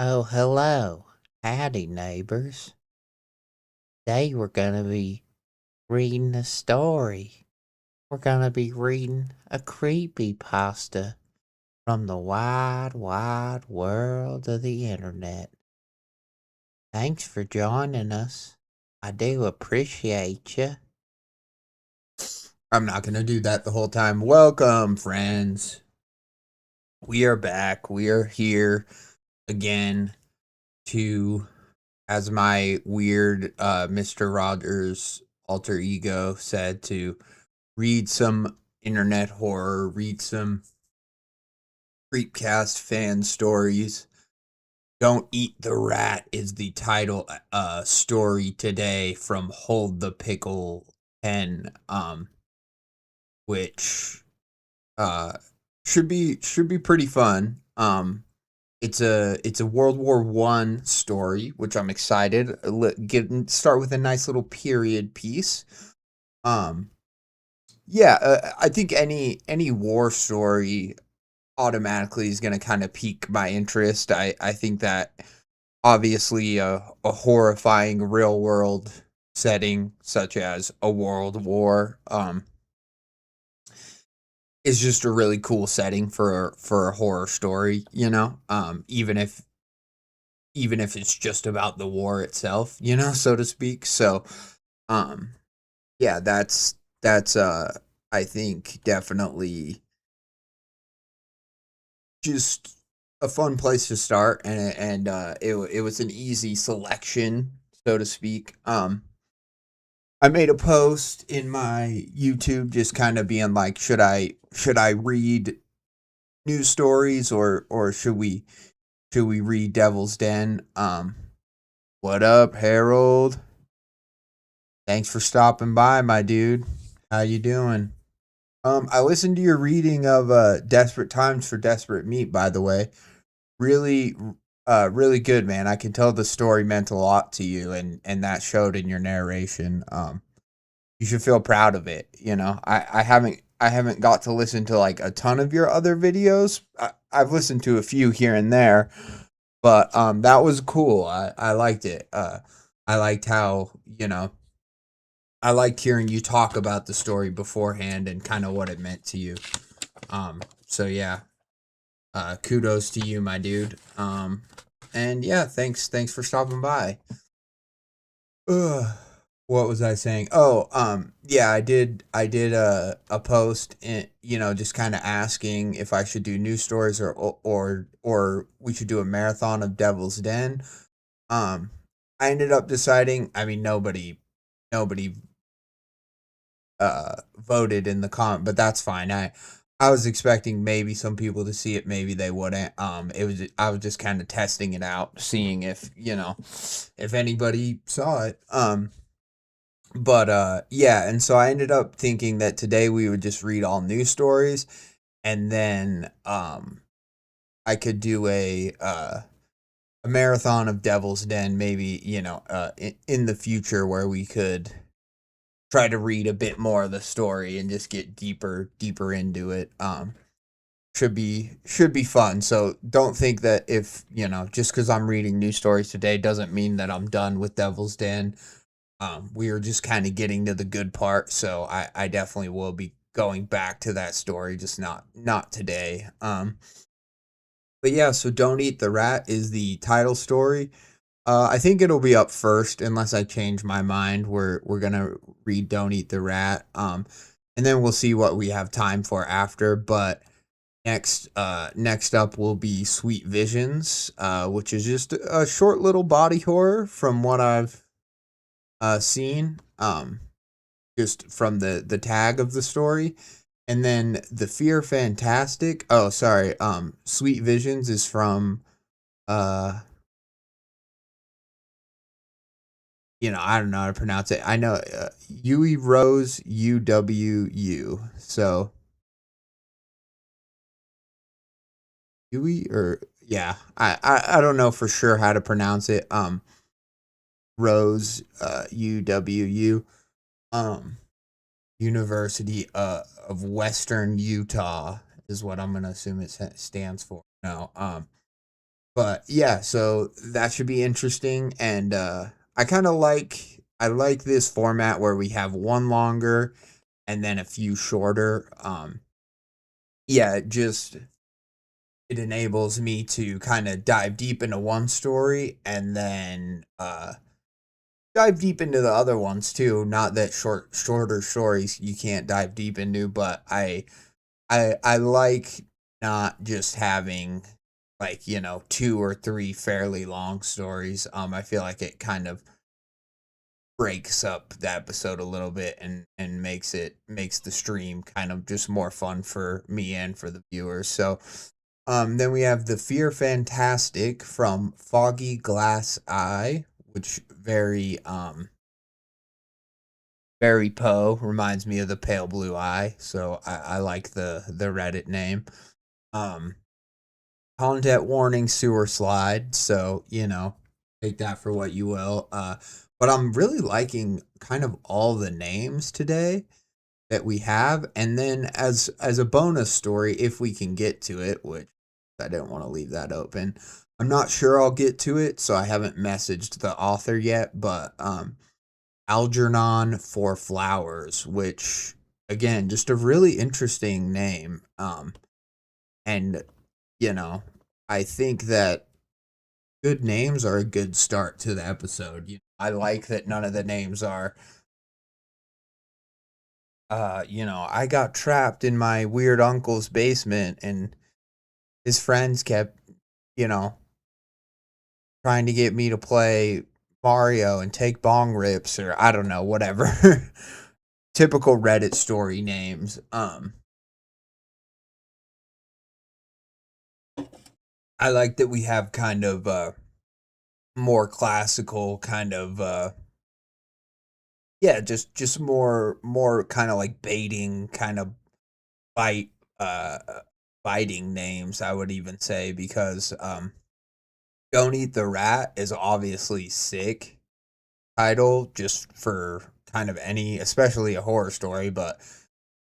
Oh, hello. Howdy, neighbors. Today we're going to be reading a story. We're going to be reading a creepy pasta from the wide, wide world of the internet. Thanks for joining us. I do appreciate you. I'm not going to do that the whole time. Welcome, friends. We are back. We are here again to, as my weird Mr. Rogers alter ego said, to read some internet horror, read some Creepcast fan stories. Don't Eat the Rat is the title story today from Hold the Pickle 10, which uh should be pretty fun. It's a World War One story, which I'm excited. Start with a nice little period piece. Um, yeah, I think any war story automatically is going to kind of pique my interest. I think that obviously a horrifying real world setting such as a world war is just a really cool setting for a horror story, even if it's just about the war itself, so to speak. So, um yeah, that's I think definitely just a fun place to start, and it was an easy selection, so to speak. I made a post in my YouTube just kind of being like, should I read news stories, or should we read Devil's Den? What up, Harold? Thanks for stopping by, my dude. How you doing? I listened to your reading of Desperate Times for Desperate Meat, by the way. Really really good, man. I can tell the story meant a lot to you, and that showed in your narration. You should feel proud of it, I haven't got to listen to like a ton of your other videos. I've listened to a few here and there, but that was cool. I liked it. I liked how, I liked hearing you talk about the story beforehand and kind of what it meant to you. So yeah, kudos to you, my dude. And yeah, thanks for stopping by. Ugh, what was I saying? Oh, yeah, I did a post, just kind of asking if I should do news stories, or we should do a marathon of Devil's Den. Um, I ended up deciding. I mean, nobody voted in the comment, but that's fine. I was expecting maybe some people to see it, maybe they wouldn't. I was just kind of testing it out, seeing if anybody saw it. But yeah, and so I ended up thinking that today we would just read all news stories, and then I could do a marathon of Devil's Den, maybe, in the future, where we could try to read a bit more of the story and just get deeper into it. Should be fun. So don't think that, if just because I'm reading news stories today doesn't mean that I'm done with Devil's Den. We are just kind of getting to the good part, so I definitely will be going back to that story, just not today. But yeah, so Don't Eat the Rat is the title story. I think it'll be up first unless I change my mind. We're gonna read Don't Eat the Rat. And then we'll see what we have time for after. But next up will be Sweet Visions, which is just a short little body horror from what I've seen. Just from the tag of the story. And then the Fear Fantastic. Oh, sorry. Sweet Visions is from uh I don't know how to pronounce it. I know Yui Rose UWU. So Yui, or yeah, I don't know for sure how to pronounce it. Rose UWU. Um University of Western Utah is what I'm gonna assume it stands for. No. But yeah, so that should be interesting. And I kind of I like this format where we have one longer and then a few shorter. Yeah, it enables me to kind of dive deep into one story and then dive deep into the other ones too. Not that shorter stories you can't dive deep into, but I like not just having like, you know, two or three fairly long stories. I feel like it kind of breaks up the episode a little bit and makes the stream kind of just more fun for me and for the viewers. So then we have the Fear Fantastic from FoggyGlassEye, which very Poe, reminds me of the pale blue eye. So I like the Reddit name. Um Content warning, sewer slide, so you know, take that for what you will. But I'm really liking kind of all the names today that we have, and then as a bonus story, if we can get to it, which I didn't want to leave that open. I'm not sure I'll get to it, so I haven't messaged the author yet, but Algernon for Flowers, which again, just a really interesting name. And you know, I think that good names are a good start to the episode. I like that none of the names are you know, I got trapped in my weird uncle's basement and his friends kept, you know, trying to get me to play Mario and take bong rips or I don't know, whatever. Typical Reddit story names. I like that we have kind of more classical kind of yeah, just more kind of like baiting kind of bite uh biting names, I would even say, because Don't Eat the Rat is obviously sick title just for kind of any, especially a horror story, but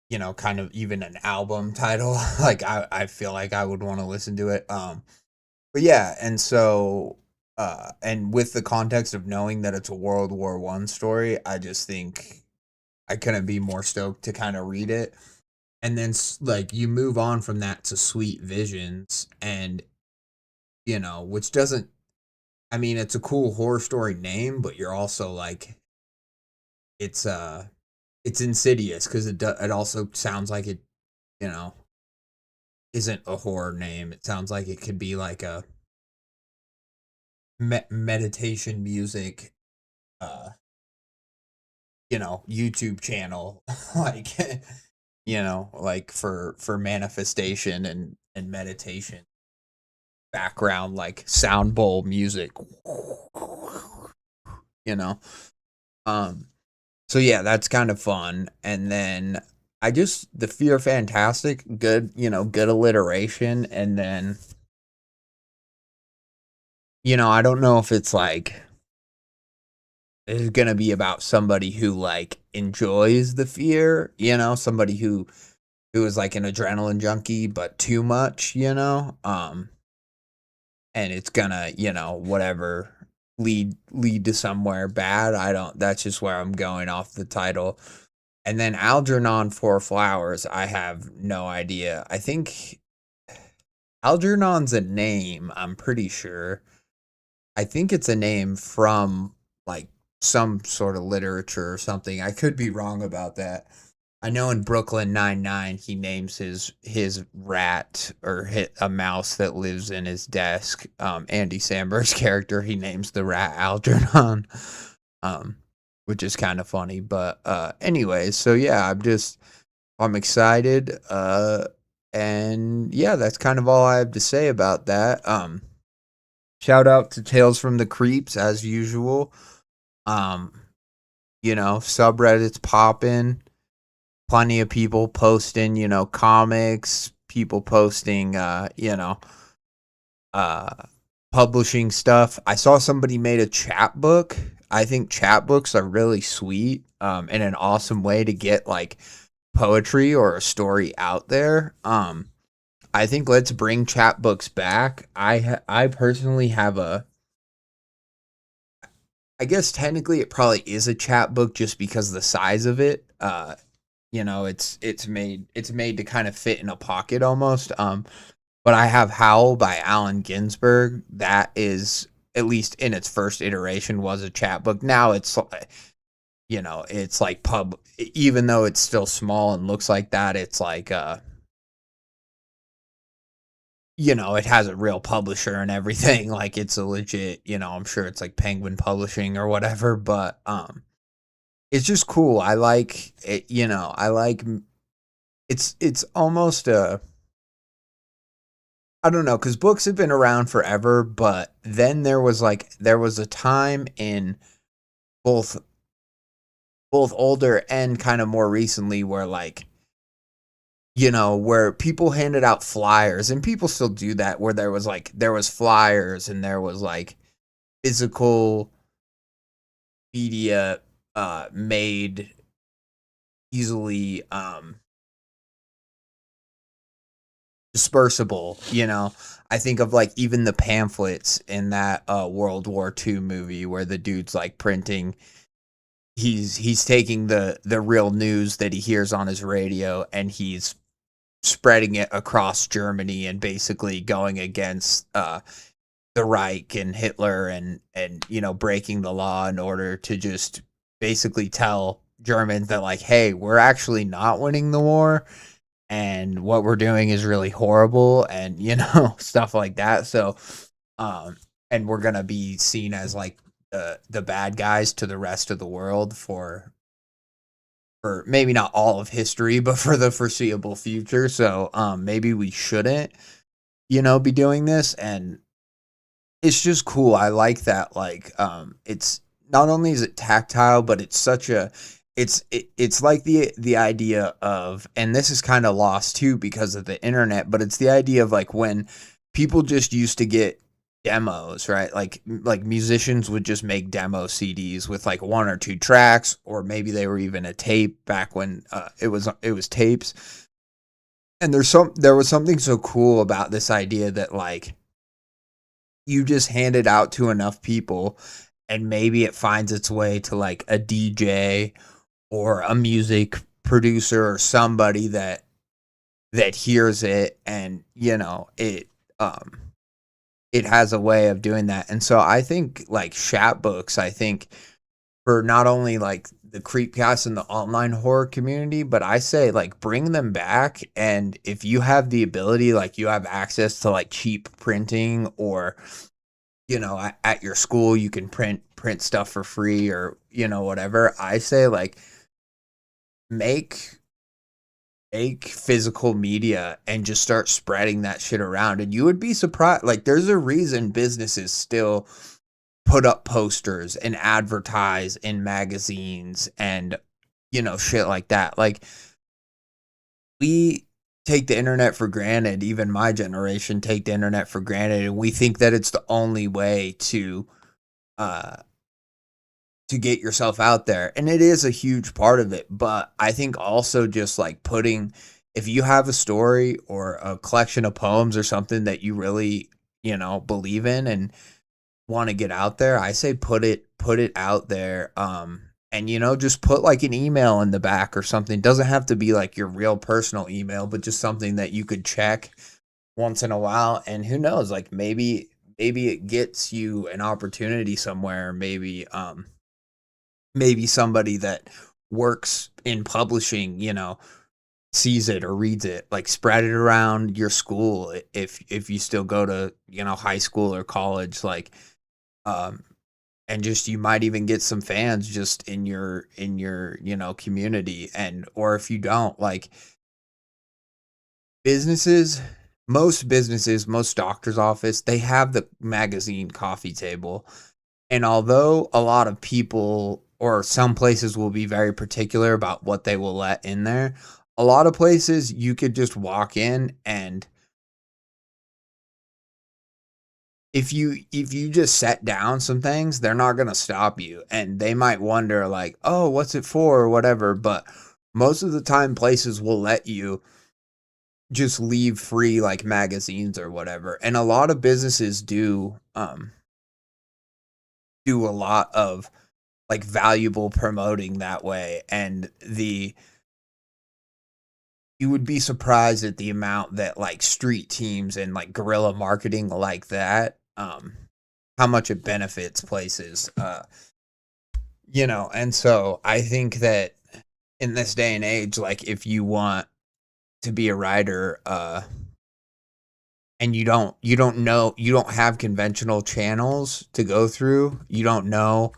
you know, kind of even an album title. Like I feel like I would want to listen to it. But yeah, and so and with the context of knowing that it's a World War I story, I just think I couldn't be more stoked to kind of read it. And then like you move on from that to Sweet Visions, and you know, which doesn't, I mean, it's a cool horror story name, but you're also like it's it's insidious because it also sounds like it, you know, isn't a horror name. It sounds like it could be like a meditation music uh you know, YouTube channel like you know, like for manifestation and meditation background, like sound bowl music, you know. um so yeah, that's kind of fun. And then I just, the Fear Fantastic, good, you know, good alliteration. And then, you know, I don't know if it's like it's gonna be about somebody who like enjoys the fear, you know, somebody who is like an adrenaline junkie but too much, you know. And it's gonna, you know, whatever, lead to somewhere bad. I don't, that's just where I'm going off the title. And then Algernon for Flowers, I have no idea. I think Algernon's a name, I'm pretty sure. I think it's a name from like some sort of literature or something. I could be wrong about that. I know in Brooklyn Nine-Nine he names his rat or a mouse that lives in his desk. Andy Samberg's character, he names the rat Algernon. Um, which is kind of funny. But anyways, so yeah, I'm excited. And yeah, that's kind of all I have to say about that. Shout out to Tales from the Creeps as usual. Um, you know, subreddits popping, plenty of people posting, you know, comics, people posting you know, uh publishing stuff. I saw somebody made a chat book. I think chat books are really sweet, and an awesome way to get like poetry or a story out there. I think let's bring chapbooks back. I personally have I guess technically it probably is a chapbook just because of the size of it. It's made to kind of fit in a pocket almost. But I have Howl by Allen Ginsberg. That is, at least in its first iteration, was a chapbook. Now it's like even though it's still small and looks like that, it's like it has a real publisher and everything. Like it's a legit, I'm sure it's like Penguin Publishing or whatever, but it's just cool. I like it, I like it's almost a I don't know, cuz books have been around forever, but then there was a time in both older and kind of more recently where like where people handed out flyers, and people still do that, where there was flyers and there was like physical media made easily dispersible. I think of like even the pamphlets in that World War II movie where the dude's like printing, he's taking the real news that he hears on his radio and he's spreading it across Germany and basically going against the Reich and Hitler and breaking the law in order to just basically tell Germans that like, hey, we're actually not winning the war and what we're doing is really horrible, and stuff like that. So and we're gonna be seen as like the bad guys to the rest of the world for maybe not all of history, but for the foreseeable future. So maybe we shouldn't be doing this. And it's just cool. I like that. Like it's not only is it tactile, but it's such a it's like the idea of, and this is kind of lost too because of the internet, but it's the idea of like when people just used to get demos, right? Like musicians would just make demo CDs with like one or two tracks, or maybe they were even a tape back when it was tapes. And there was something so cool about this idea that like you just hand it out to enough people and maybe it finds its way to like a DJ or a music producer or somebody that hears it, and it has a way of doing that. And so I think like chapbooks, I think for not only like the creepcast and the online horror community, but I say like bring them back. And if you have the ability, like you have access to like cheap printing, or at your school you can print stuff for free, or whatever, I say like make physical media and just start spreading that shit around. And you would be surprised, like there's a reason businesses still put up posters and advertise in magazines and shit like that. Like we take the internet for granted. Even my generation take the internet for granted, and we think that it's the only way to get yourself out there. And it is a huge part of it. But I think also just like if you have a story or a collection of poems or something that you really, believe in and want to get out there, I say put it out there. And just put like an email in the back or something. It doesn't have to be like your real personal email, but just something that you could check once in a while. And who knows, like maybe it gets you an opportunity somewhere. Maybe somebody that works in publishing, sees it or reads it. Like spread it around your school if you still go to, high school or college, like and just you might even get some fans just in your community. And or if you don't, like most businesses, most doctor's office, they have the magazine coffee table. And although a lot of people or some places will be very particular about what they will let in there, a lot of places you could just walk in, and if you just set down some things, they're not going to stop you, and they might wonder like, "Oh, what's it for?" or whatever, but most of the time places will let you just leave free like magazines or whatever. And a lot of businesses do a lot of like valuable promoting that way, and you would be surprised at the amount that like street teams and like guerrilla marketing like that, how much it benefits places, and so I think that in this day and age, like if you want to be a writer, and you don't have conventional channels to go through, you don't know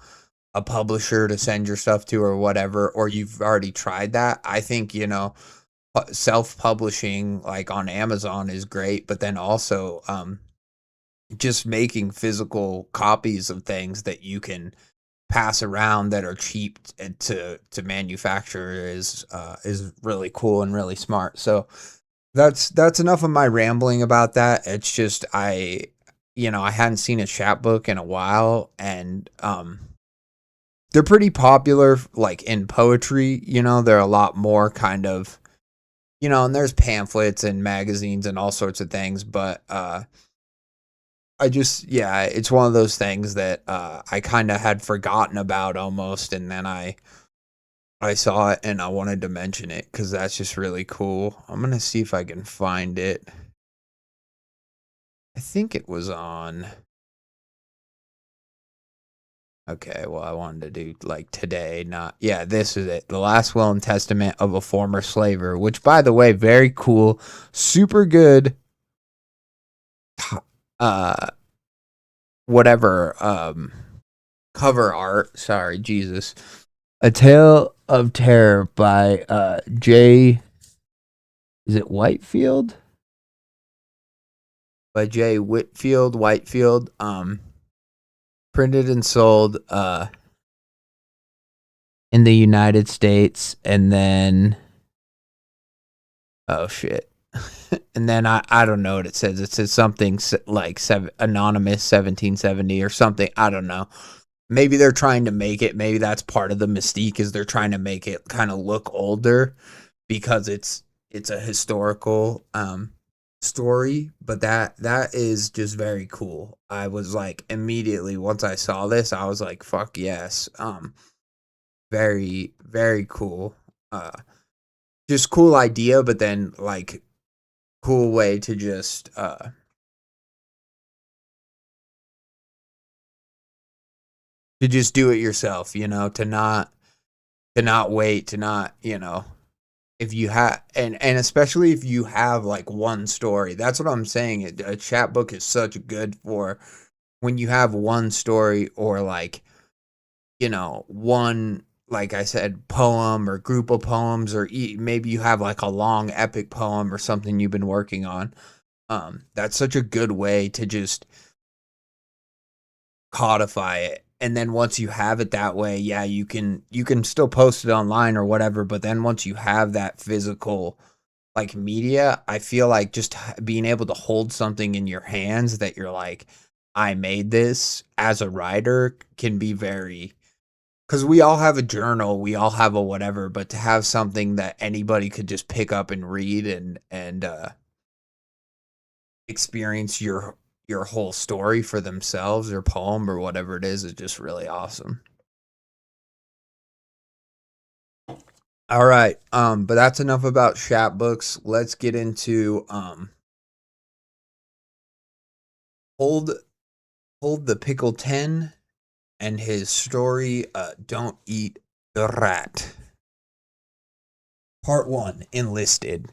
a publisher to send your stuff to or whatever, or you've already tried that, I think, self-publishing like on Amazon is great, but then also just making physical copies of things that you can pass around that are cheap to manufacture is really cool and really smart. So that's enough of my rambling about that. It's just I hadn't seen a chapbook in a while, and they're pretty popular like in poetry. They're a lot more kind of, and there's pamphlets and magazines and all sorts of things, but it's one of those things that I kind of had forgotten about almost, and then I saw it and I wanted to mention it because that's just really cool. I'm gonna see if I can find it. I think it was on. Okay, well, I wanted to do like today, not this is it. The Last Will and Testament of a Former Slaver, which, by the way, very cool, super good. Uh, whatever. Cover art. Sorry, Jesus. A Tale of Terror by Jay. Is it Whitefield? By Jay Whitefield. Printed and sold in the United States, and then oh shit. And then I don't know what it says. It says something like anonymous 1770 or something. I don't know. Maybe they're trying to make it. Maybe that's part of the mystique, is they're trying to make it kind of look older because it's a historical story. But that is just very cool. I was like, immediately once I saw this, I was like, fuck yes. Very very cool. Uh, just cool idea, but then like cool way to just do it yourself, to not wait, to not, if you have, and especially if you have like one story. That's what I'm saying. A chapbook is such good for when you have one story, or like, one, like I said, poem or group of poems, or maybe you have like a long epic poem or something you've been working on. That's such a good way to just codify it. And then once you have it that way, yeah, you can still post it online or whatever, but then once you have that physical like media, I feel like just being able to hold something in your hands that you're like, I made this as a writer, can be very, because we all have a journal, we all have a whatever, but to have something that anybody could just pick up and read and experience your whole story for themselves, or poem or whatever it is just really awesome. All right, but that's enough about chapbooks. Let's get into hold hold the pickle 10 and his story, Don't Eat the Rat. Part 1, Enlisted.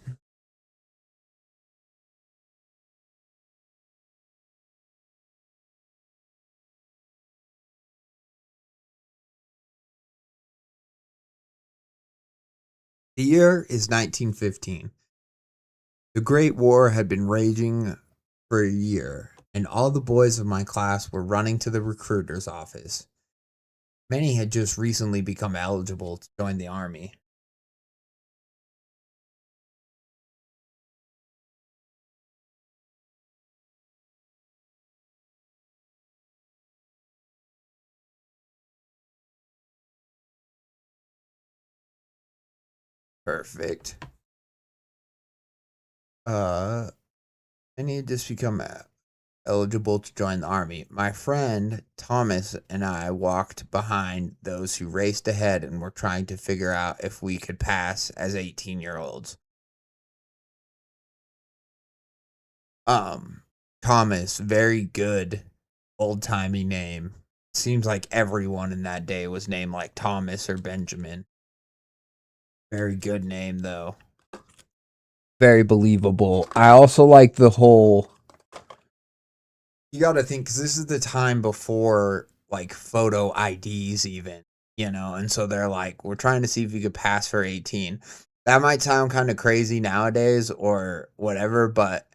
The year is 1915. The Great War had been raging for a year, and all the boys of my class were running to the recruiter's office. Many had just recently become eligible to join the army. Perfect. I need to just become eligible to join the army. My friend Thomas and I walked behind those who raced ahead and were trying to figure out if we could pass as 18-year-olds. Thomas, very good old-timey name. Seems like everyone in that day was named like Thomas or Benjamin. Very good name though. Very believable. I also like the whole, you got to think, because this is the time before like photo IDs even, and so they're like, we're trying to see if you could pass for 18. That might sound kind of crazy nowadays or whatever, but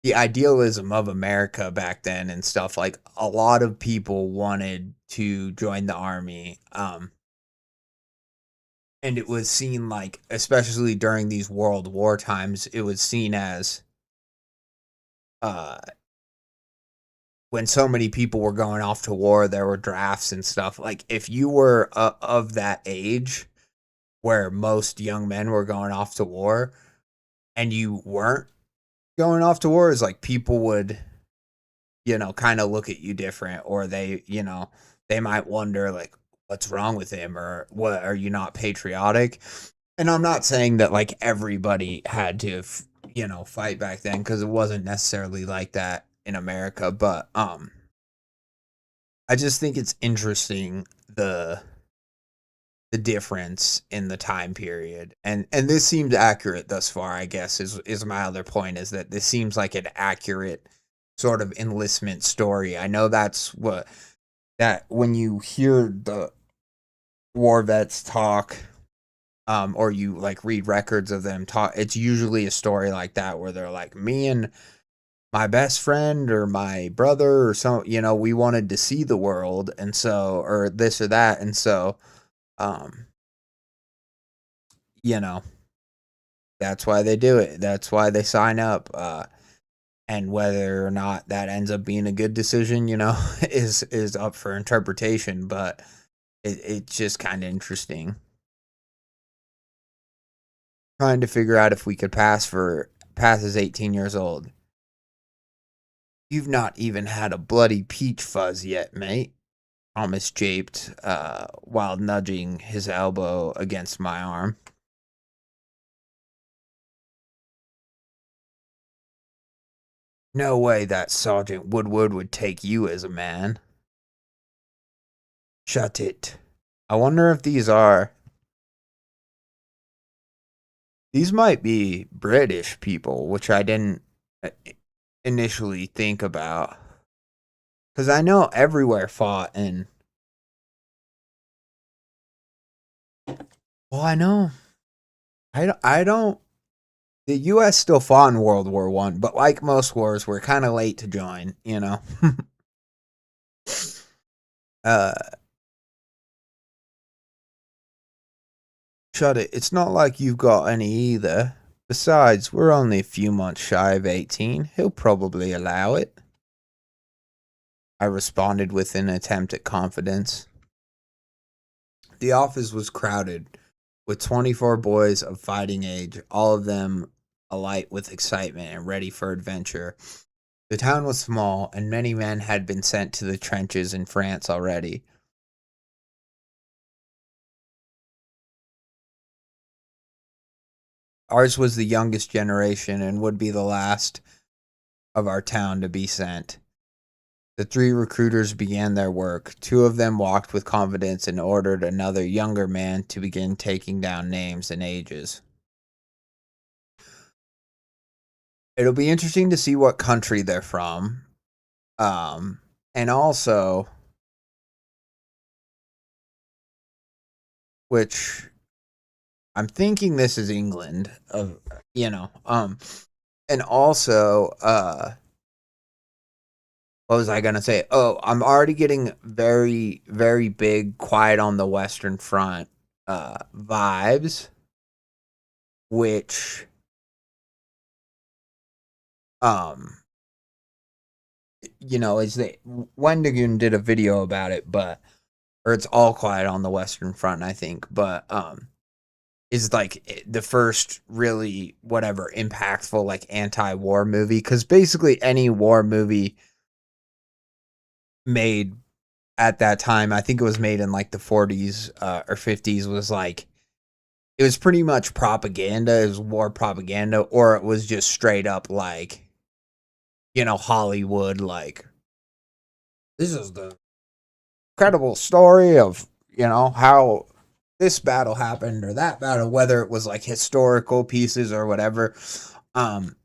the idealism of America back then and stuff, like a lot of people wanted to join the army. And it was seen like, especially during these World War times, it was seen as, uh, when so many people were going off to war, there were drafts and stuff. Like, if you were of that age where most young men were going off to war and you weren't going off to war, is like people would, kind of look at you different, or they might wonder, like, what's wrong with him, or what, are you not patriotic? And I'm not saying that like everybody had to, fight back then, because it wasn't necessarily like that in America, but I just think it's interesting the difference in the time period, and this seems accurate thus far. I guess is my other point, is that this seems like an accurate sort of enlistment story. I know that's what, that when you hear the war vets talk, or you like read records of them talk, it's usually a story like that where they're like, me and my best friend or my brother or some, we wanted to see the world, and so, or this or that, and so, um, you know, that's why they do it. That's why they sign up. And whether or not that ends up being a good decision, is up for interpretation. But it's just kind of interesting trying to figure out if we could pass as 18 years old. You've not even had a bloody peach fuzz yet, mate. Thomas japed, while nudging his elbow against my arm. No way that Sergeant Woodward would take you as a man. Shut it. I wonder if these might be British people, which I didn't initially think about. Because I know everywhere fought in. Well, I know. I don't. The U.S. still fought in World War One, but like most wars, we're kind of late to join. uh, Shut it. It's not like you've got any either. Besides, we're only a few months shy of 18. He'll probably allow it. I responded with an attempt at confidence. The office was crowded, with 24 boys of fighting age, all of them alight with excitement and ready for adventure. The town was small, and many men had been sent to the trenches in France already. Ours was the youngest generation and would be the last of our town to be sent. The three recruiters began their work. Two of them walked with confidence and ordered another younger man to begin taking down names and ages. It'll be interesting to see what country they're from. And also, which I'm thinking this is England, and also, what was I gonna say? Oh, I'm already getting very, very big Quiet on the Western Front vibes, which is the Wendigoon did a video about it, but, or it's all Quiet on the Western Front, I think, but is like the first really whatever impactful like anti-war movie, because basically any war movie made at that time, I think it was made in like the 40s or 50s, was like it was pretty much propaganda. It was war propaganda, or it was just straight up like, Hollywood, like, this is the incredible story of, how this battle happened or that battle, whether it was like historical pieces or whatever. Um,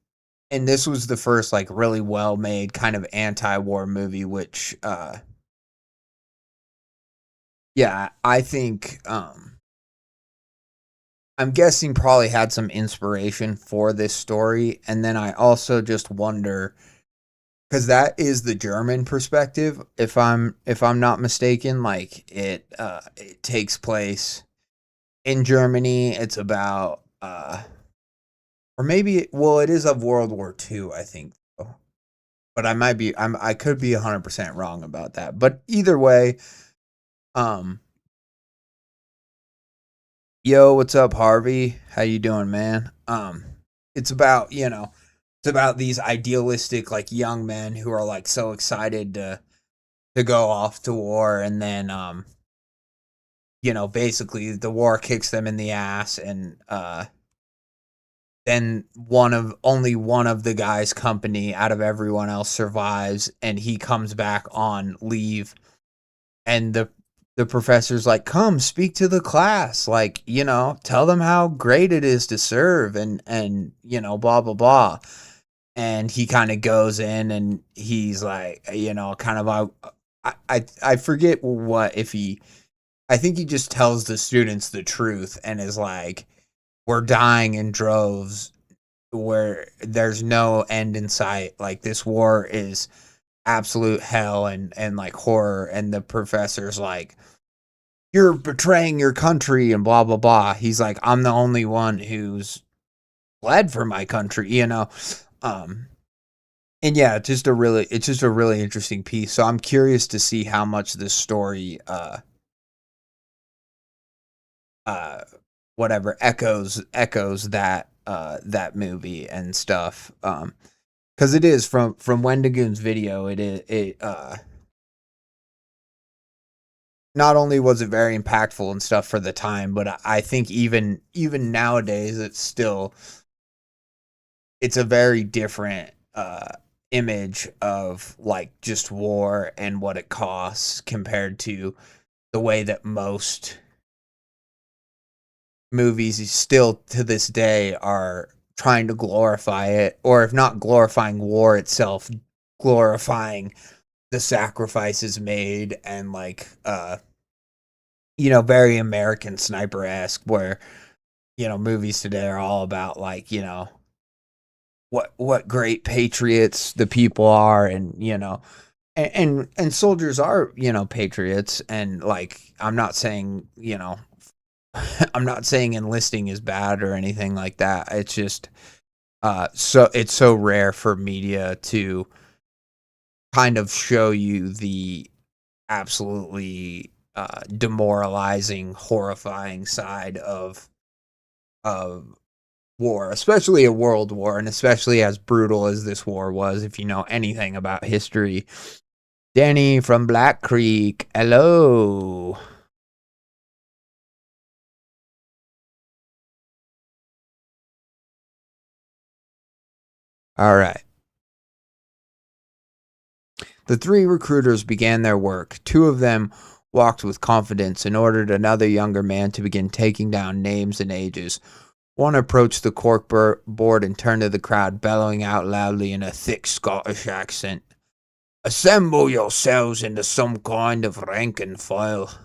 and this was the first like really well made kind of anti-war movie, which, yeah, I think, I'm guessing probably had some inspiration for this story. And then I also just wonder, because that is the German perspective, if I'm not mistaken. Like it takes place in Germany. It's about or maybe, well, it is of World War II, I think, though. But I could be 100% wrong about that. But either way, um yo, what's up, Harvey? How you doing, man? It's about, it's about these idealistic like young men who are like so excited to go off to war, and then basically the war kicks them in the ass, and then only one of the guy's company out of everyone else survives, and he comes back on leave, and the professor's like, come speak to the class, like, tell them how great it is to serve, and blah blah blah. And he kind of goes in, and he's like, kind of, I forget what, if he, I think he just tells the students the truth and is like, we're dying in droves, where there's no end in sight, like this war is absolute hell and like horror. And the professor's like, you're betraying your country and blah blah blah. He's like, I'm the only one who's bled for my country, um and yeah, it's just a really interesting piece. So I'm curious to see how much this story uh whatever echoes that movie and stuff. Because it is from Wendigoon's video. It not only was it very impactful and stuff for the time, but I think even nowadays it's a very different image of like just war and what it costs compared to the way that most movies still to this day are trying to glorify it, or if not glorifying war itself, glorifying the sacrifices made, and like very American Sniper-esque, where movies today are all about like, what great patriots the people are, and and soldiers are, patriots. And like, I'm not saying, I'm not saying enlisting is bad or anything like that. It's just so it's so rare for media to kind of show you the absolutely demoralizing, horrifying side of war, especially a world war, and especially as brutal as this war was. If you know anything about history, Danny from Black Creek, hello. All right. The three recruiters began their work. Two of them walked with confidence and ordered another younger man to begin taking down names and ages. One approached the corkboard and turned to the crowd, bellowing out loudly in a thick Scottish accent, assemble yourselves into some kind of rank and file.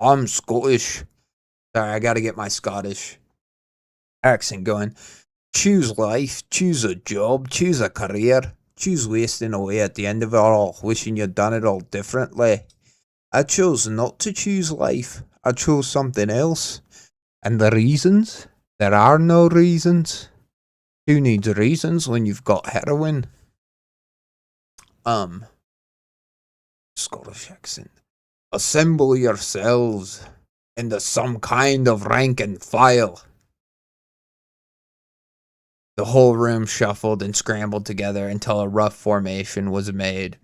I'm Scottish. Sorry, I gotta get my Scottish accent going. Choose life, choose a job, choose a career, choose wasting away at the end of it all, wishing you'd done it all differently. I chose not to choose life. I chose something else. And the reasons? There are no reasons. Who needs reasons when you've got heroin? Scottish accent. Assemble yourselves. into some kind of rank and file. The whole room shuffled and scrambled together until a rough formation was made.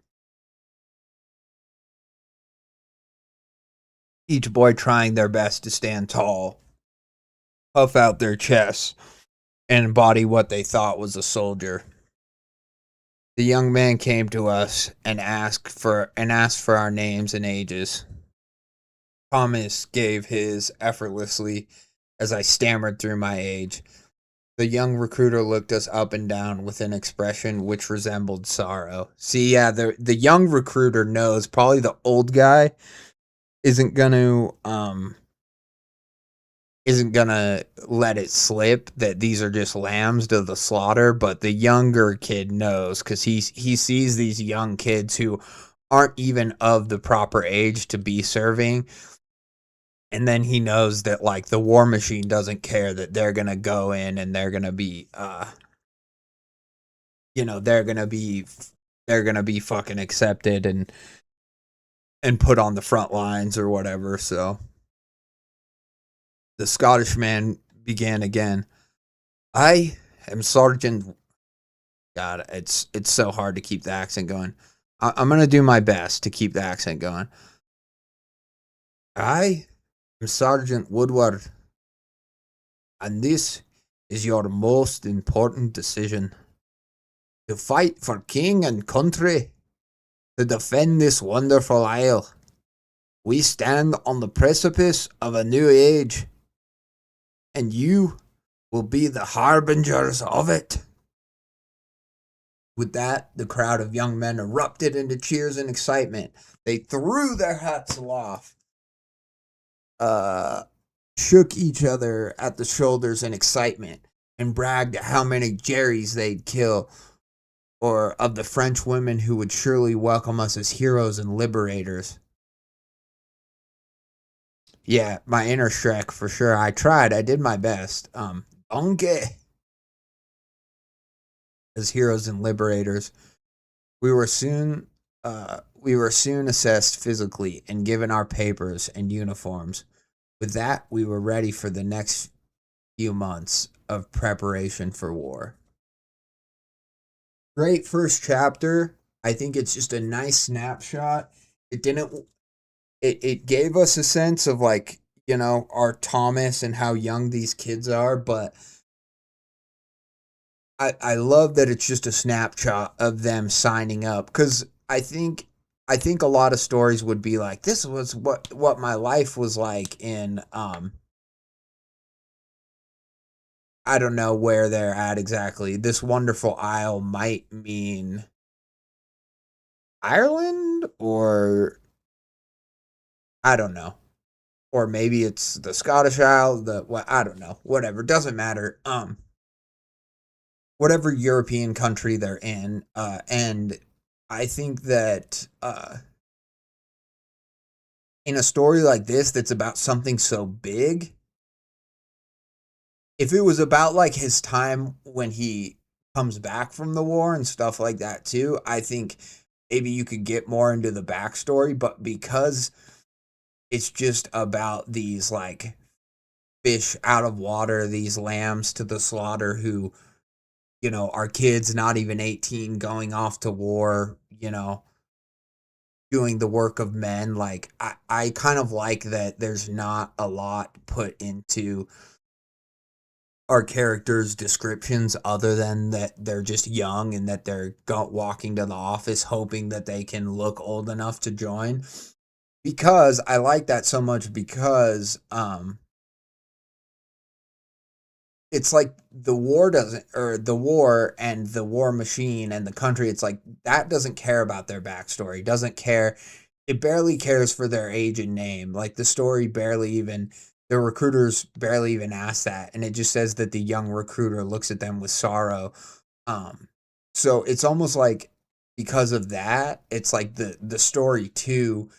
Each boy trying their best to stand tall, puff out their chests, and embody what they thought was a soldier. The young man came to us and asked for our names and ages. Thomas gave his effortlessly as I stammered through my age. The young recruiter looked us up and down with an expression which resembled sorrow. See, yeah, the young recruiter knows probably the old guy isn't gonna let it slip that these are just lambs to the slaughter, but the younger kid knows because he sees these young kids who aren't even of the proper age to be serving. And then he knows that like the war machine doesn't care, that they're gonna go in and they're gonna be they're gonna be fucking accepted and put on the front lines or whatever. So the Scottish man began again. I am Sergeant. God, it's so hard to keep the accent going. I'm gonna do my best to keep the accent going. I am Sergeant Woodward, and this is your most important decision. To fight for king and country, to defend this wonderful isle. We stand on the precipice of a new age, and you will be the harbingers of it. With that, the crowd of young men erupted into cheers and excitement. They threw their hats aloft, shook each other at the shoulders in excitement, and bragged at how many Jerrys they'd kill, or of the French women who would surely welcome us as heroes and liberators. Yeah, my inner Shrek for sure. I tried. I did my best. Donkey. As heroes and liberators, we were soon assessed physically and given our papers and uniforms. With that, we were ready for the next few months of preparation for war. Great first chapter. I think it's just a nice snapshot. It gave us a sense of like, our Thomas and how young these kids are, but I love that it's just a snapshot of them signing up, because I think a lot of stories would be like, this was what my life was like in I don't know where they're at exactly. This wonderful isle might mean Ireland, or I don't know. Or maybe it's the Scottish Isle, I don't know. Whatever, doesn't matter. Whatever European country they're in, and I think that in a story like this that's about something so big, if it was about like his time when he comes back from the war and stuff like that too, I think maybe you could get more into the backstory. But because it's just about these like fish out of water, these lambs to the slaughter who, are kids not even 18 going off to war, doing the work of men. Like I kind of like that there's not a lot put into our characters' descriptions other than that they're just young and that they're walking to the office hoping that they can look old enough to join. Because I like that so much, because it's like the war and the war machine and the country, it's like that doesn't care about their backstory, doesn't care. It barely cares for their age and name. Like the story the recruiters barely even ask that. And it just says that the young recruiter looks at them with sorrow. So it's almost like because of that, it's like the story too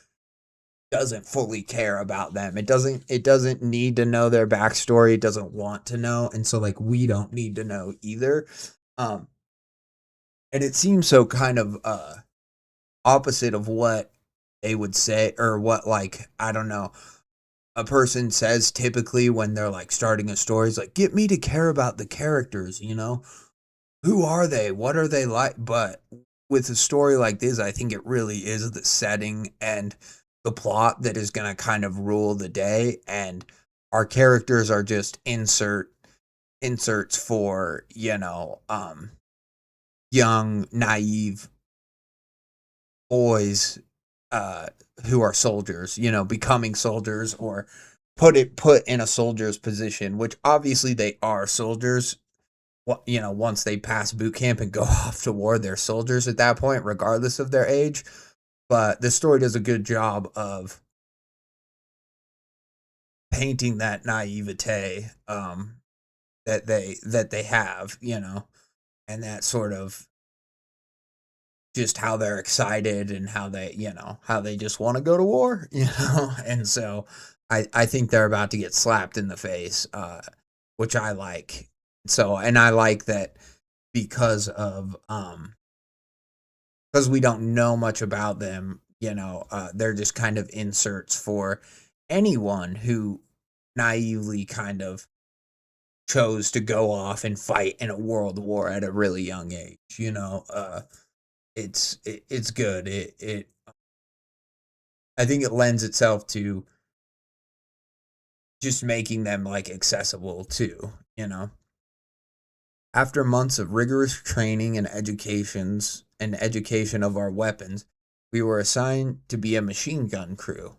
doesn't fully care about them. It doesn't need to know their backstory. It doesn't want to know. And so like we don't need to know either. And it seems so kind of opposite of what they would say, or what, like, I don't know. a person says typically when they're like starting a story is like, get me to care about the characters, who are they, what are they like? But with a story like this, I think it really is the setting and the plot that is going to kind of rule the day, and our characters are just inserts for young naive boys uh who are soldiers, becoming soldiers, or put in a soldier's position, which obviously they are soldiers. Once they pass boot camp and go off to war, they're soldiers at that point, regardless of their age. But the story does a good job of painting that naivete that they have, and that sort of just how they're excited and how they just want to go to war, and so I think they're about to get slapped in the face, which I like. So, and I like that because of because we don't know much about them, they're just kind of inserts for anyone who naively kind of chose to go off and fight in a world war at a really young age. It's good. It I think it lends itself to just making them like accessible too. After months of rigorous training and education of our weapons, we were assigned to be a machine gun crew.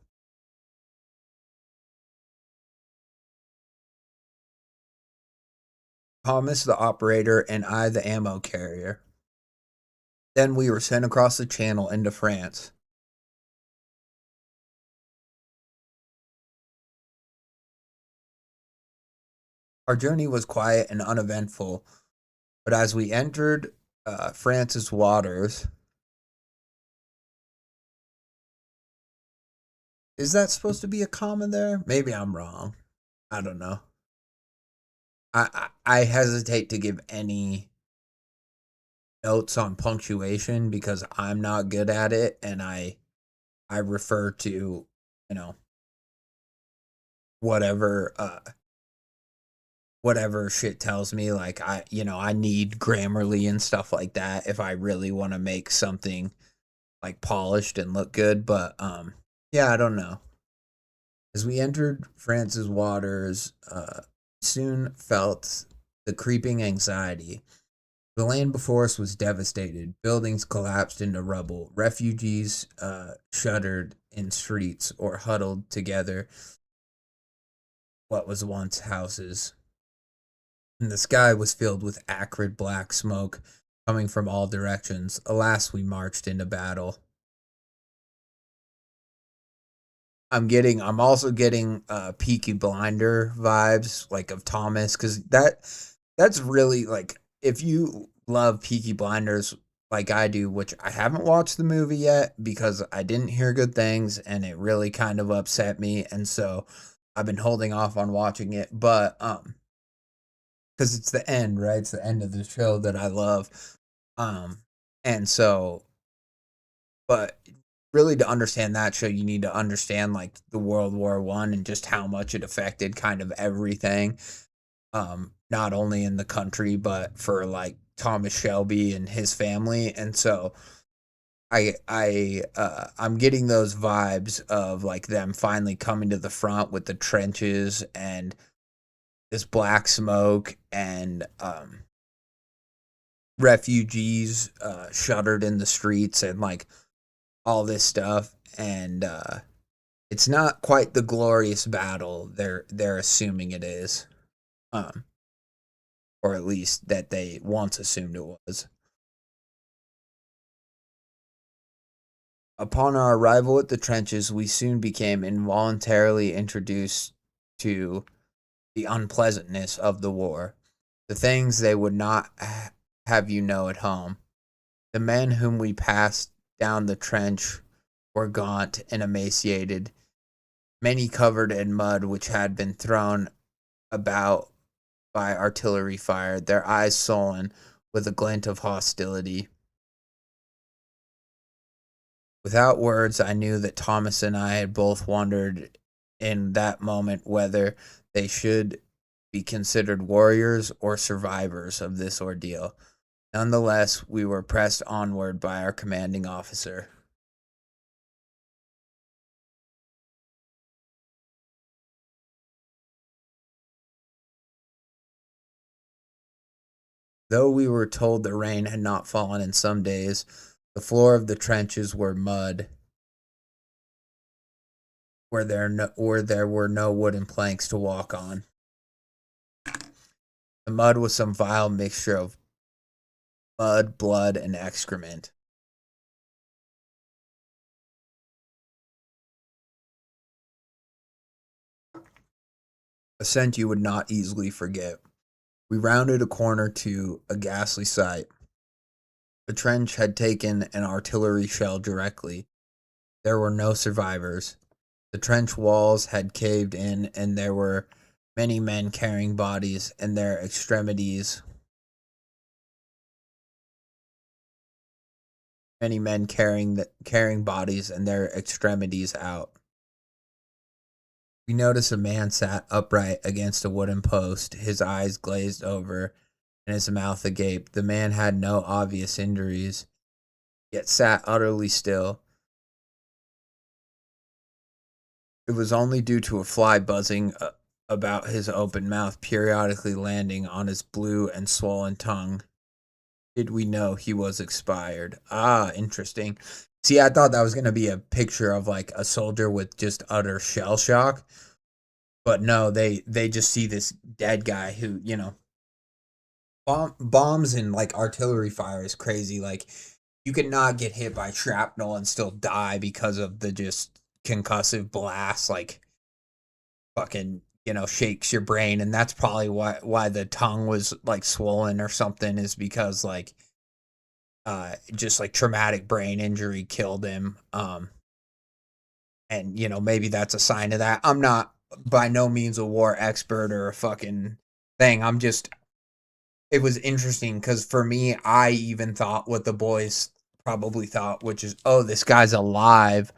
Thomas the operator and I the ammo carrier. Then we were sent across the channel into France. Our journey was quiet and uneventful, but as we entered France's waters, is that supposed to be a comma there? Maybe I'm wrong. I don't know. I hesitate to give any notes on punctuation because I'm not good at it, and I refer to whatever whatever shit tells me, like I need Grammarly and stuff like that if I really want to make something like polished and look good. But yeah, I don't know. As we entered France's waters, soon felt the creeping anxiety. The land before us was devastated. Buildings collapsed into rubble. Refugees shuddered in streets or huddled together what was once houses. And the sky was filled with acrid black smoke coming from all directions. Alas, we marched into battle. I'm also getting Peaky Blinder vibes, like of Thomas, because that's really like, if you love Peaky Blinders like I do, which I haven't watched the movie yet because I didn't hear good things and it really kind of upset me, and so I've been holding off on watching it, but because it's the end, right? It's the end of the show that I love, um, and so, but really to understand that show, you need to understand like the World War I and just how much it affected kind of everything, not only in the country but for like Thomas Shelby and his family, and so I'm getting those vibes of like them finally coming to the front with the trenches and this black smoke and refugees shuddered in the streets and like all this stuff, and it's not quite the glorious battle they're assuming it is, um, or at least that they once assumed it was. Upon our arrival at the trenches, we soon became involuntarily introduced to the unpleasantness of the war, the things they would not have you know at home. The men whom we passed down the trench were gaunt and emaciated, many covered in mud which had been thrown about by artillery fire, their eyes sullen with a glint of hostility. Without words, I knew that Thomas and I had both wandered in that moment whether they should be considered warriors or survivors of this ordeal. Nonetheless, we were pressed onward by our commanding officer. Though we were told the rain had not fallen in some days, the floor of the trenches were mud, where there were no wooden planks to walk on. The mud was some vile mixture of mud, blood, and excrement. A scent you would not easily forget. We rounded a corner to a ghastly sight. The trench had taken an artillery shell directly. There were no survivors. The trench walls had caved in, and there were many men carrying bodies and their extremities. Many men carrying bodies and their extremities out. We noticed a man sat upright against a wooden post, his eyes glazed over and his mouth agape. The man had no obvious injuries, yet sat utterly still. It was only due to a fly buzzing about his open mouth, periodically landing on his blue and swollen tongue, did we know he was expired. Ah, interesting. See, I thought that was going to be a picture of like a soldier with just utter shell shock. But no, they just see this dead guy who, bombs and like artillery fire is crazy. Like you could not get hit by shrapnel and still die because of the just concussive blast, like fucking, shakes your brain. And that's probably why the tongue was like swollen or something, is because like just like traumatic brain injury killed him. And maybe that's a sign of that. I'm not by no means a war expert or a fucking thing. It was interesting because for me, I even thought what the boys probably thought, which is, oh, this guy's alive.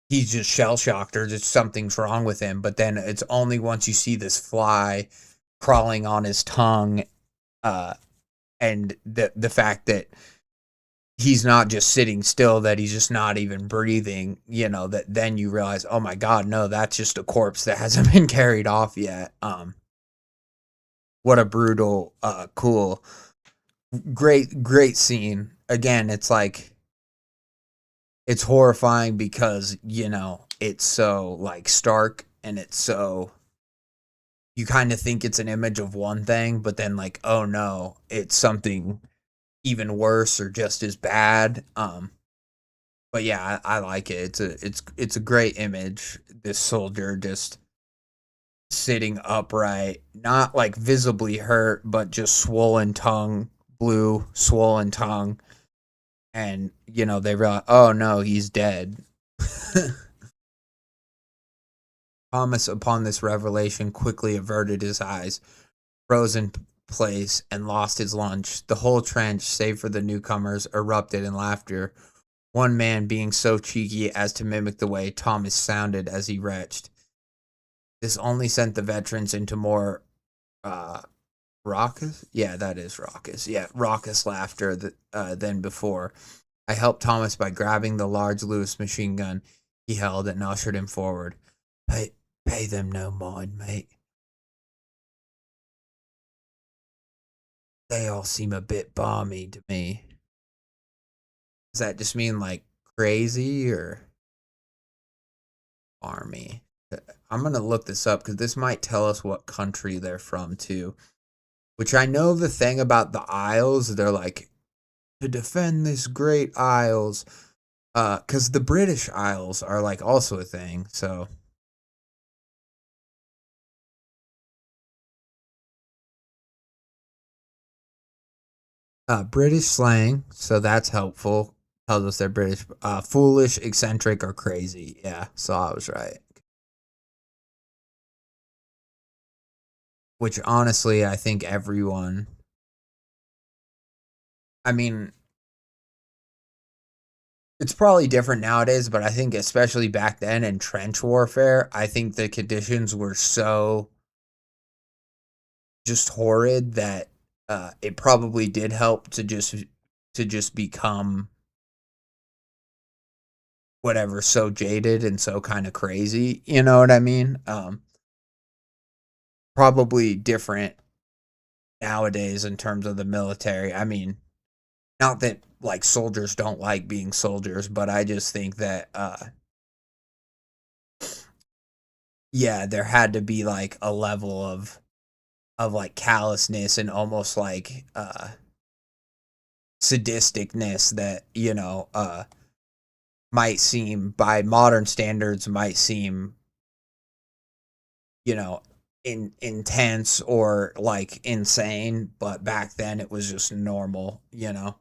He's just shell shocked or just something's wrong with him. But then it's only once you see this fly crawling on his tongue, and the fact that he's not just sitting still, that he's just not even breathing, that then you realize, oh my God, no, that's just a corpse that hasn't been carried off yet. What a brutal, cool, great scene. Again, it's like, it's horrifying because, it's so like stark, and it's so, you kind of think it's an image of one thing, but then like, oh no, it's something even worse or just as bad. But yeah, I like it. It's a great image. This soldier just sitting upright, not like visibly hurt, but just swollen tongue, blue swollen tongue, and they realize, oh no, he's dead. Thomas, upon this revelation, quickly averted his eyes, froze in place, and lost his lunch. The whole trench, save for the newcomers, erupted in laughter, one man being so cheeky as to mimic the way Thomas sounded as he retched. This only sent the veterans into more raucous? Yeah, that is raucous. Yeah, raucous laughter than before. I helped Thomas by grabbing the large Lewis machine gun he held and ushered him forward. Pay them no mind, mate. They all seem a bit balmy to me. Does that just mean like crazy or army? I'm gonna look this up because this might tell us what country they're from too. Which I know the thing about the Isles, they're like, to defend this great Isles, because the British Isles are like also a thing. So British slang, so that's helpful. Tells us they're British. Foolish, eccentric, or crazy. Yeah, so I was right. Which honestly, I think everyone. I mean, it's probably different nowadays, but I think especially back then in trench warfare, I think the conditions were so just horrid that it probably did help to just become whatever, so jaded and so kind of crazy. You know what I mean? Probably different nowadays in terms of the military. I mean, not that like soldiers don't like being soldiers, but I just think that yeah, there had to be like a level of like callousness and almost like sadisticness that, you know, might seem by modern standards might seem, you know, intense or like insane, but back then it was just normal, you know.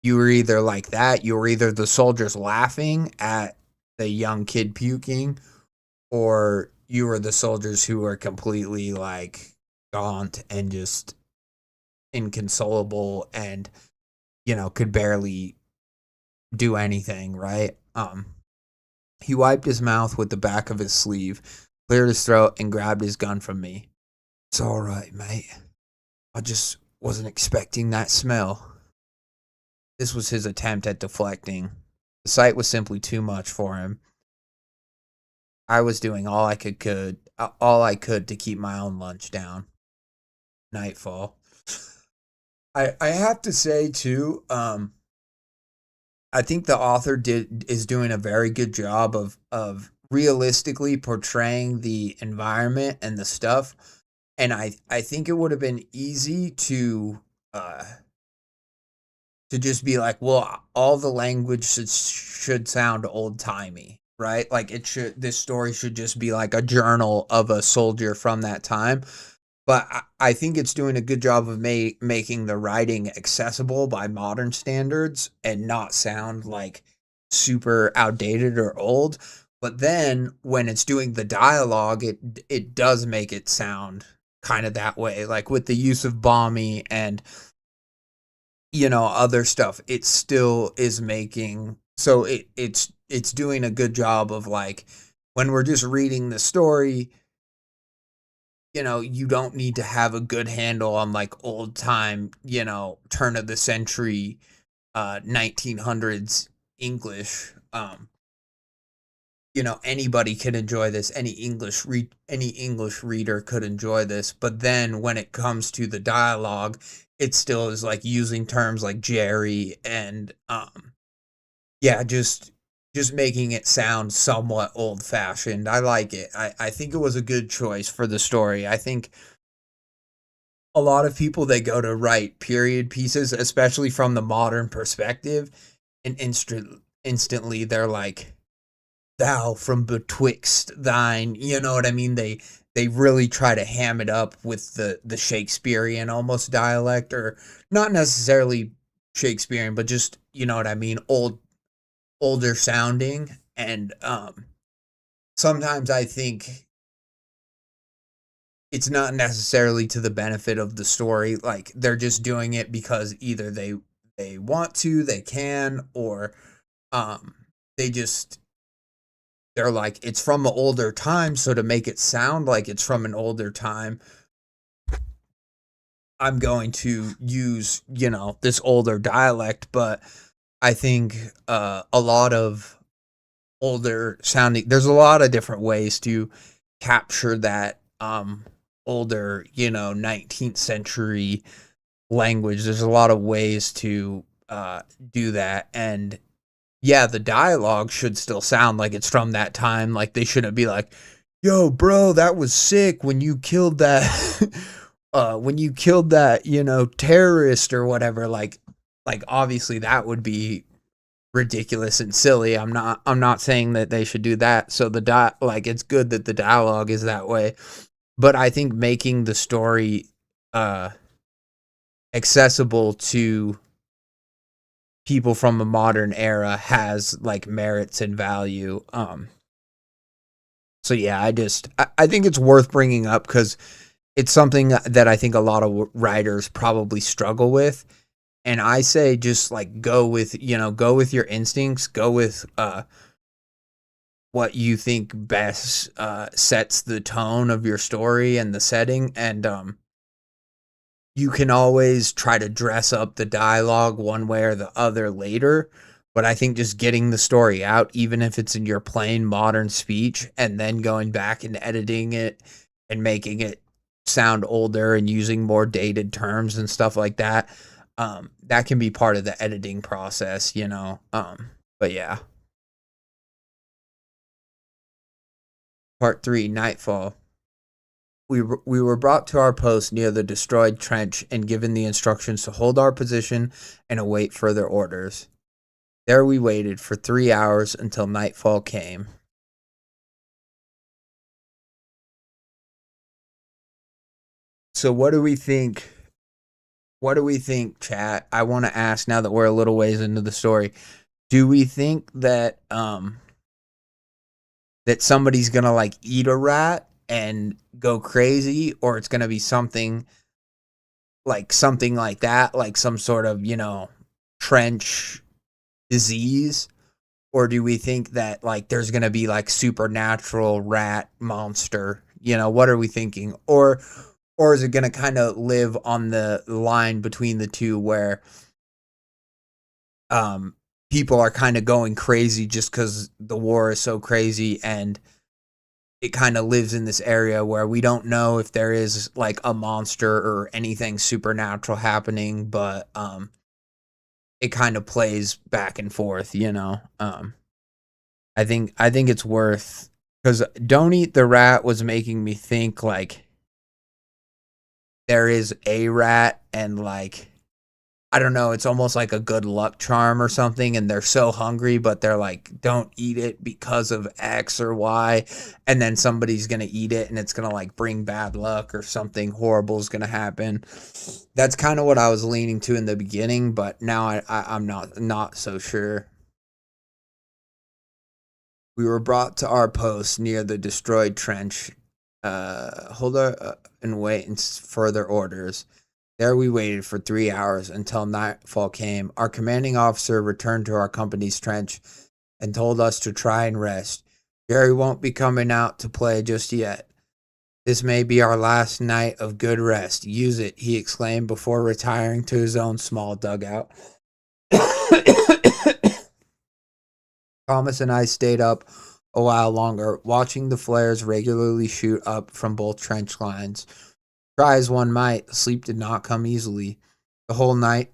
You were either like that, you were either the soldiers laughing at the young kid puking, or you were the soldiers who were completely like gaunt and just inconsolable and, you know, could barely do anything, right? He wiped his mouth with the back of his sleeve, cleared his throat, and grabbed his gun from me. It's all right, mate. I just wasn't expecting that smell. This was his attempt at deflecting. The sight was simply too much for him. I was doing all I could to keep my own lunch down. Nightfall. I have to say too, I think the author is doing a very good job of realistically portraying the environment and the stuff. And I think it would have been easy to just be like, well, all the language should sound old timey, right? Like this story should just be like a journal of a soldier from that time. But I think it's doing a good job of making the writing accessible by modern standards and not sound like super outdated or old. But then when it's doing the dialogue, it does make it sound kind of that way, like with the use of balmy and, you know, other stuff. It still is making so it's doing a good job of like when we're just reading the story, you know, you don't need to have a good handle on like old time, you know, turn of the century 1900s English. You know, anybody can enjoy this. Any English reader could enjoy this. But then when it comes to the dialogue, it still is like using terms like Jerry and yeah, just making it sound somewhat old fashioned. I like it. I think it was a good choice for the story. I think a lot of people, they go to write period pieces, especially from the modern perspective, and instantly they're like, thou from betwixt thine, you know what I mean? They really try to ham it up with the Shakespearean almost dialect, or not necessarily Shakespearean, but just, you know what I mean, older sounding. And sometimes I think it's not necessarily to the benefit of the story. Like they're just doing it because either they want to, they can, or um they just they're like, it's from an older time, so to make it sound like it's from an older time, I'm going to use, you know, this older dialect. But I think a lot of older sounding, there's a lot of different ways to capture that older, you know, 19th century language. There's a lot of ways to do that. And yeah, the dialogue should still sound like it's from that time. Like they shouldn't be like, yo, bro, that was sick when you killed that when you killed that, you know, terrorist or whatever. Like obviously that would be ridiculous and silly. I'm not saying that they should do that. So like it's good that the dialogue is that way. But I think making the story accessible to people from a modern era has like merits and value. So yeah, I think it's worth bringing up because it's something that I think a lot of writers probably struggle with. And I say just like go with your instincts, go with what you think best sets the tone of your story and the setting, and you can always try to dress up the dialogue one way or the other later. But I think just getting the story out, even if it's in your plain modern speech, and then going back and editing it and making it sound older and using more dated terms and stuff like that, that can be part of the editing process, But yeah. Part 3, Nightfall. We were brought to our post near the destroyed trench and given the instructions to hold our position and await further orders. There we waited for 3 hours until nightfall came. So what do we think? What do we think, chat? I want to ask now that we're a little ways into the story. Do we think that that somebody's going to like eat a rat and go crazy, or it's going to be something like that, like some sort of, trench disease? Or do we think that like there's going to be like supernatural rat monster? What are we thinking? Or is it going to kind of live on the line between the two where people are kind of going crazy just cuz the war is so crazy, and it kind of lives in this area where we don't know if there is like a monster or anything supernatural happening, but it kind of plays back and forth, I think it's worth, because Don't Eat the Rat was making me think like there is a rat and like, I don't know, it's almost like a good luck charm or something, and they're so hungry, but they're like, don't eat it because of X or Y, and then somebody's gonna eat it and it's gonna like bring bad luck or something horrible is gonna happen. That's kind of what I was leaning to in the beginning, but now I'm not so sure. We were brought to our post near the destroyed trench. Hold our and wait and further orders. There we waited for 3 hours until nightfall came. Our commanding officer returned to our company's trench and told us to try and rest. Jerry won't be coming out to play just yet. This may be our last night of good rest. Use it, he exclaimed before retiring to his own small dugout. Thomas and I stayed up a while longer, watching the flares regularly shoot up from both trench lines. Try as one might, sleep did not come easily. The whole night,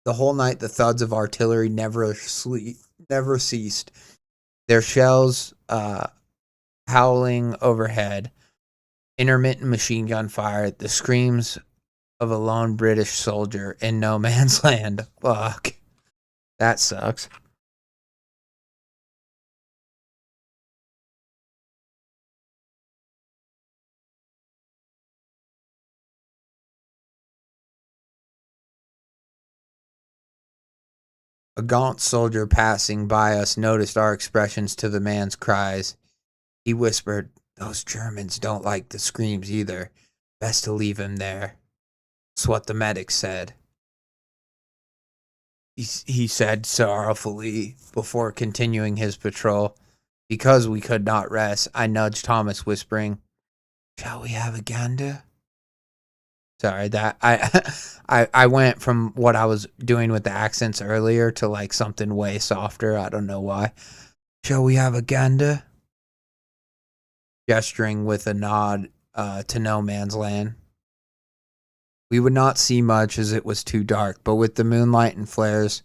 the thuds of artillery never ceased. Their shells howling overhead, intermittent machine gun fire, the screams of a lone British soldier in no man's land. Fuck. That sucks. A gaunt soldier passing by us noticed our expressions to the man's cries. He whispered, "Those Germans don't like the screams either. Best to leave him there." That's what the medic said. He said sorrowfully before continuing his patrol. Because we could not rest, I nudged Thomas, whispering, "Shall we have a gander?" Sorry, that I went from what I was doing with the accents earlier to like something way softer. I don't know why. Shall we have a gander? Gesturing with a nod to no man's land. We would not see much as it was too dark, but with the moonlight and flares,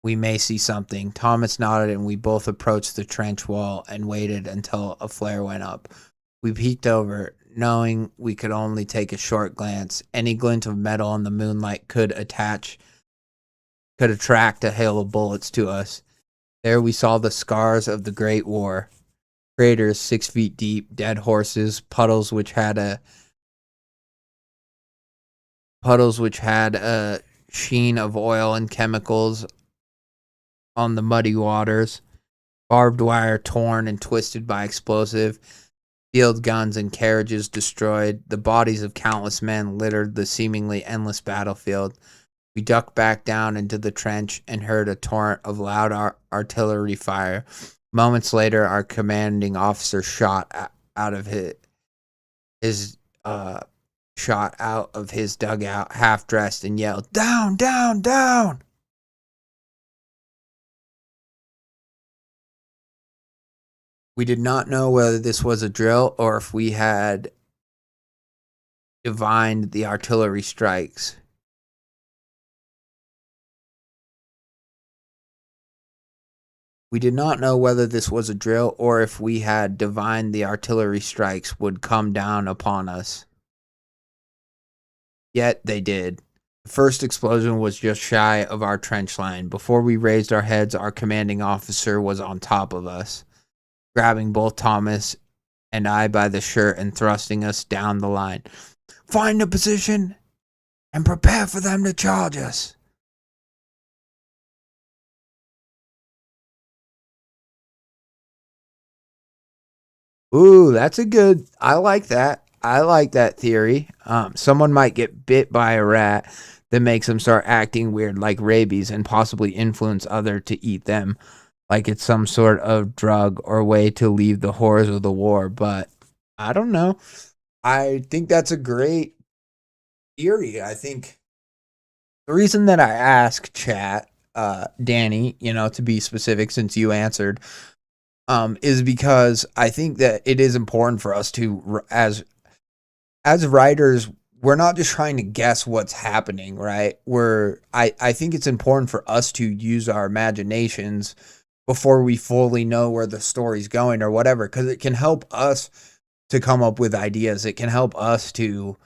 we may see something. Thomas nodded and we both approached the trench wall and waited until a flare went up. We peeked over, knowing we could only take a short glance. Any glint of metal in the moonlight could attract a hail of bullets to us. There we saw the scars of the Great War. Craters 6 feet deep, dead horses, puddles which had a sheen of oil and chemicals on the muddy waters, barbed wire torn and twisted by explosive, field guns and carriages destroyed. The bodies of countless men littered the seemingly endless battlefield. We ducked back down into the trench and heard a torrent of loud artillery fire. Moments later, our commanding officer shot out of his dugout, half dressed, and yelled, "Down, down, down!" We did not know whether this was a drill or if we had divined the artillery strikes. We did not know whether this was a drill or if we had divined the artillery strikes would come down upon us. Yet they did. The first explosion was just shy of our trench line. Before we raised our heads, our commanding officer was on top of us, grabbing both Thomas and I by the shirt and thrusting us down the line. "Find a position and prepare for them to charge us." Ooh, that's a good. I like that. I like that theory. Someone might get bit by a rat that makes them start acting weird, like rabies, and possibly influence others to eat them, like it's some sort of drug or way to leave the horrors of the war. But I don't know. I think that's a great theory. I think the reason that I asked chat, Danny, to be specific, since you answered, is because I think that it is important for us to, as writers, we're not just trying to guess what's happening, right? I think it's important for us to use our imaginations before we fully know where the story's going or whatever, because it can help us to come up with ideas. It can help us to,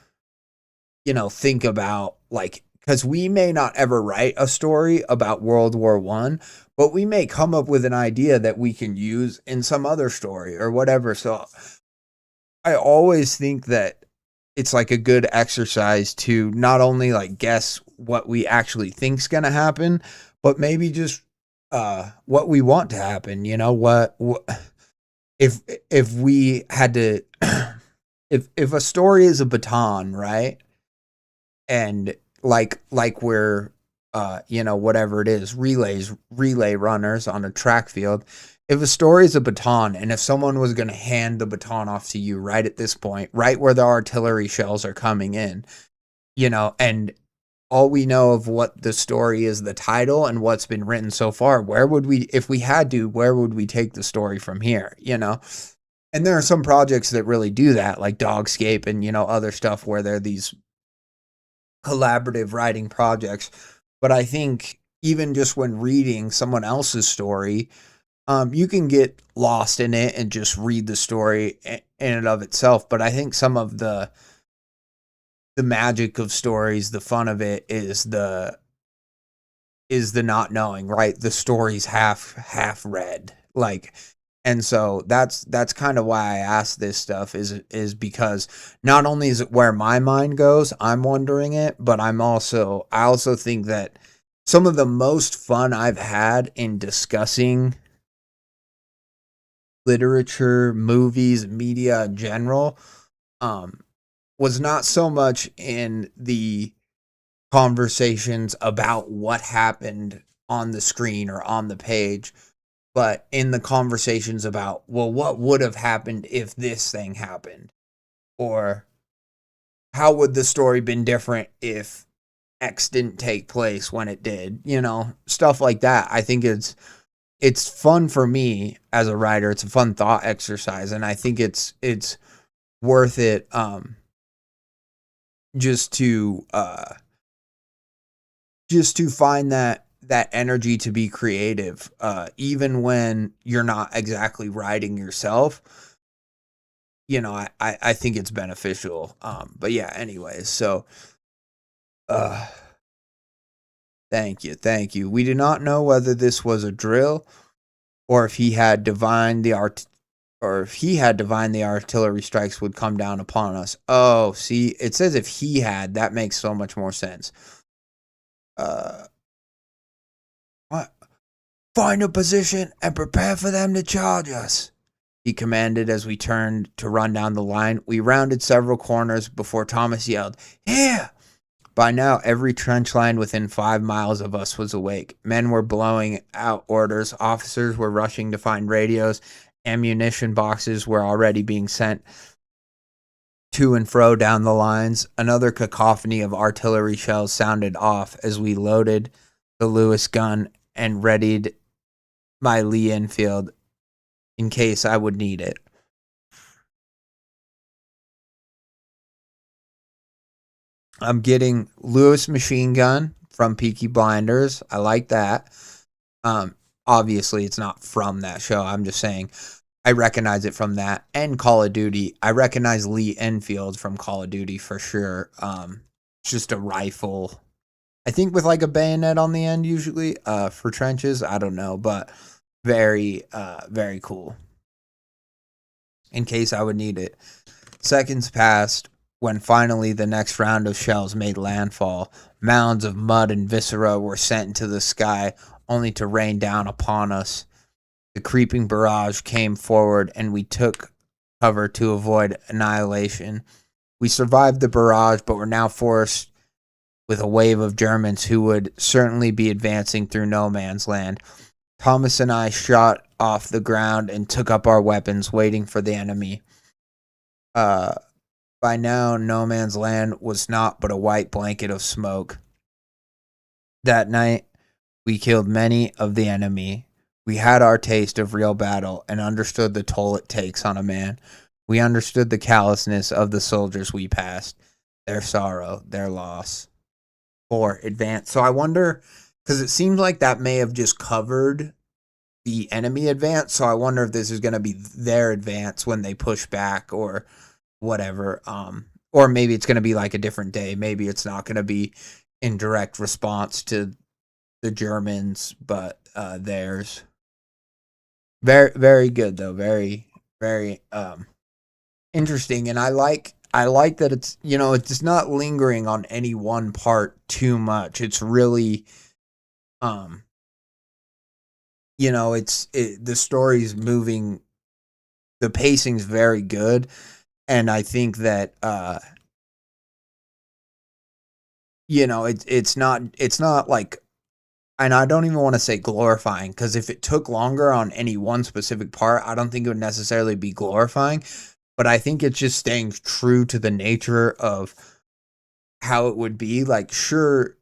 think about, like, because we may not ever write a story about World War I, but we may come up with an idea that we can use in some other story or whatever. So I always think that it's like a good exercise to not only like guess what we actually think's going to happen, but maybe just what we want to happen. What if we had to if a story is a baton, right? And like we're whatever it is, relay runners on a track field. If a story is a baton, and if someone was going to hand the baton off to you right at this point, right where the artillery shells are coming in, and all we know of what the story is, the title and what's been written so far, where would we take the story from here, And there are some projects that really do that, like Dogscape and, other stuff where they're these collaborative writing projects. But I think even just when reading someone else's story, you can get lost in it and just read the story in and of itself. But I think some of the magic of stories, the fun of it is the not knowing, right? The story's half read, like. And so that's kind of why I asked this stuff is because not only is it where my mind goes, I'm wondering it, but I also think that some of the most fun I've had in discussing literature, movies, media in general, was not so much in the conversations about what happened on the screen or on the page, but in the conversations about, well, what would have happened if this thing happened? Or how would the story been different if X didn't take place when it did? Stuff like that. I think it's fun for me as a writer. It's a fun thought exercise, and I think it's worth it just to find that energy to be creative, even when you're not exactly writing yourself. I think it's beneficial. But yeah, anyways, so thank you. We do not know whether this was a drill or if he had divined the artillery strikes would come down upon us. Oh, see, it says if he had, that makes so much more sense. Find a position and prepare for them to charge us, he commanded as we turned to run down the line. We rounded several corners before Thomas yelled, "Here! By now, every trench line within 5 miles of us was awake. Men were blowing out orders. Officers were rushing to find radios. Ammunition boxes were already being sent to and fro down the lines. Another cacophony of artillery shells sounded off as we loaded the Lewis gun and readied my Lee Enfield in case I would need it. I'm getting Lewis machine gun from Peaky Blinders. I like that. Obviously, it's not from that show. I'm just saying I recognize it from that. And Call of Duty. I recognize Lee Enfield from Call of Duty for sure. It's just a rifle. I think with like a bayonet on the end usually for trenches. I don't know, but very, very cool. In case I would need it. Seconds passed when finally the next round of shells made landfall. Mounds of mud and viscera were sent into the sky, only to rain down upon us. The creeping barrage came forward, and we took cover to avoid annihilation. We survived the barrage, but were now forced with a wave of Germans who would certainly be advancing through no man's land. Thomas and I shot off the ground and took up our weapons, waiting for the enemy. By now, no man's land was naught but a white blanket of smoke. That night, we killed many of the enemy. We had our taste of real battle and understood the toll it takes on a man. We understood the callousness of the soldiers we passed, their sorrow, their loss. 4. Advance. So I wonder, because it seems like that may have just covered the enemy advance, so I wonder if this is going to be their advance when they push back or whatever. Or maybe it's going to be like a different day. Maybe it's not going to be in direct response to the Germans, but theirs. Very, very good though. Very, very interesting. And I like that it's, it's not lingering on any one part too much. It's really, the story's moving, the pacing's very good. And I think that, it's not like, and I don't even want to say glorifying, because if it took longer on any one specific part, I don't think it would necessarily be glorifying. But I think it's just staying true to the nature of how it would be. Like, sure,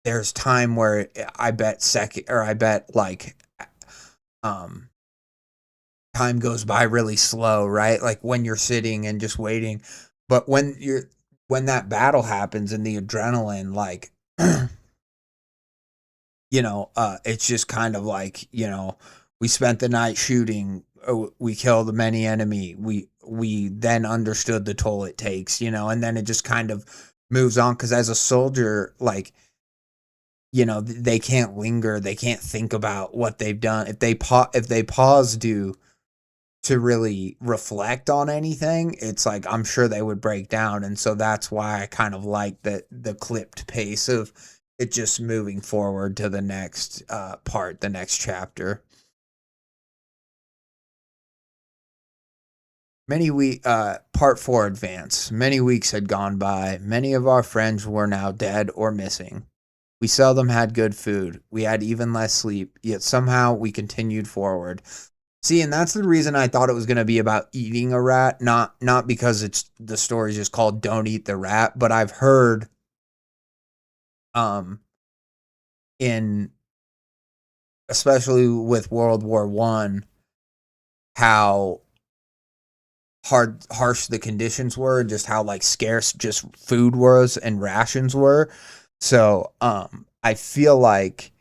there's time where I bet time goes by really slow, right? Like when you're sitting and just waiting. But when that battle happens and the adrenaline, like, it's just kind of like, we spent the night shooting, we killed many enemy, we then understood the toll it takes, and then it just kind of moves on. Because as a soldier, like, they can't linger, they can't think about what they've done. If they pause to really reflect on anything, it's like, I'm sure they would break down. And so that's why I kind of like the clipped pace of it just moving forward to the next part, the next chapter. Part 4, advance. Many weeks had gone by. Many of our friends were now dead or missing. We seldom had good food. We had even less sleep, yet somehow we continued forward. See, and that's the reason I thought it was going to be about eating a rat, not because the story's just called Don't Eat the Rat, but I've heard especially with World War I, how harsh the conditions were, just how like scarce just food was and rations were. So I feel like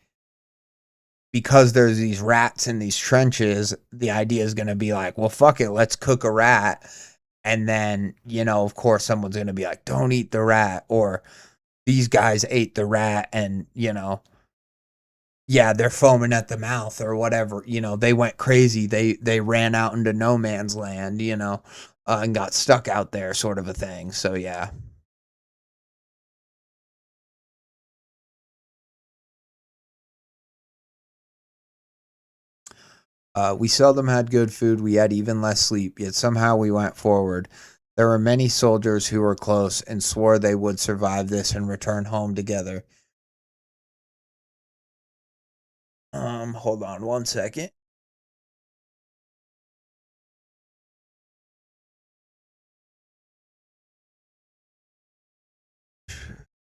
because there's these rats in these trenches, the idea is going to be like, well, fuck it, let's cook a rat. And then, of course, someone's going to be like, don't eat the rat. Or these guys ate the rat and, yeah, they're foaming at the mouth or whatever. They went crazy. They ran out into no man's land, and got stuck out there, sort of a thing. So, yeah. We seldom had good food. We had even less sleep, yet somehow we went forward. There were many soldiers who were close and swore they would survive this and return home together. Hold on one second.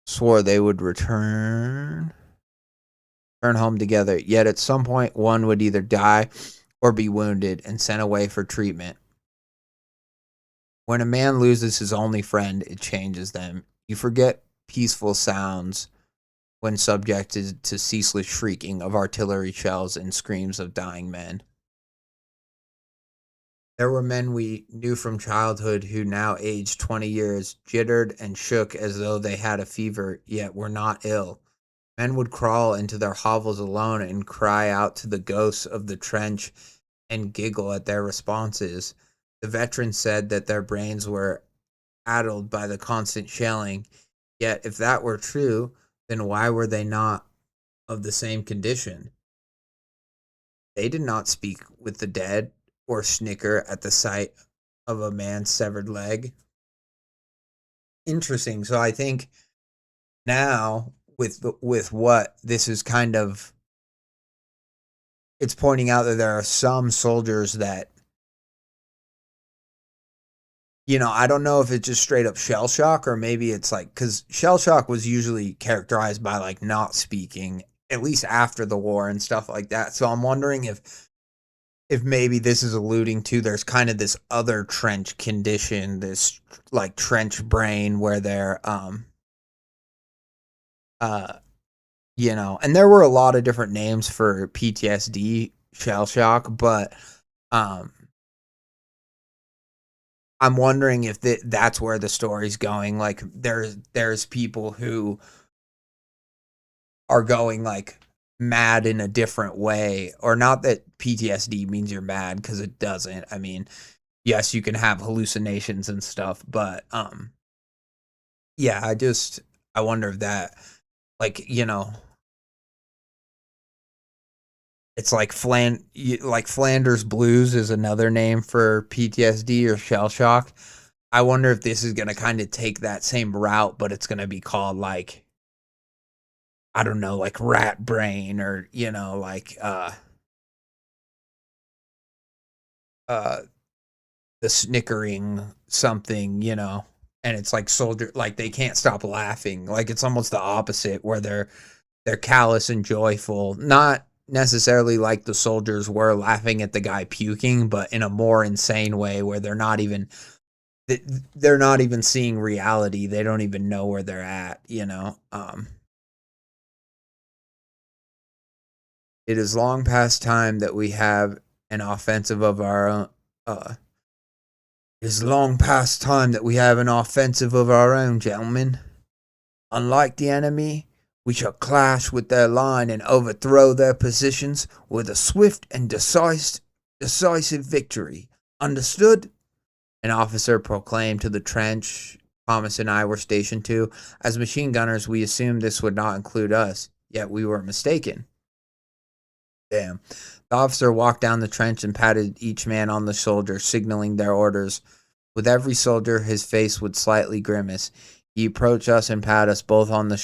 Swore they would return home together. Yet at some point, one would either die or be wounded and sent away for treatment. When a man loses his only friend, it changes them. You forget peaceful sounds when subjected to ceaseless shrieking of artillery shells and screams of dying men. There were men we knew from childhood who now aged 20 years, jittered and shook as though they had a fever, yet were not ill. Men would crawl into their hovels alone and cry out to the ghosts of the trench and giggle at their responses. The veterans said that their brains were addled by the constant shelling, yet if that were true, then why were they not of the same condition? They did not speak with the dead or snicker at the sight of a man's severed leg. Interesting. So I think now with what this is kind of, it's pointing out that there are some soldiers that, you know, I don't know if it's just straight up shell shock or maybe it's like, because shell shock was usually characterized by like not speaking, at least after the war and stuff like that. So I'm wondering if maybe this is alluding to there's kind of this other trench condition, this like trench brain where they're you know, and there were a lot of different names for PTSD, shell shock, but I'm wondering if that's where the story's going. Like there's people who are going like mad in a different way, or not that PTSD means you're mad, because it doesn't. I mean, yes, you can have hallucinations and stuff, but yeah, I wonder if that, like, you know, it's like Flanders Blues is another name for PTSD or shell shock. I wonder if this is going to kind of take that same route, but it's going to be called like, I don't know, like rat brain, or, you know, like the snickering something, you know, and it's like soldier, like they can't stop laughing. Like it's almost the opposite, where they're callous and joyful, not necessarily like the soldiers were laughing at the guy puking, but in a more insane way where they're not even seeing reality. They don't even know where they're at, you know. It is long past time that we have an offensive of our own. It is long past time that we have an offensive of our own, gentlemen. Unlike the enemy, we shall clash with their line and overthrow their positions with a swift and decisive victory. Understood? An officer proclaimed to the trench Thomas and I were stationed to. As machine gunners, we assumed this would not include us, yet we were mistaken. Damn. The officer walked down the trench and patted each man on the shoulder, signaling their orders. With every soldier, his face would slightly grimace. He approached us and patted us both on the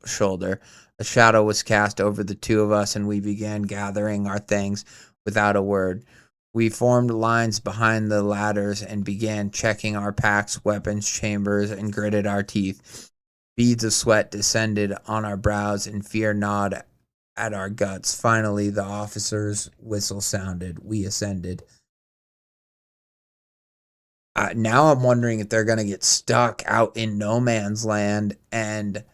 shoulder. A shadow was cast over the two of us, and we began gathering our things without a word. We formed lines behind the ladders and began checking our packs, weapons, chambers, and gritted our teeth. Beads of sweat descended on our brows, and fear gnawed at our guts. Finally, the officer's whistle sounded. We ascended. Now I'm wondering if they're going to get stuck out in no man's land and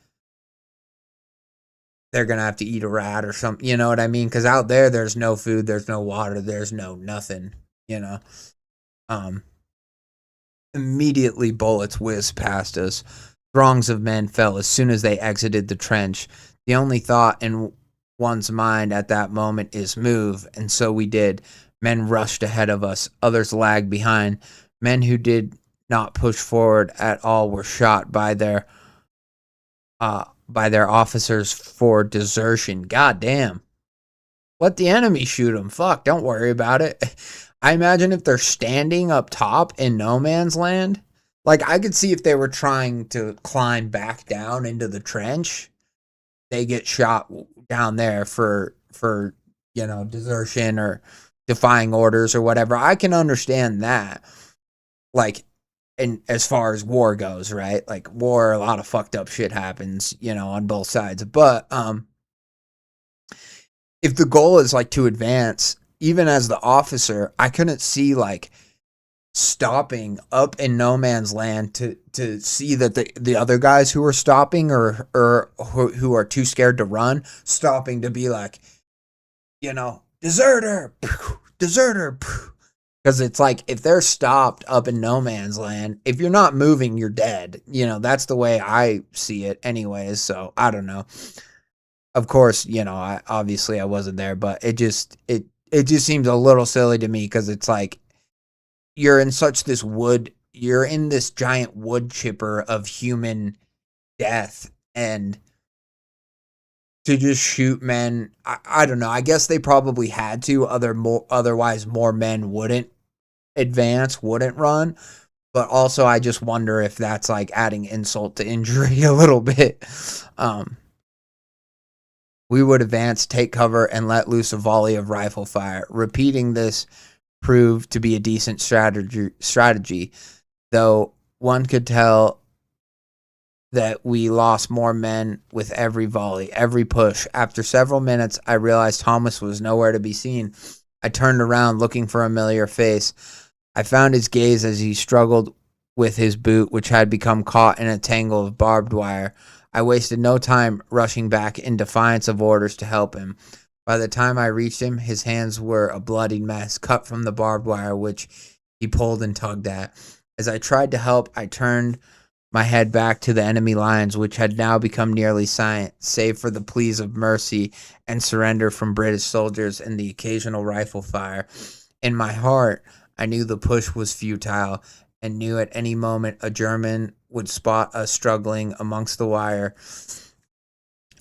they're going to have to eat a rat or something. You know what I mean? Because out there's no food, there's no water, there's no nothing, you know. Immediately bullets whizzed past us. Throngs of men fell as soon as they exited the trench. The only thought in one's mind at that moment is move, and so we did. Men rushed ahead of us, others lagged behind. Men who did not push forward at all were shot by their officers for desertion. God damn. Let the enemy shoot them. Fuck, don't worry about it. I imagine if they're standing up top in no man's land, Like, I could see if they were trying to climb back down into the trench, they get shot down there for desertion or defying orders or whatever. I can understand that. Like, and as far as war goes, right? Like, war, a lot of fucked up shit happens, on both sides. But if the goal is like to advance, even as the officer, I couldn't see like stopping up in no man's land to see that the other guys who are stopping or who are too scared to run, stopping to be like, deserter, deserter. Because it's like, if they're stopped up in no man's land, if you're not moving, you're dead. That's the way I see it anyways. So I don't know. Of course, I wasn't there, but it just seems a little silly to me, because it's like, you're you're in this giant wood chipper of human death, and to just shoot men, I don't know. I guess they probably had to, otherwise more men wouldn't advance, wouldn't run. But also, I just wonder if that's like adding insult to injury a little bit. We would advance, take cover, and let loose a volley of rifle fire. Repeating this proved to be a decent strategy, though one could tell that we lost more men with every volley, every push. After several minutes, I realized Thomas was nowhere to be seen. I turned around, looking for a familiar face. I found his gaze as he struggled with his boot, which had become caught in a tangle of barbed wire. I wasted no time rushing back in defiance of orders to help him. By the time I reached him, his hands were a bloodied mess, cut from the barbed wire, which he pulled and tugged at. As I tried to help, I turned my head back to the enemy lines, which had now become nearly silent, save for the pleas of mercy and surrender from British soldiers and the occasional rifle fire. In my heart, I knew the push was futile, and knew at any moment a German would spot us struggling amongst the wire.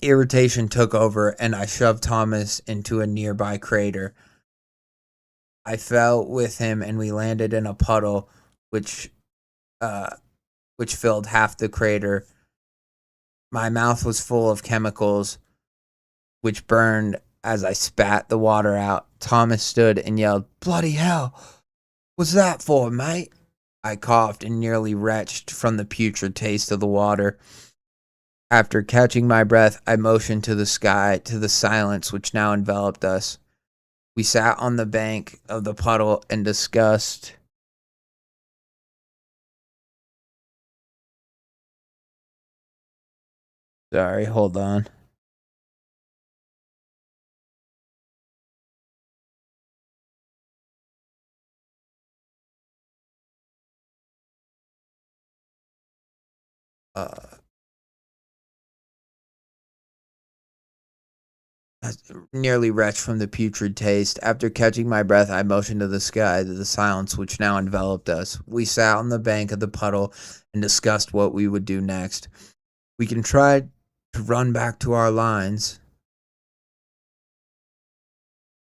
Irritation took over, and I shoved Thomas into a nearby crater. I fell with him, and we landed in a puddle, which filled half the crater. My mouth was full of chemicals, which burned as I spat the water out. Thomas stood and yelled, "Bloody hell! What's that for, mate?" I coughed and nearly retched from the putrid taste of the water. After catching my breath, I motioned to the sky, to the silence which now enveloped us. We sat on the bank of the puddle and discussed. Sorry, hold on. Uh, Nearly retched from the putrid taste. After catching my breath, I motioned to the sky, to the silence which now enveloped us. We sat on the bank of the puddle and discussed what we would do next. We can try to run back to our lines.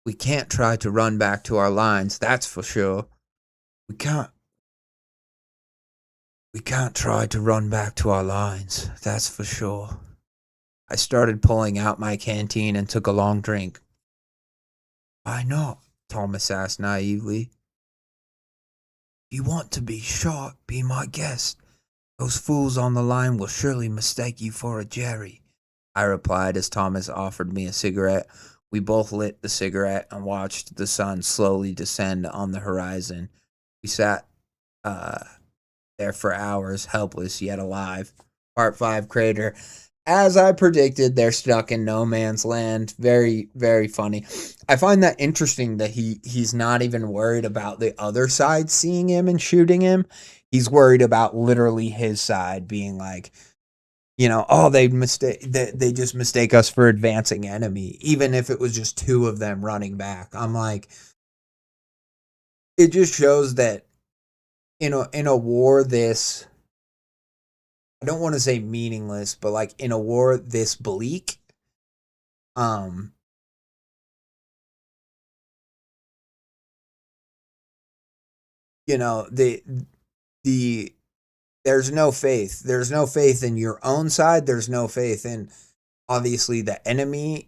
We can't try to run back to our lines, that's for sure. We can't try to run back to our lines, that's for sure. I started pulling out my canteen and took a long drink. Why not? Thomas asked naively. If you want to be shot, be my guest. Those fools on the line will surely mistake you for a Jerry, I replied as Thomas offered me a cigarette. We both lit the cigarette and watched the sun slowly descend on the horizon. We sat there for hours, helpless yet alive. Part 5 Crater. As I predicted, they're stuck in no man's land. Very, very funny. I find that interesting that he's not even worried about the other side seeing him and shooting him. He's worried about literally his side being like, they just mistake us for advancing enemy, even if it was just two of them running back. I'm like, it just shows that in a war this, I don't want to say meaningless, but like in a war this bleak, um the there's no faith. There's no faith in your own side. There's no faith in obviously the enemy,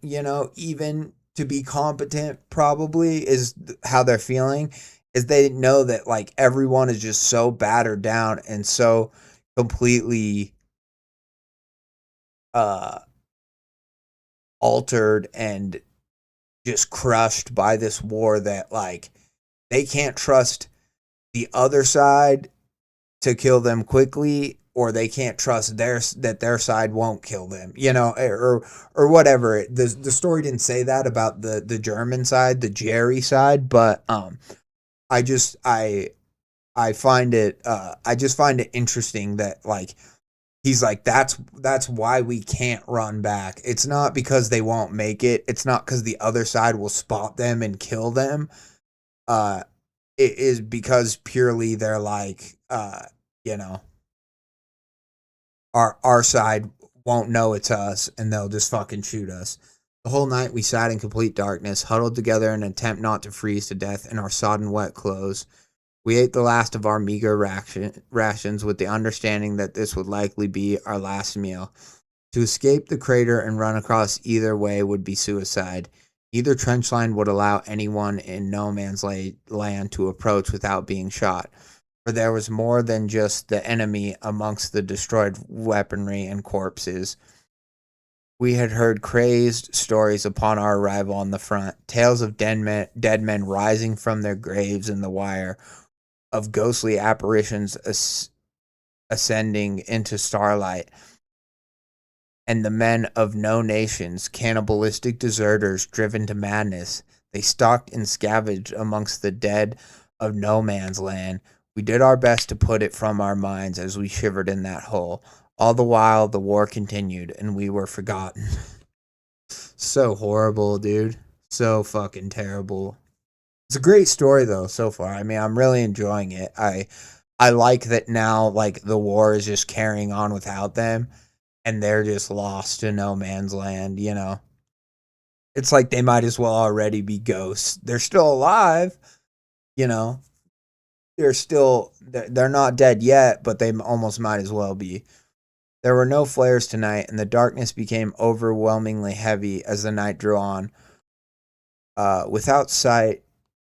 even to be competent probably is how they're feeling, is they know that like everyone is just so battered down and so completely uh altered and just crushed by this war that like they can't trust the other side to kill them quickly, or they can't trust their side won't kill them, or whatever. The story didn't say that about the German side, the Jerry side, but I just I find it I just find it interesting that like he's like that's why we can't run back. It's not because they won't make it. It's not because the other side will spot them and kill them. Uh, it is because purely they're like you know our side won't know it's us and they'll just fucking shoot us. The whole night we sat in complete darkness, huddled together in an attempt not to freeze to death in our sodden wet clothes. We ate the last of our meager rations with the understanding that this would likely be our last meal. To escape the crater and run across either way would be suicide. Neither trench line would allow anyone in no man's land to approach without being shot, for there was more than just the enemy amongst the destroyed weaponry and corpses. We had heard crazed stories upon our arrival on the front, tales of dead men rising from their graves in the wire, of ghostly apparitions ascending into starlight, and the men of no nations, cannibalistic deserters driven to madness. They stalked and scavenged amongst the dead of no man's land. We did our best to put it from our minds as we shivered in that hole. All the while, the war continued, and we were forgotten. So horrible, dude. So fucking terrible. It's a great story, though, so far. I mean, I'm really enjoying it. I like that now, like, the war is just carrying on without them, and they're just lost to no man's land, It's like they might as well already be ghosts. They're still alive, you know. They're not dead yet, but they almost might as well be. There were no flares tonight, and the darkness became overwhelmingly heavy as the night drew on. Without sight,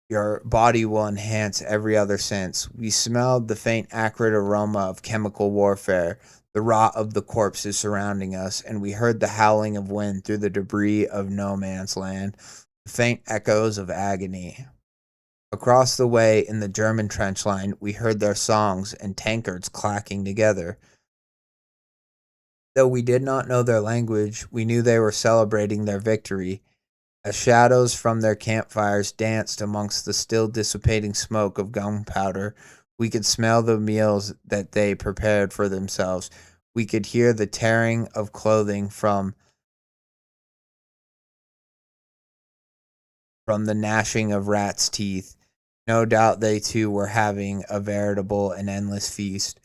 your body will enhance every other sense. We smelled the faint acrid aroma of chemical warfare, the rot of the corpses surrounding us, and we heard the howling of wind through the debris of no man's land, the faint echoes of agony. Across the way in the German trench line, we heard their songs and tankards clacking together. Though we did not know their language, we knew they were celebrating their victory. As shadows from their campfires danced amongst the still dissipating smoke of gunpowder, we could smell the meals that they prepared for themselves. We could hear the tearing of clothing from the gnashing of rats' teeth. No doubt they too were having a veritable and endless feast.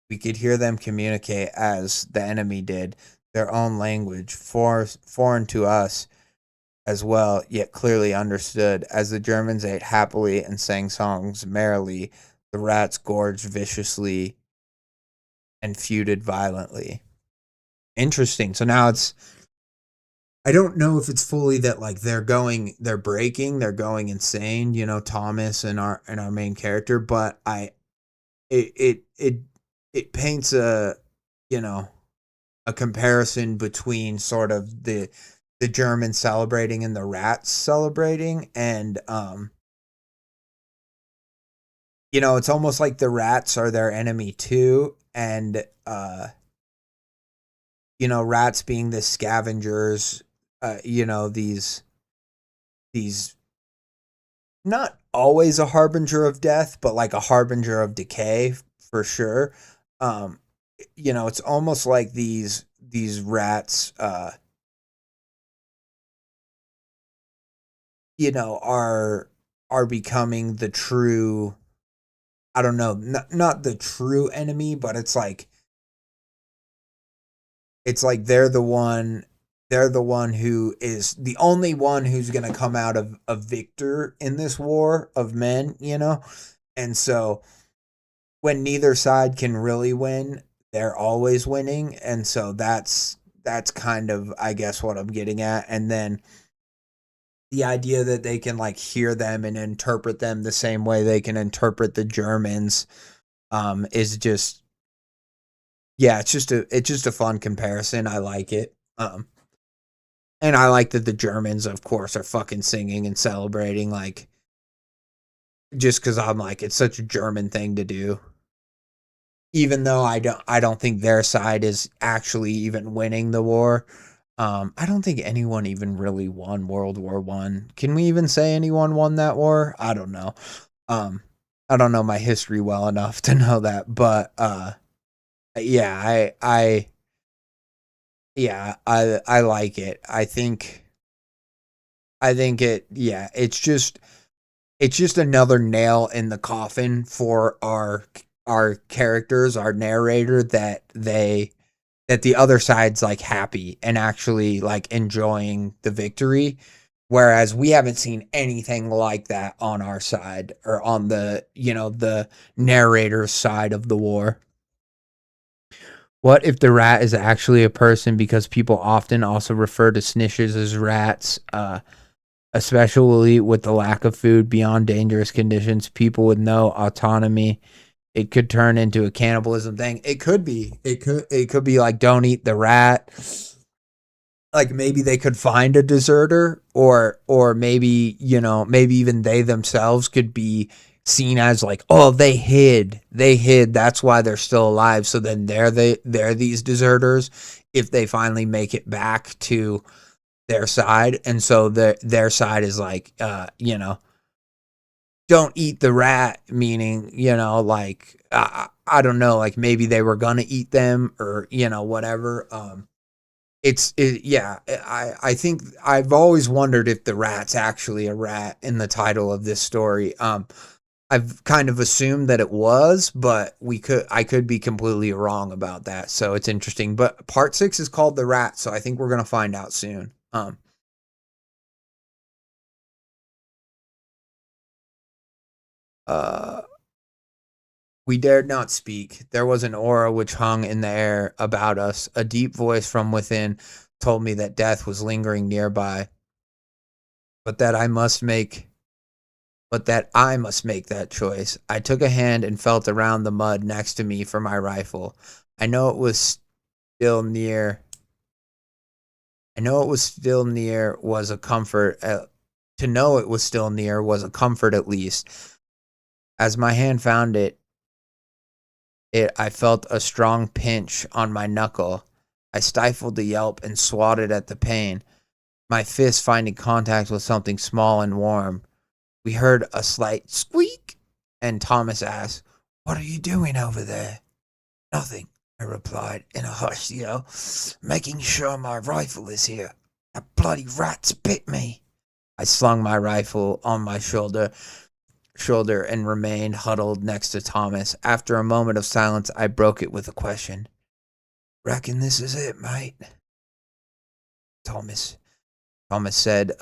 We could hear them communicate as the enemy did, their own language, foreign to us as well, yet clearly understood. As the Germans ate happily and sang songs merrily, the rats gorged viciously and feuded violently. Interesting. So now I don't know if it's fully that like they're going insane, Thomas and our main character, but it paints you know, a comparison between sort of the Germans celebrating and the rats celebrating, and it's almost like the rats are their enemy too, and rats being the scavengers, these not always a harbinger of death, but like a harbinger of decay for sure. It's almost like these rats are becoming the true, I don't know, not the true enemy, but it's like they're the one who is the only one who's going to come out of a victor in this war of men, and so when neither side can really win, they're always winning, and so that's kind of, I guess, what I'm getting at. And then the idea that they can like hear them and interpret them the same way they can interpret the Germans is just, yeah, it's just a fun comparison. I like it. And I like that the Germans, of course, are fucking singing and celebrating, like, just because I'm like, it's such a German thing to do. Even though I don't think their side is actually even winning the war. I don't think anyone even really won World War One. Can we even say anyone won that war? I don't know. Um, I don't know my history well enough to know that, but yeah, I like it. I think it, yeah, it's just another nail in the coffin for our characters, our narrator, that the other side's like happy and actually like enjoying the victory, whereas we haven't seen anything like that on our side, or on the narrator's side of the war. What if the rat is actually a person, because people often also refer to snitches as rats, especially with the lack of food beyond dangerous conditions, people with no autonomy. It could turn into a cannibalism thing. It could be. It could be like, don't eat the rat. Like, maybe they could find a deserter, or maybe even they themselves could be seen as like, oh, they hid, that's why they're still alive, so then they're these deserters if they finally make it back to their side. And so their side is like, don't eat the rat, meaning, like, I don't know, like, maybe they were gonna eat them, or whatever. Yeah, I think I've always wondered if the rat's actually a rat in the title of this story. I've kind of assumed that it was, but I could be completely wrong about that. So it's interesting. But part 6 is called The Rat, so I think we're gonna find out soon. Uh We dared not speak. There was an aura which hung in the air about us. A deep voice from within told me that death was lingering nearby, but that I must make that choice. I took a hand and felt around the mud next to me for my rifle. I know it was still near. I know it was still near was a comfort. To know it was still near was a comfort, at least. As my hand found I felt a strong pinch on my knuckle. I stifled a yelp and swatted at the pain, my fist finding contact with something small and warm. We heard a slight squeak, and Thomas asked, "What are you doing over there?" "Nothing," I replied in a hushed yell, "making sure my rifle is here. That bloody rat's bit me." I slung my rifle on my shoulder and remained huddled next to Thomas. After a moment of silence, I broke it with a question. "Reckon this is it, mate?" Thomas Thomas said,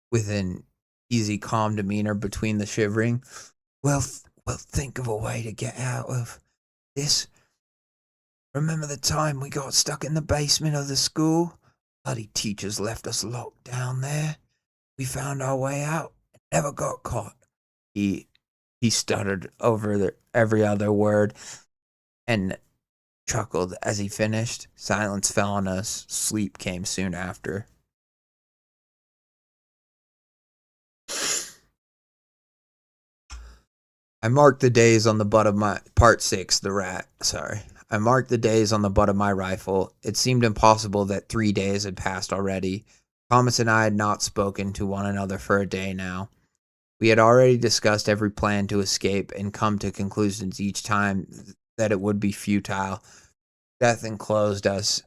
with an easy, calm demeanor between the shivering. We'll think of a way to get out of this. Remember the time we got stuck in the basement of the school? Bloody teachers left us locked down there. We found our way out and never got caught. He he stuttered over every other word and chuckled as he finished. Silence fell on us. Sleep came soon after. I marked the days on the butt of my part 6, the rat. Sorry. I marked the days on the butt of my rifle. It seemed impossible that 3 days had passed already. Thomas and I had not spoken to one another for a day now. We had already discussed every plan to escape and come to conclusions each time that it would be futile. Death enclosed us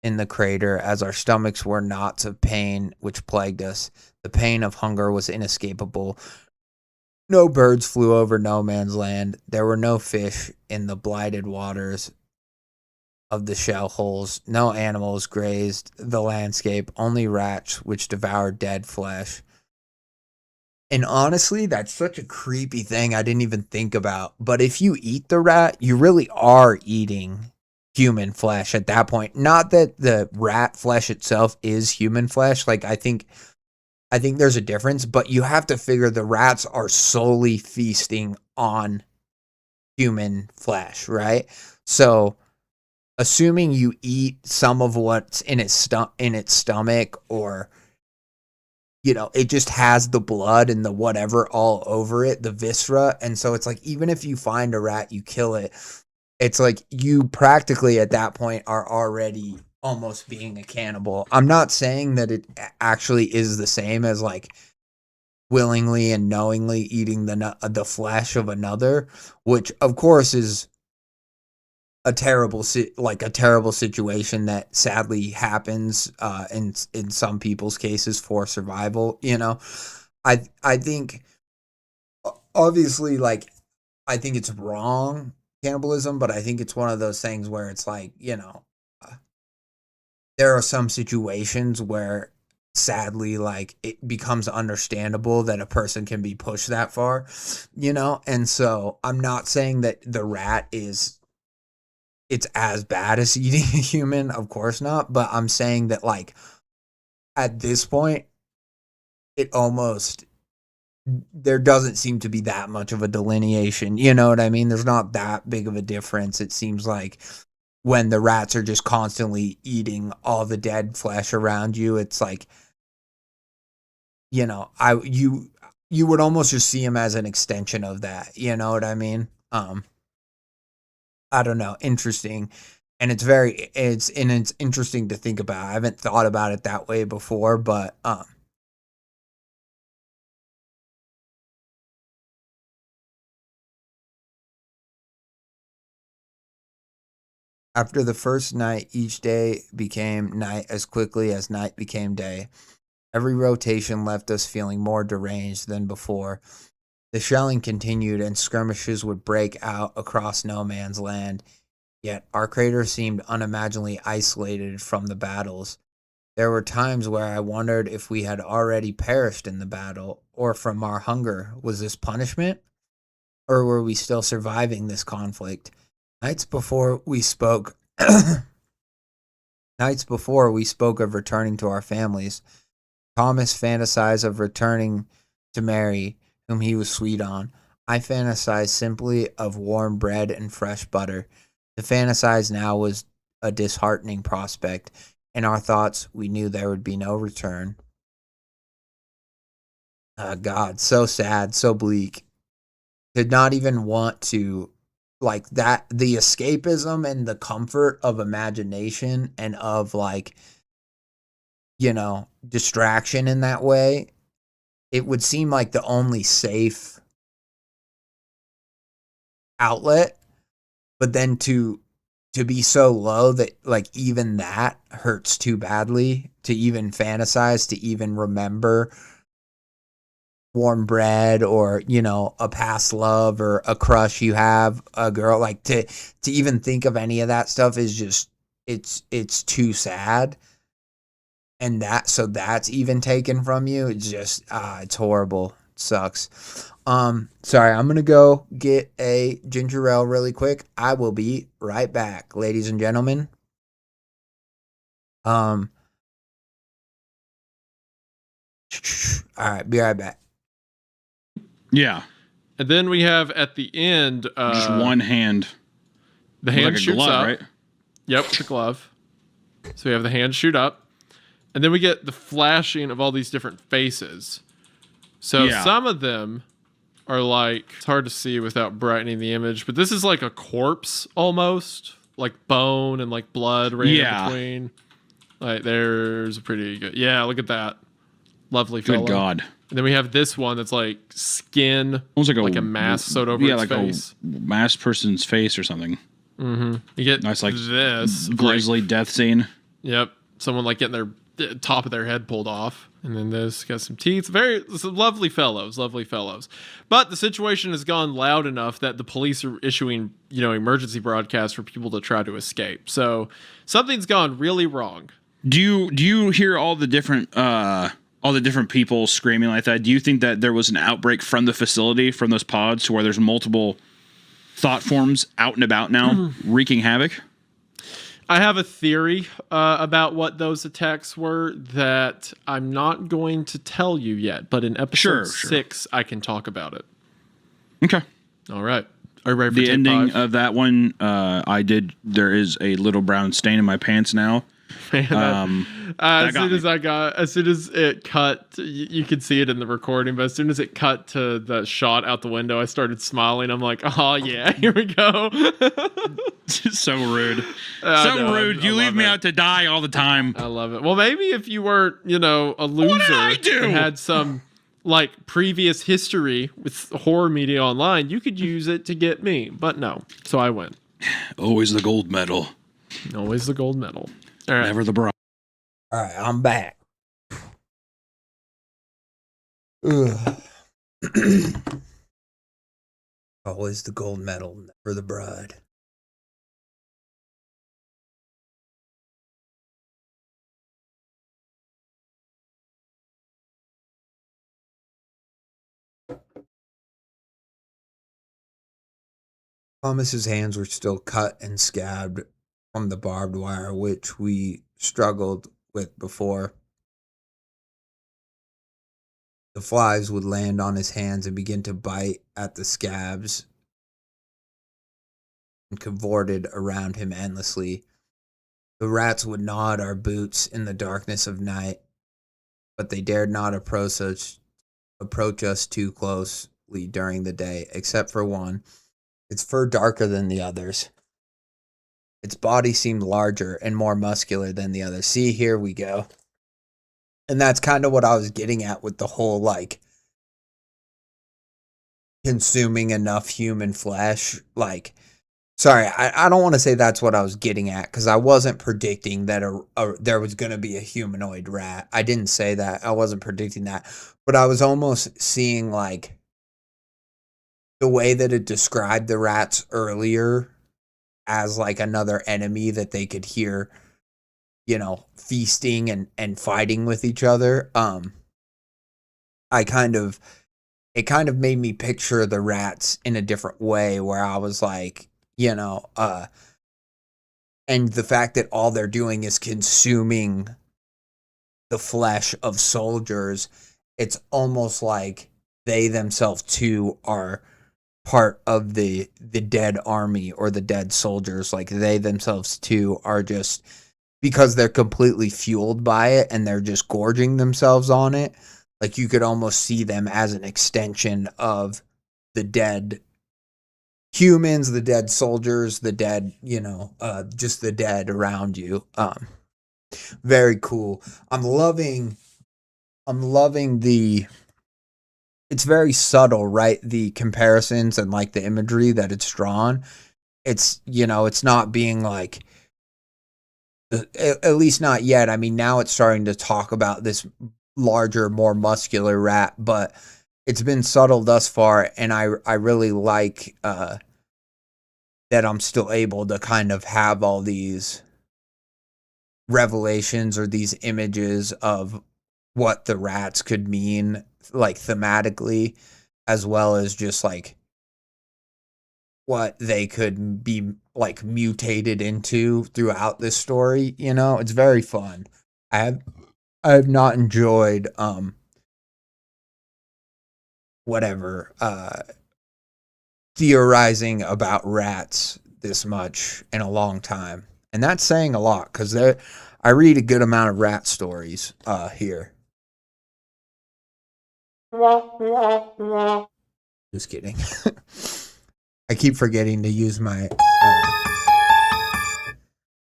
in the crater as our stomachs were knots of pain which plagued us. The pain of hunger was inescapable. No birds flew over no man's land. There were no fish in the blighted waters of the shell holes. No animals grazed the landscape, only rats which devoured dead flesh. And honestly, that's such a creepy thing I didn't even think about. But if you eat the rat, you really are eating human flesh at that point. Not that the rat flesh itself is human flesh. Like I think there's a difference, but you have to figure the rats are solely feasting on human flesh, right? So assuming you eat some of what's in its stomach, or it just has the blood and the whatever all over it, the viscera. And so it's like, even if you find a rat, you kill it, it's like you practically at that point are already almost being a cannibal. I'm not saying that it actually is the same as like willingly and knowingly eating the flesh of another, which of course is a terrible situation that sadly happens in some people's cases for survival. I think obviously, like, I think it's wrong, cannibalism, but I think it's one of those things where it's like, there are some situations where sadly, like, it becomes understandable that a person can be pushed that far, and so I'm not saying that the rat it's as bad as eating a human, of course not, but I'm saying that, like, at this point, there doesn't seem to be that much of a delineation, you know what I mean? There's not that big of a difference, it seems like, when the rats are just constantly eating all the dead flesh around you. It's like, you would almost just see them as an extension of that, you know what I mean? I don't know, interesting. And it's interesting to think about. I haven't thought about it that way before, but after the first night, each day became night as quickly as night became day. Every rotation left us feeling more deranged than before. The shelling continued and skirmishes would break out across no man's land. Yet our crater seemed unimaginably isolated from the battles. There were times where I wondered if we had already perished in the battle, or from our hunger. Was this punishment? Or were we still surviving this conflict? Nights before we spoke of returning to our families. Thomas fantasized of returning to Mary, whom he was sweet on. I fantasized simply of warm bread and fresh butter. To fantasize now was a disheartening prospect. In our thoughts, we knew there would be no return. God, so sad, so bleak. Did not even want to, like, that, the escapism and the comfort of imagination and of, like, distraction in that way. It would seem like the only safe outlet, but then to be so low that, like, even that hurts too badly, to even fantasize, to even remember warm bread, or a past love, or a crush you have, a girl, like, to even think of any of that stuff is just, it's too sad. And that's even taken from you. It's just it's horrible. It sucks. Sorry, I'm gonna go get a ginger ale really quick. I will be right back, ladies and gentlemen. All right, be right back. Yeah. And then we have at the end just one hand. The hand like shoots glove, up. Right? Yep, the glove. So we have the hand shoot up. And then we get the flashing of all these different faces. So some of them are like, it's hard to see without brightening the image, but this is like a corpse almost, like bone and like blood right in between. Like, there's a pretty good, look at that. Lovely fellow. Good God. And then we have this one that's like skin, almost like a mask sewed over its like face. A masked person's face or something. Mm-hmm. You get nice, like, this grisly death scene. Yep. Someone like getting their top of their head pulled off. And then this got some teeth. Some lovely fellows. But the situation has gone loud enough that the police are issuing, emergency broadcasts for people to try to escape. So something's gone really wrong. Do you hear all the different all the different people screaming like that, do you think that there was an outbreak from the facility, from those pods, to where there's multiple thought forms out and about now, wreaking havoc? I have a theory about what those attacks were that I'm not going to tell you yet, but in episode 6, I can talk about it. Okay. All right. Are you ready for the ending 5? of that one? There is a little brown stain in my pants now. Man, as soon as it cut, you could see it in the recording, but as soon as it cut to the shot out the window, I started smiling. I'm like, oh yeah, here we go. So rude. So rude. You leave me out to die all the time. I love it. Well, maybe if you weren't, a loser and had some like previous history with horror media online, you could use it to get me, but no. So I win. Always the gold medal. Always the gold medal. All right. Never the bronze. All right, I'm back. Ugh. Always the gold medal, never the bride. Thomas's hands were still cut and scabbed from the barbed wire, which we struggled with before. The flies would land on his hands and begin to bite at the scabs and cavorted around him endlessly. The rats would gnaw at our boots in the darkness of night, but they dared not approach us too closely during the day, except for one. Its fur darker than the others. Its body seemed larger and more muscular than the others. See, here we go. And that's kind of what I was getting at with the whole, like, consuming enough human flesh. Like, sorry, I don't want to say that's what I was getting at, because I wasn't predicting that there was going to be a humanoid rat. I didn't say that. I wasn't predicting that. But I was almost seeing, like, the way that it described the rats earlier as like another enemy that they could hear, feasting and fighting with each other. It kind of made me picture the rats in a different way, where I was like, and the fact that all they're doing is consuming the flesh of soldiers, it's almost like they themselves too are part of the dead army or the dead soldiers. Like, they themselves too are just, because they're completely fueled by it and they're just gorging themselves on it. Like, you could almost see them as an extension of the dead humans, the dead soldiers, the dead, just the dead around you. Very cool. I'm loving it's very subtle, right? The comparisons and like the imagery that it's drawn. It's, it's not being like, at least not yet. I mean, now it's starting to talk about this larger, more muscular rat, but it's been subtle thus far. And I really like that I'm still able to kind of have all these revelations or these images of what the rats could mean, like thematically, as well as just like what they could be like mutated into throughout this story. It's very fun. I have not enjoyed theorizing about rats this much in a long time, and that's saying a lot, because I read a good amount of rat stories here. Just kidding. I keep forgetting to use my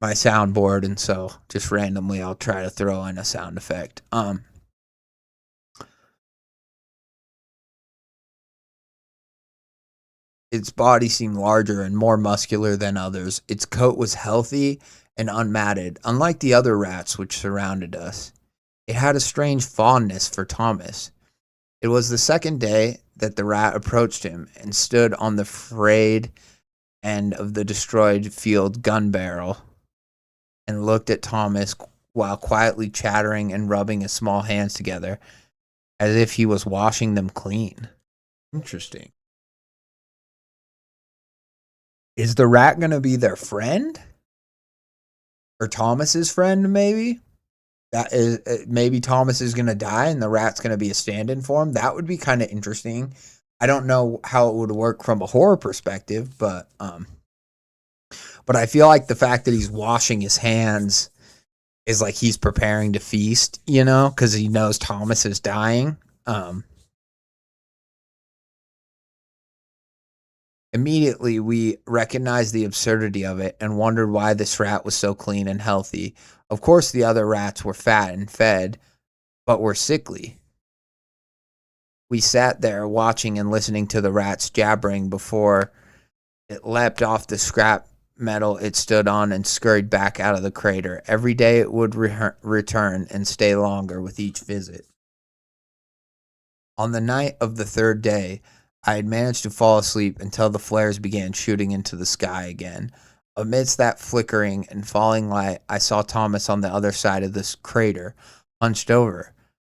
soundboard, and so just randomly I'll try to throw in a sound effect. Its body seemed larger and more muscular than others. Its coat was healthy and unmatted, unlike the other rats which surrounded us. It had a strange fondness for Thomas. It was the second day that the rat approached him and stood on the frayed end of the destroyed field gun barrel and looked at Thomas while quietly chattering and rubbing his small hands together as if he was washing them clean. Interesting. Is the rat going to be their friend? Or Thomas's friend, maybe? That is, maybe Thomas is going to die and the rat's going to be a stand-in for him. That would be kind of interesting. I don't know how it would work from a horror perspective, but I feel like the fact that he's washing his hands is like he's preparing to feast, you know, because he knows Thomas is dying. Immediately, we recognized the absurdity of it and wondered why this rat was so clean and healthy. Of course, the other rats were fat and fed, but were sickly. We sat there watching and listening to the rats jabbering before it leapt off the scrap metal it stood on and scurried back out of the crater. Every day it would return and stay longer with each visit. On the night of the third day, I had managed to fall asleep until the flares began shooting into the sky again. Amidst that flickering and falling light, I saw Thomas on the other side of this crater, hunched over.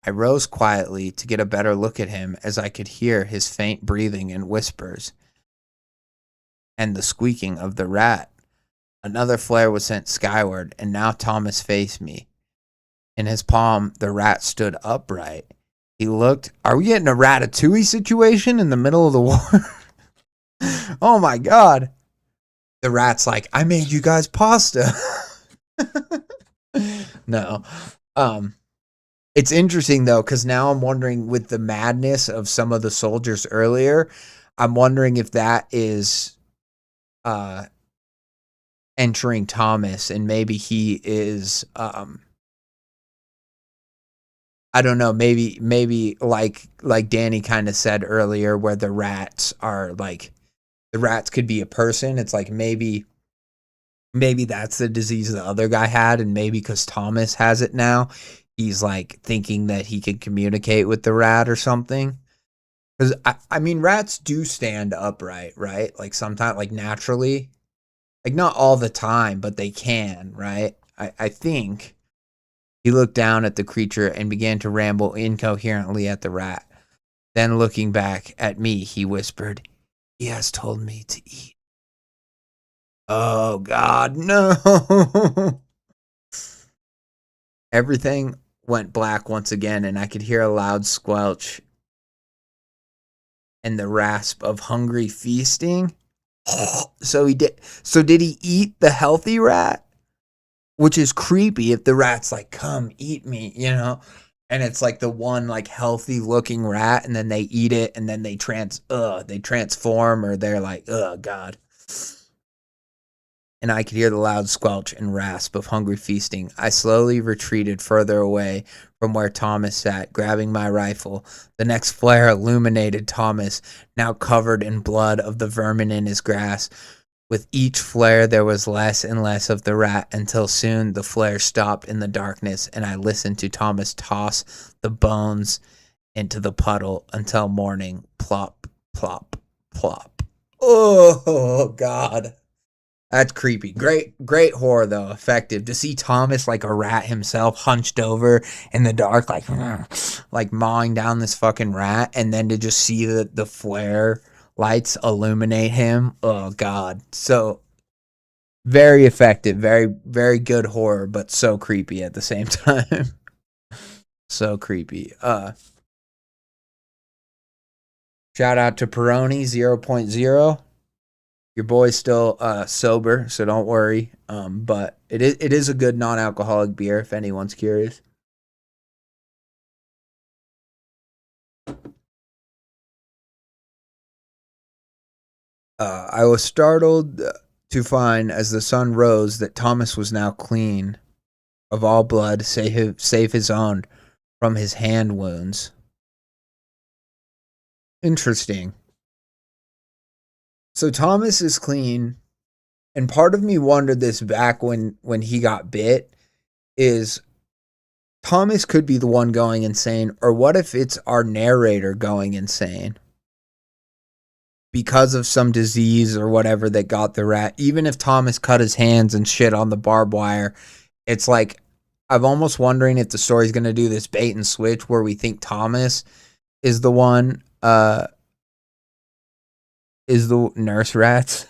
I rose quietly to get a better look at him as I could hear his faint breathing and whispers and the squeaking of the rat. Another flare was sent skyward, and now Thomas faced me. In his palm, the rat stood upright. He looked, are we getting a Ratatouille situation in the middle of the war? Oh my God. The rat's like, I made you guys pasta. No. It's interesting though, because now I'm wondering with the madness of some of the soldiers earlier, I'm wondering if that is entering Thomas, and maybe he is I don't know, maybe like Danny kind of said earlier, where the rats are like, the rats could be a person. It's like maybe that's the disease the other guy had, and maybe because Thomas has it now, he's like thinking that he can communicate with the rat or something. Because I mean, rats do stand upright, right? Like sometimes, like naturally, like not all the time, but they can, right? I think. He looked down at the creature and began to ramble incoherently at the rat. Then looking back at me, he whispered, he has told me to eat. Oh God, no. Everything went black once again, and I could hear a loud squelch and the rasp of hungry feasting. So did he eat the healthy rat? Which is creepy if the rat's like, come eat me, you know? And it's like the one like healthy looking rat, and then they eat it, and then they transform, or they're like, oh God. And I could hear the loud squelch and rasp of hungry feasting. I slowly retreated further away from where Thomas sat, grabbing my rifle. The next flare illuminated Thomas, now covered in blood of the vermin in his grass. With each flare, there was less and less of the rat, until soon the flare stopped in the darkness, and I listened to Thomas toss the bones into the puddle until morning. Plop, plop, plop. Oh, God. That's creepy. Great horror, though. Effective. To see Thomas like a rat himself, hunched over in the dark, like mowing down this fucking rat, and then to just see the flare lights illuminate him. Oh God. So very effective, very, very good horror, but so creepy at the same time. So creepy. Shout out to Peroni 0.0. Your boy's still sober, so don't worry. But it is a good non-alcoholic beer if anyone's curious. I was startled to find as the sun rose that Thomas was now clean of all blood, save his own from his hand wounds. Interesting. So Thomas is clean, and part of me wondered this back when he got bit, is Thomas could be the one going insane, or what if it's our narrator going insane? Because of some disease or whatever that got the rat. Even if Thomas cut his hands and shit on the barbed wire, it's like I'm almost wondering if the story's going to do this bait and switch where we think Thomas is the one, is the nurse rats.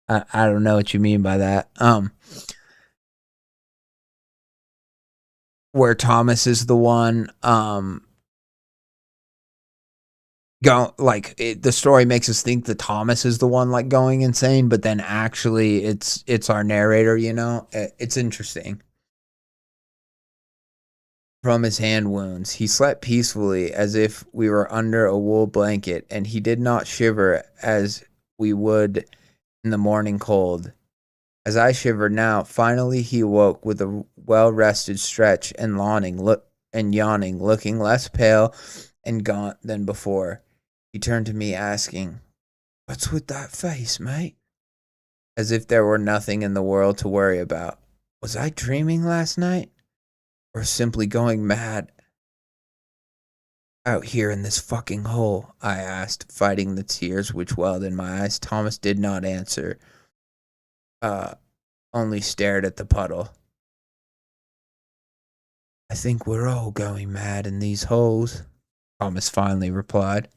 I don't know what you mean by that. Where Thomas is the one, the story makes us think that Thomas is the one like going insane, but then actually it's our narrator, you know? It's interesting. From his hand wounds, he slept peacefully as if we were under a wool blanket, and he did not shiver as we would in the morning cold. As I shivered now, finally he awoke with a well-rested stretch and yawning, looking less pale and gaunt than before. He turned to me asking, "What's with that face, mate?" As if there were nothing in the world to worry about. Was I dreaming last night? Or simply going mad? Out here in this fucking hole, I asked, fighting the tears which welled in my eyes. Thomas did not answer. Only stared at the puddle. "I think we're all going mad in these holes," Thomas finally replied.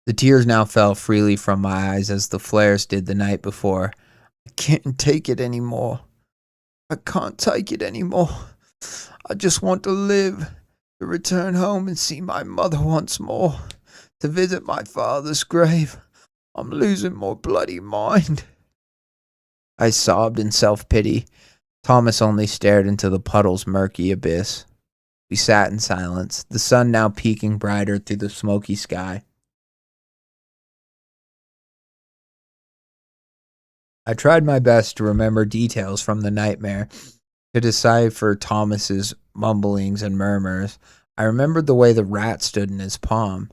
The tears now fell freely from my eyes as the flares did the night before. "I can't take it anymore. I can't take it anymore. I just want to live, to return home and see my mother once more, to visit my father's grave. I'm losing my bloody mind." I sobbed in self-pity. Thomas only stared into the puddle's murky abyss. We sat in silence, the sun now peeking brighter through the smoky sky. I tried my best to remember details from the nightmare, to decipher Thomas's mumblings and murmurs. I remembered the way the rat stood in his palm,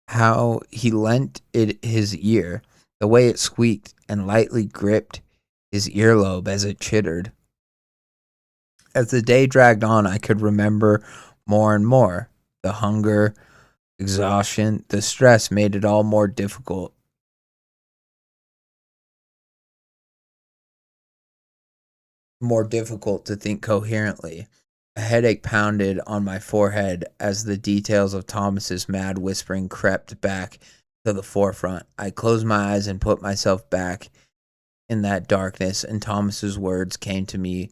how he lent it his ear, the way it squeaked and lightly gripped his earlobe as it chittered. As the day dragged on, I could remember more and more. The hunger, exhaustion, the stress made it all more difficult. To think coherently. A headache pounded on my forehead as the details of Thomas's mad whispering crept back to the forefront. I closed my eyes and put myself back in that darkness, and Thomas's words came to me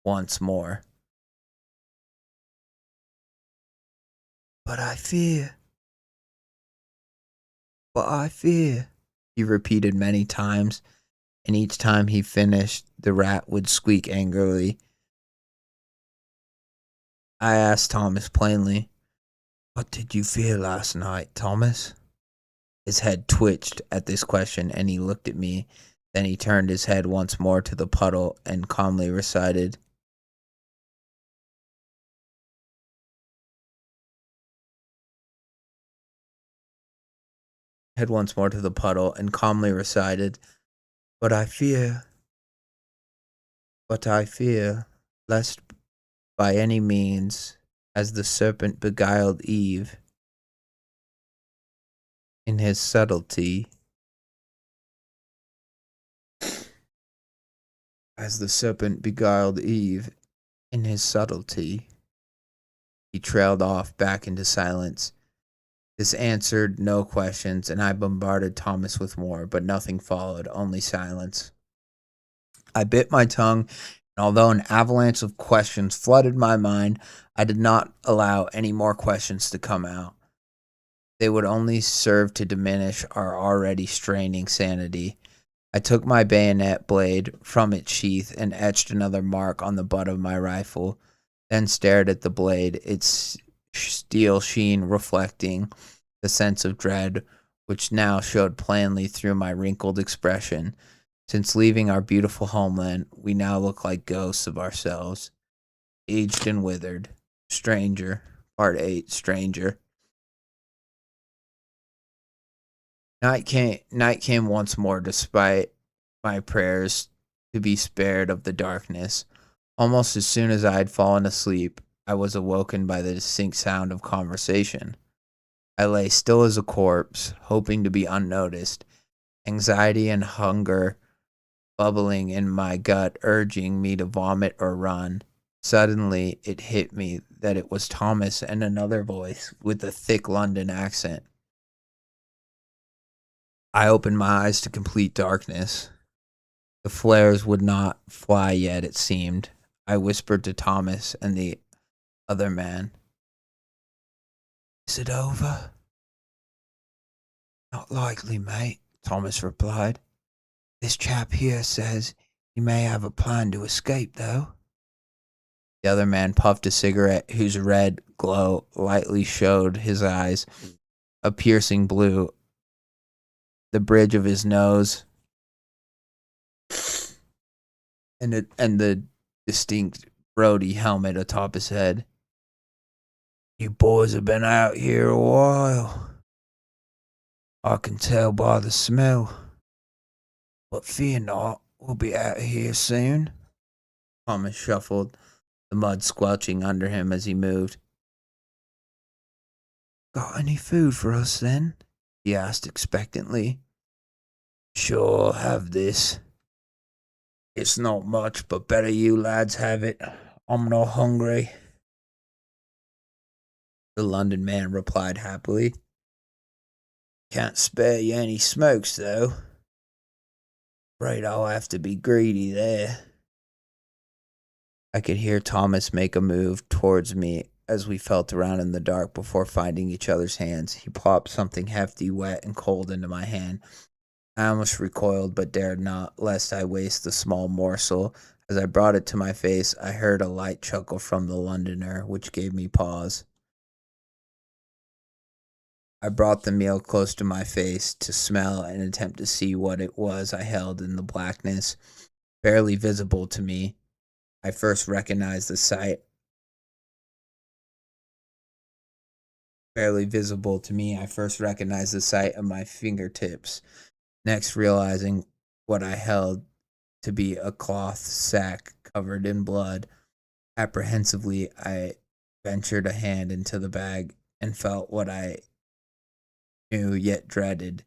once more. But I fear, he repeated many times, and each time he finished, the rat would squeak angrily. I asked Thomas plainly, "What did you fear last night, Thomas?" His head twitched at this question, and he looked at me. Then he turned his head once more to the puddle and calmly recited, "But I fear, lest by any means, as the serpent beguiled Eve in his subtlety, he trailed off back into silence. This answered no questions, and I bombarded Thomas with more, but nothing followed, only silence. I bit my tongue, and although an avalanche of questions flooded my mind, I did not allow any more questions to come out. They would only serve to diminish our already straining sanity. I took my bayonet blade from its sheath and etched another mark on the butt of my rifle, then stared at the blade, its steel sheen reflecting the sense of dread which now showed plainly through my wrinkled expression. Since leaving our beautiful homeland, we now look like ghosts of ourselves, aged and withered. Stranger. Part 8, Stranger. Night came once more, despite my prayers to be spared of the darkness. Almost as soon as I had fallen asleep, I was awoken by the distinct sound of conversation. I lay still as a corpse, hoping to be unnoticed, anxiety and hunger bubbling in my gut, urging me to vomit or run. Suddenly, it hit me that it was Thomas and another voice with a thick London accent. I opened my eyes to complete darkness. The flares would not fly yet, it seemed. I whispered to Thomas and the other man. Is it over? Not likely, mate, Thomas replied. This chap here says he may have a plan to escape, though. The other man puffed a cigarette whose red glow lightly showed his eyes, a piercing blue, the bridge of his nose, and the distinct Brody helmet atop his head. You boys have been out here a while. I can tell by the smell. But fear not, we'll be out of here soon. Thomas shuffled, the mud squelching under him as he moved. Got any food for us then? He asked expectantly. Sure, have this. It's not much, but better you lads have it. I'm not hungry. The London man replied happily. Can't spare you any smokes, though. Afraid I'll have to be greedy there. I could hear Thomas make a move towards me as we felt around in the dark before finding each other's hands. He plopped something hefty, wet, and cold into my hand. I almost recoiled but dared not, lest I waste the small morsel. As I brought it to my face, I heard a light chuckle from the Londoner, which gave me pause. I brought the meal close to my face to smell and attempt to see what it was I held in the blackness. Barely visible to me, I first recognized the sight. Of my fingertips. Next, realizing what I held to be a cloth sack covered in blood. Apprehensively, I ventured a hand into the bag and felt what I knew yet dreaded.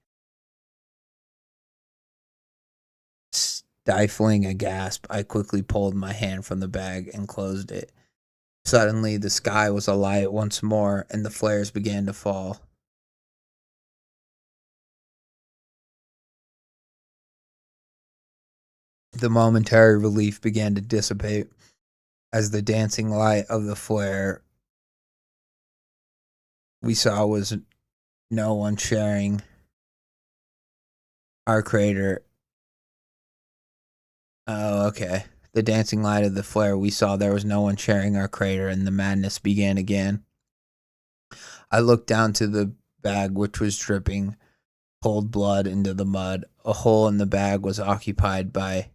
Stifling a gasp, I quickly pulled my hand from the bag and closed it. Suddenly, the sky was alight once more, and the flares began to fall. The momentary relief began to dissipate as the dancing light of the flare we saw was no one sharing our crater. Oh, okay. The dancing light of the flare we saw, there was no one sharing our crater, and the madness began again. I looked down to the bag, which was dripping cold blood into the mud. A hole in the bag was occupied by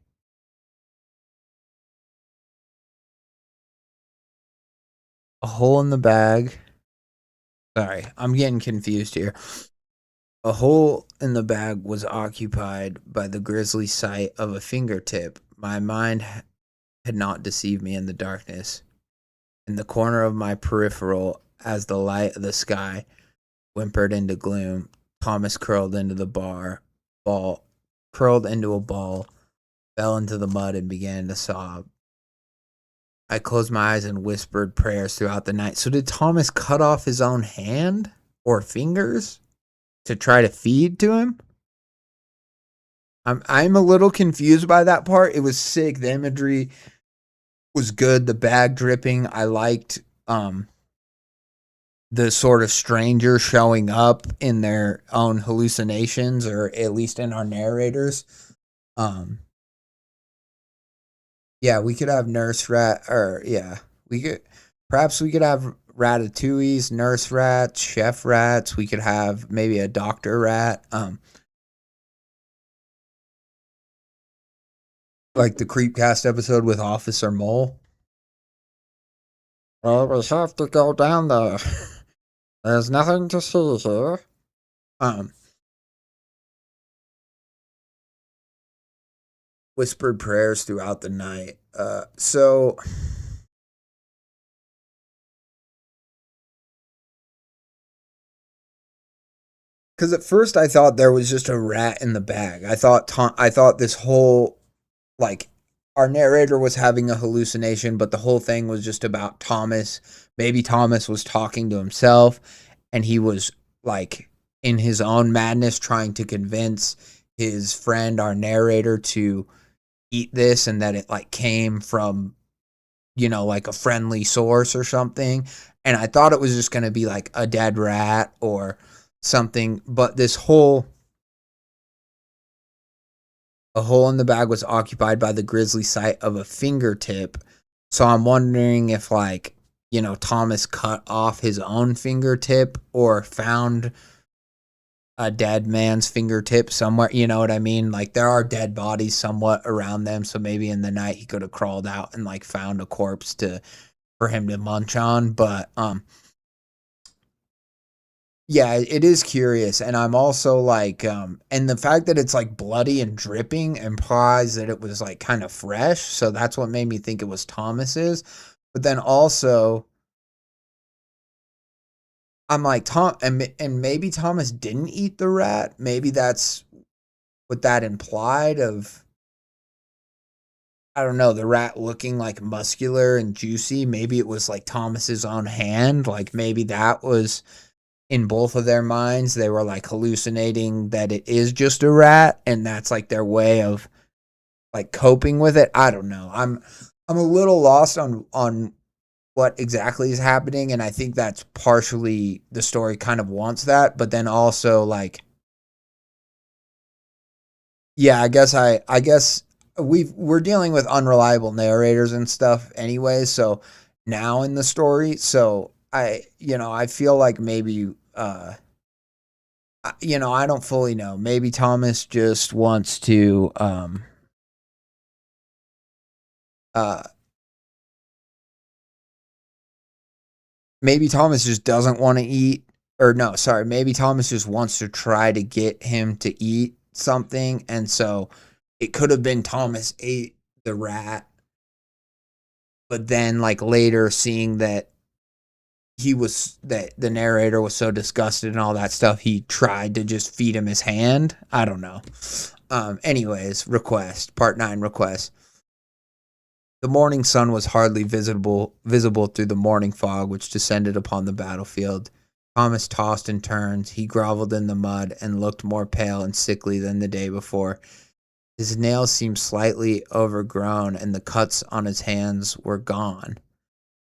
Sorry, I'm getting confused here. A hole in the bag was occupied by the grisly sight of a fingertip. My mind had not deceived me in the darkness. In the corner of my peripheral, as the light of the sky whimpered into gloom, Thomas curled into a ball, fell into the mud, and began to sob. I closed my eyes and whispered prayers throughout the night. So did Thomas cut off his own hand or fingers to try to feed to him? I'm a little confused by that part. It was sick. The imagery was good. The bag dripping. I liked the sort of stranger showing up in their own hallucinations, or at least in our narrators. Yeah, we could have Nurse Rat, we could have Ratatouille's Nurse Rats, Chef Rats. We could have maybe a Doctor Rat. Like the Creepcast episode with Officer Mole. Well, we have to go down there. There's nothing to see here. Whispered prayers throughout the night. So Because at first I thought there was just a rat in the bag. I thought this whole, like, our narrator was having a hallucination, but the whole thing was just about Thomas. Maybe Thomas was talking to himself, and he was, like, in his own madness trying to convince his friend, our narrator, to eat this, and that it, like, came from, you know, like a friendly source or something. And I thought it was just going to be, like, a dead rat or something, but a hole in the bag was occupied by the grisly sight of a fingertip. So I'm wondering if, like, you know, Thomas cut off his own fingertip or found a dead man's fingertip somewhere. You know what I mean? Like, there are dead bodies somewhat around them. So maybe in the night he could have crawled out and, like, found a corpse for him to munch on. But, yeah, it is curious, and I'm also like, and the fact that it's like bloody and dripping implies that it was like kind of fresh, so that's what made me think it was Thomas's. But then also, I'm like, and maybe Thomas didn't eat the rat. Maybe that's what that implied of, I don't know, the rat looking like muscular and juicy. Maybe it was like Thomas's own hand. Like maybe that was in both of their minds. They were like hallucinating that it is just a rat, and that's like their way of like coping with it. I don't know. I'm a little lost on what exactly is happening, and I think that's partially the story kind of wants that, but then also like, yeah, I guess we're dealing with unreliable narrators and stuff anyway, so now in the story, so I feel like maybe, I don't fully know. Maybe Thomas just wants to, maybe Thomas just doesn't want to eat, or no, sorry, maybe Thomas just wants to try to get him to eat something, and so it could have been Thomas ate the rat, but then like later seeing that that the narrator was so disgusted and all that stuff, he tried to just feed him his hand. I don't know. Anyways, part 9 request. The morning sun was hardly visible through the morning fog which descended upon the battlefield. Thomas tossed and turned. He groveled in the mud and looked more pale and sickly than the day before. His nails seemed slightly overgrown, and the cuts on his hands were gone,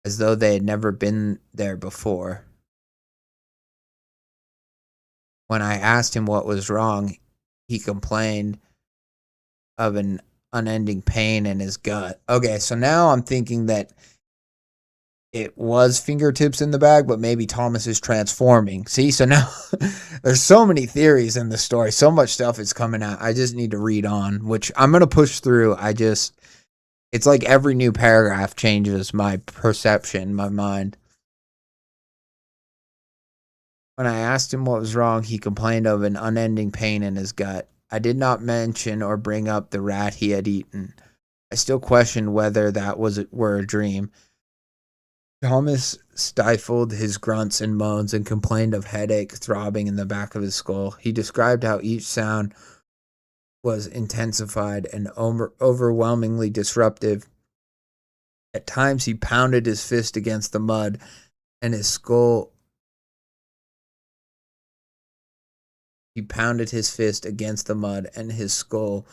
as though they had never been there before. When I asked him what was wrong, he complained of an unending pain in his gut. Okay, so now I'm thinking that it was fingertips in the bag, but maybe Thomas is transforming. See, so now there's so many theories in the story. So much stuff is coming out. I just need to read on, which I'm going to push through. It's like every new paragraph changes my perception, my mind. When I asked him what was wrong, he complained of an unending pain in his gut. I did not mention or bring up the rat he had eaten. I still questioned whether that were a dream. Thomas stifled his grunts and moans and complained of headache throbbing in the back of his skull. He described how each sound was intensified and overwhelmingly disruptive. At times he pounded his fist against the mud, and his skull. He pounded his fist against the mud, and his skull,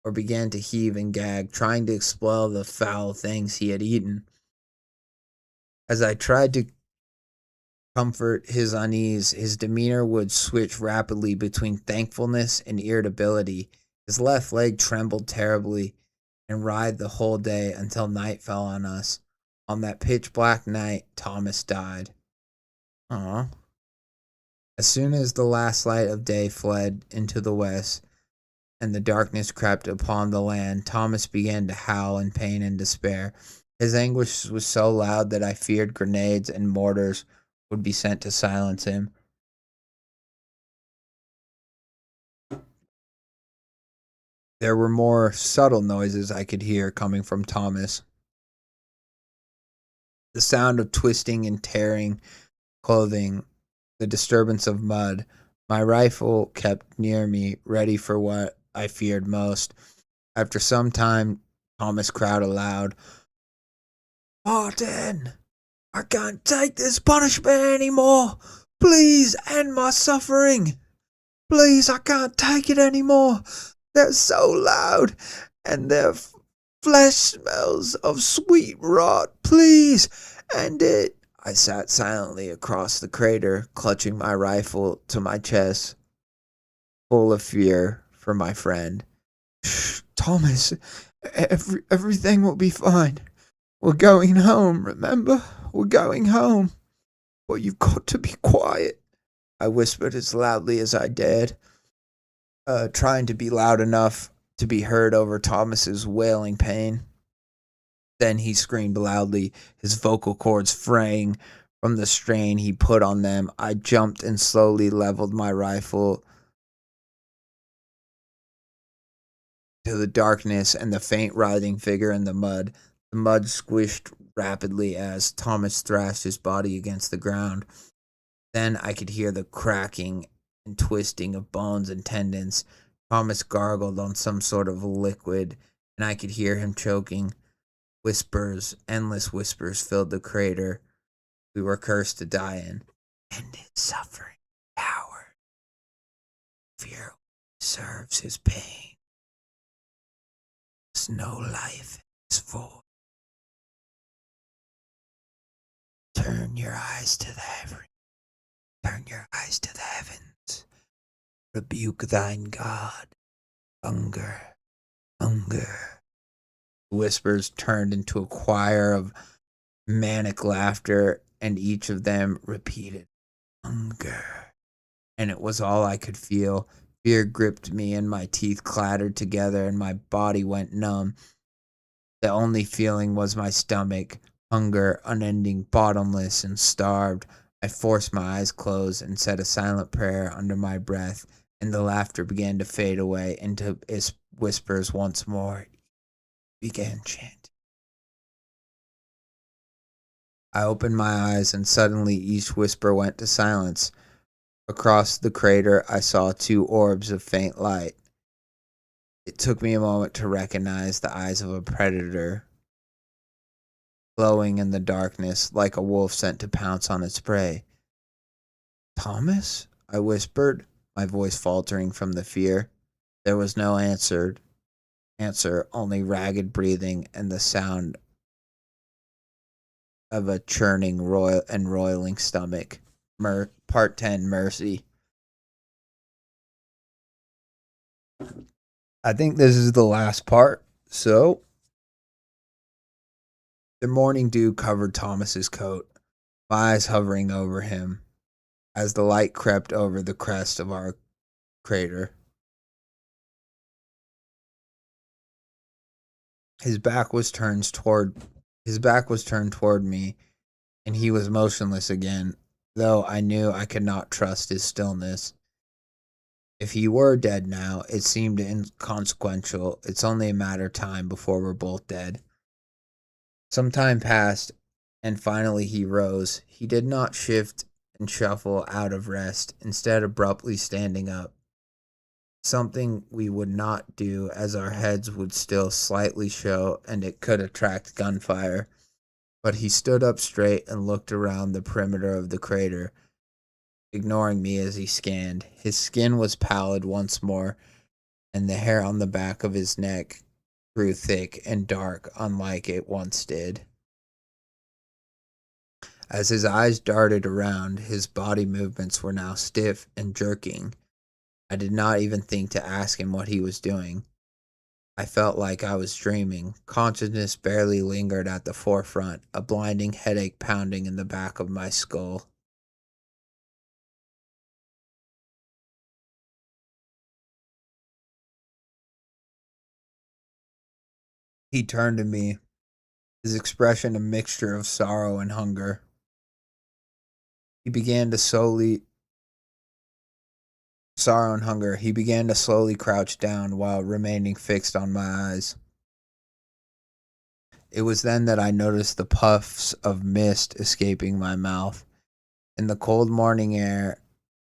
or began to heave and gag, trying to expel the foul things he had eaten. As I tried to comfort his unease, his demeanor would switch rapidly between thankfulness and irritability. His left leg trembled terribly and writhed the whole day until night fell on us. On that pitch-black night, Thomas died. Aww. As soon as the last light of day fled into the west and the darkness crept upon the land, Thomas began to howl in pain and despair. His anguish was so loud that I feared grenades and mortars would be sent to silence him. There were more subtle noises I could hear coming from Thomas. The sound of twisting and tearing clothing, the disturbance of mud, My rifle kept near me, ready for what I feared most. After some time, Thomas cried aloud, "Martin, I can't take this punishment anymore. Please end my suffering. Please, I can't take it anymore. They're so loud, and their flesh smells of sweet rot. Please, end it." I sat silently across the crater, clutching my rifle to my chest, full of fear for my friend. "Shh, Thomas, everything will be fine. We're going home, remember? We're going home. But you've got to be quiet," I whispered as loudly as I dared, trying to be loud enough to be heard over Thomas's wailing pain. Then he screamed loudly, his vocal cords fraying from the strain he put on them. I jumped and slowly leveled my rifle to the darkness and the faint writhing figure in the mud. The mud squished rapidly as Thomas thrashed his body against the ground. Then I could hear the cracking and twisting of bones and tendons. Thomas gargled on some sort of liquid, and I could hear him choking. Whispers, endless whispers, filled the crater we were cursed to die in. "Ended suffering, power. Fear serves his pain. There's no life in his void. Turn your eyes to the heavens. Turn your eyes to the heavens. Rebuke thine God. Hunger, hunger." The whispers turned into a choir of manic laughter, and each of them repeated, "Hunger." And it was all I could feel. Fear gripped me, and my teeth clattered together, and my body went numb. The only feeling was my stomach, hunger, unending, bottomless, and starved. I forced my eyes closed and said a silent prayer under my breath, and the laughter began to fade away into its whispers once more. Began chanting. I opened my eyes, and suddenly each whisper went to silence. Across the crater, I saw two orbs of faint light. It took me a moment to recognize the eyes of a predator, glowing in the darkness like a wolf sent to pounce on its prey. "Thomas?" I whispered, my voice faltering from the fear. There was no answer, only ragged breathing and the sound of a churning and roiling stomach. Part 10, Mercy. I think this is the last part. So, the morning dew covered Thomas's coat, my eyes hovering over him as the light crept over the crest of our crater. His back was turned toward me, and he was motionless again, though I knew I could not trust his stillness. If he were dead now, it seemed inconsequential. It's only a matter of time before we're both dead. Some time passed, and finally he rose. He did not shift and shuffle out of rest, instead abruptly standing up. Something we would not do, as our heads would still slightly show and it could attract gunfire. But he stood up straight and looked around the perimeter of the crater, ignoring me as he scanned. His skin was pallid once more, and the hair on the back of his neck grew thick and dark, unlike it once did. As his eyes darted around, his body movements were now stiff and jerking. I did not even think to ask him what he was doing. I felt like I was dreaming. Consciousness barely lingered at the forefront, a blinding headache pounding in the back of my skull. He turned to me, his expression a mixture of sorrow and hunger. He began to slowly crouch down while remaining fixed on my eyes. It was then that I noticed the puffs of mist escaping my mouth. In the cold morning air,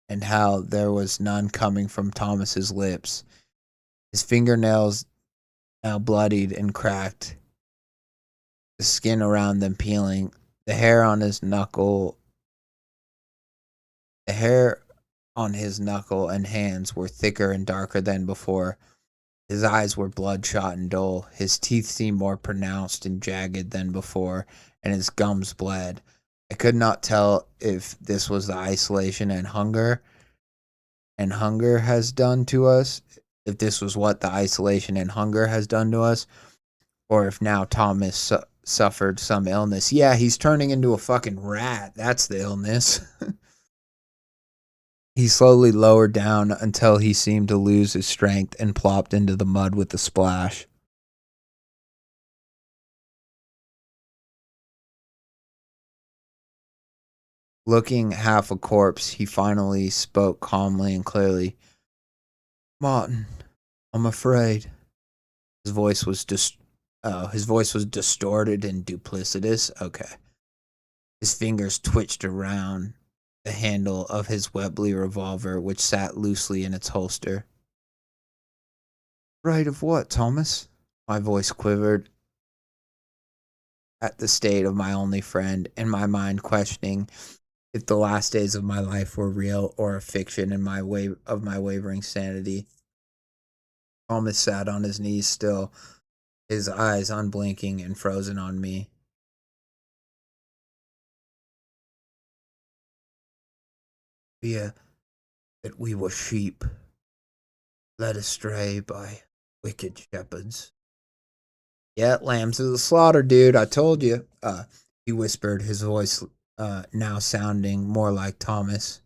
and how there was none coming from Thomas's lips. His fingernails now bloodied and cracked, the skin around them peeling, the hair on his knuckle and hands were thicker and darker than before. His eyes were bloodshot and dull. His teeth seemed more pronounced and jagged than before, and his gums bled. I could not tell if this was the isolation and hunger has done to us, if this was what the isolation and hunger has done to us, or if now Thomas suffered some illness. Yeah, he's turning into a fucking rat. That's the illness. He slowly lowered down until he seemed to lose his strength and plopped into the mud with a splash. Looking half a corpse, he finally spoke calmly and clearly. Martin, I'm afraid. His voice was distorted and duplicitous. Okay. His fingers twitched around the handle of his Webley revolver, which sat loosely in its holster. Afraid of what, Thomas? My voice quivered at the state of my only friend, and my mind questioning if the last days of my life were real or a fiction in my wavering sanity. Thomas sat on his knees still, his eyes unblinking and frozen on me. Fear that we were sheep, led astray by wicked shepherds. Yeah, lambs of the slaughter, dude. I told you. He whispered, his voice now sounding more like Thomas.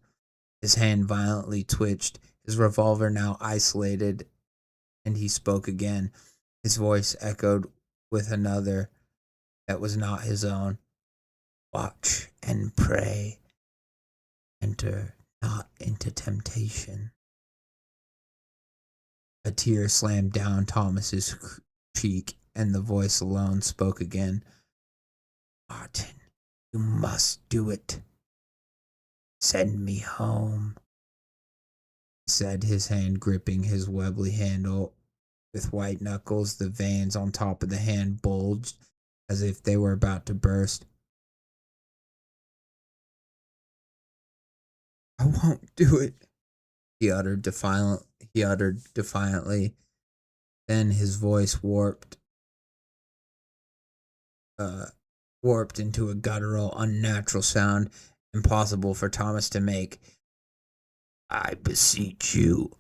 His hand violently twitched, his revolver now isolated, and he spoke again. His voice echoed with another that was not his own. Watch and pray. Enter not into temptation. A tear slammed down Thomas's cheek, and the voice alone spoke again. Martin, you must do it. Send me home, he said, his hand gripping his Webley handle with white knuckles. The veins on top of the hand bulged as if they were about to burst. I won't do it, he uttered defiantly. Then his voice warped into a guttural, unnatural sound impossible for Thomas to make. I beseech you,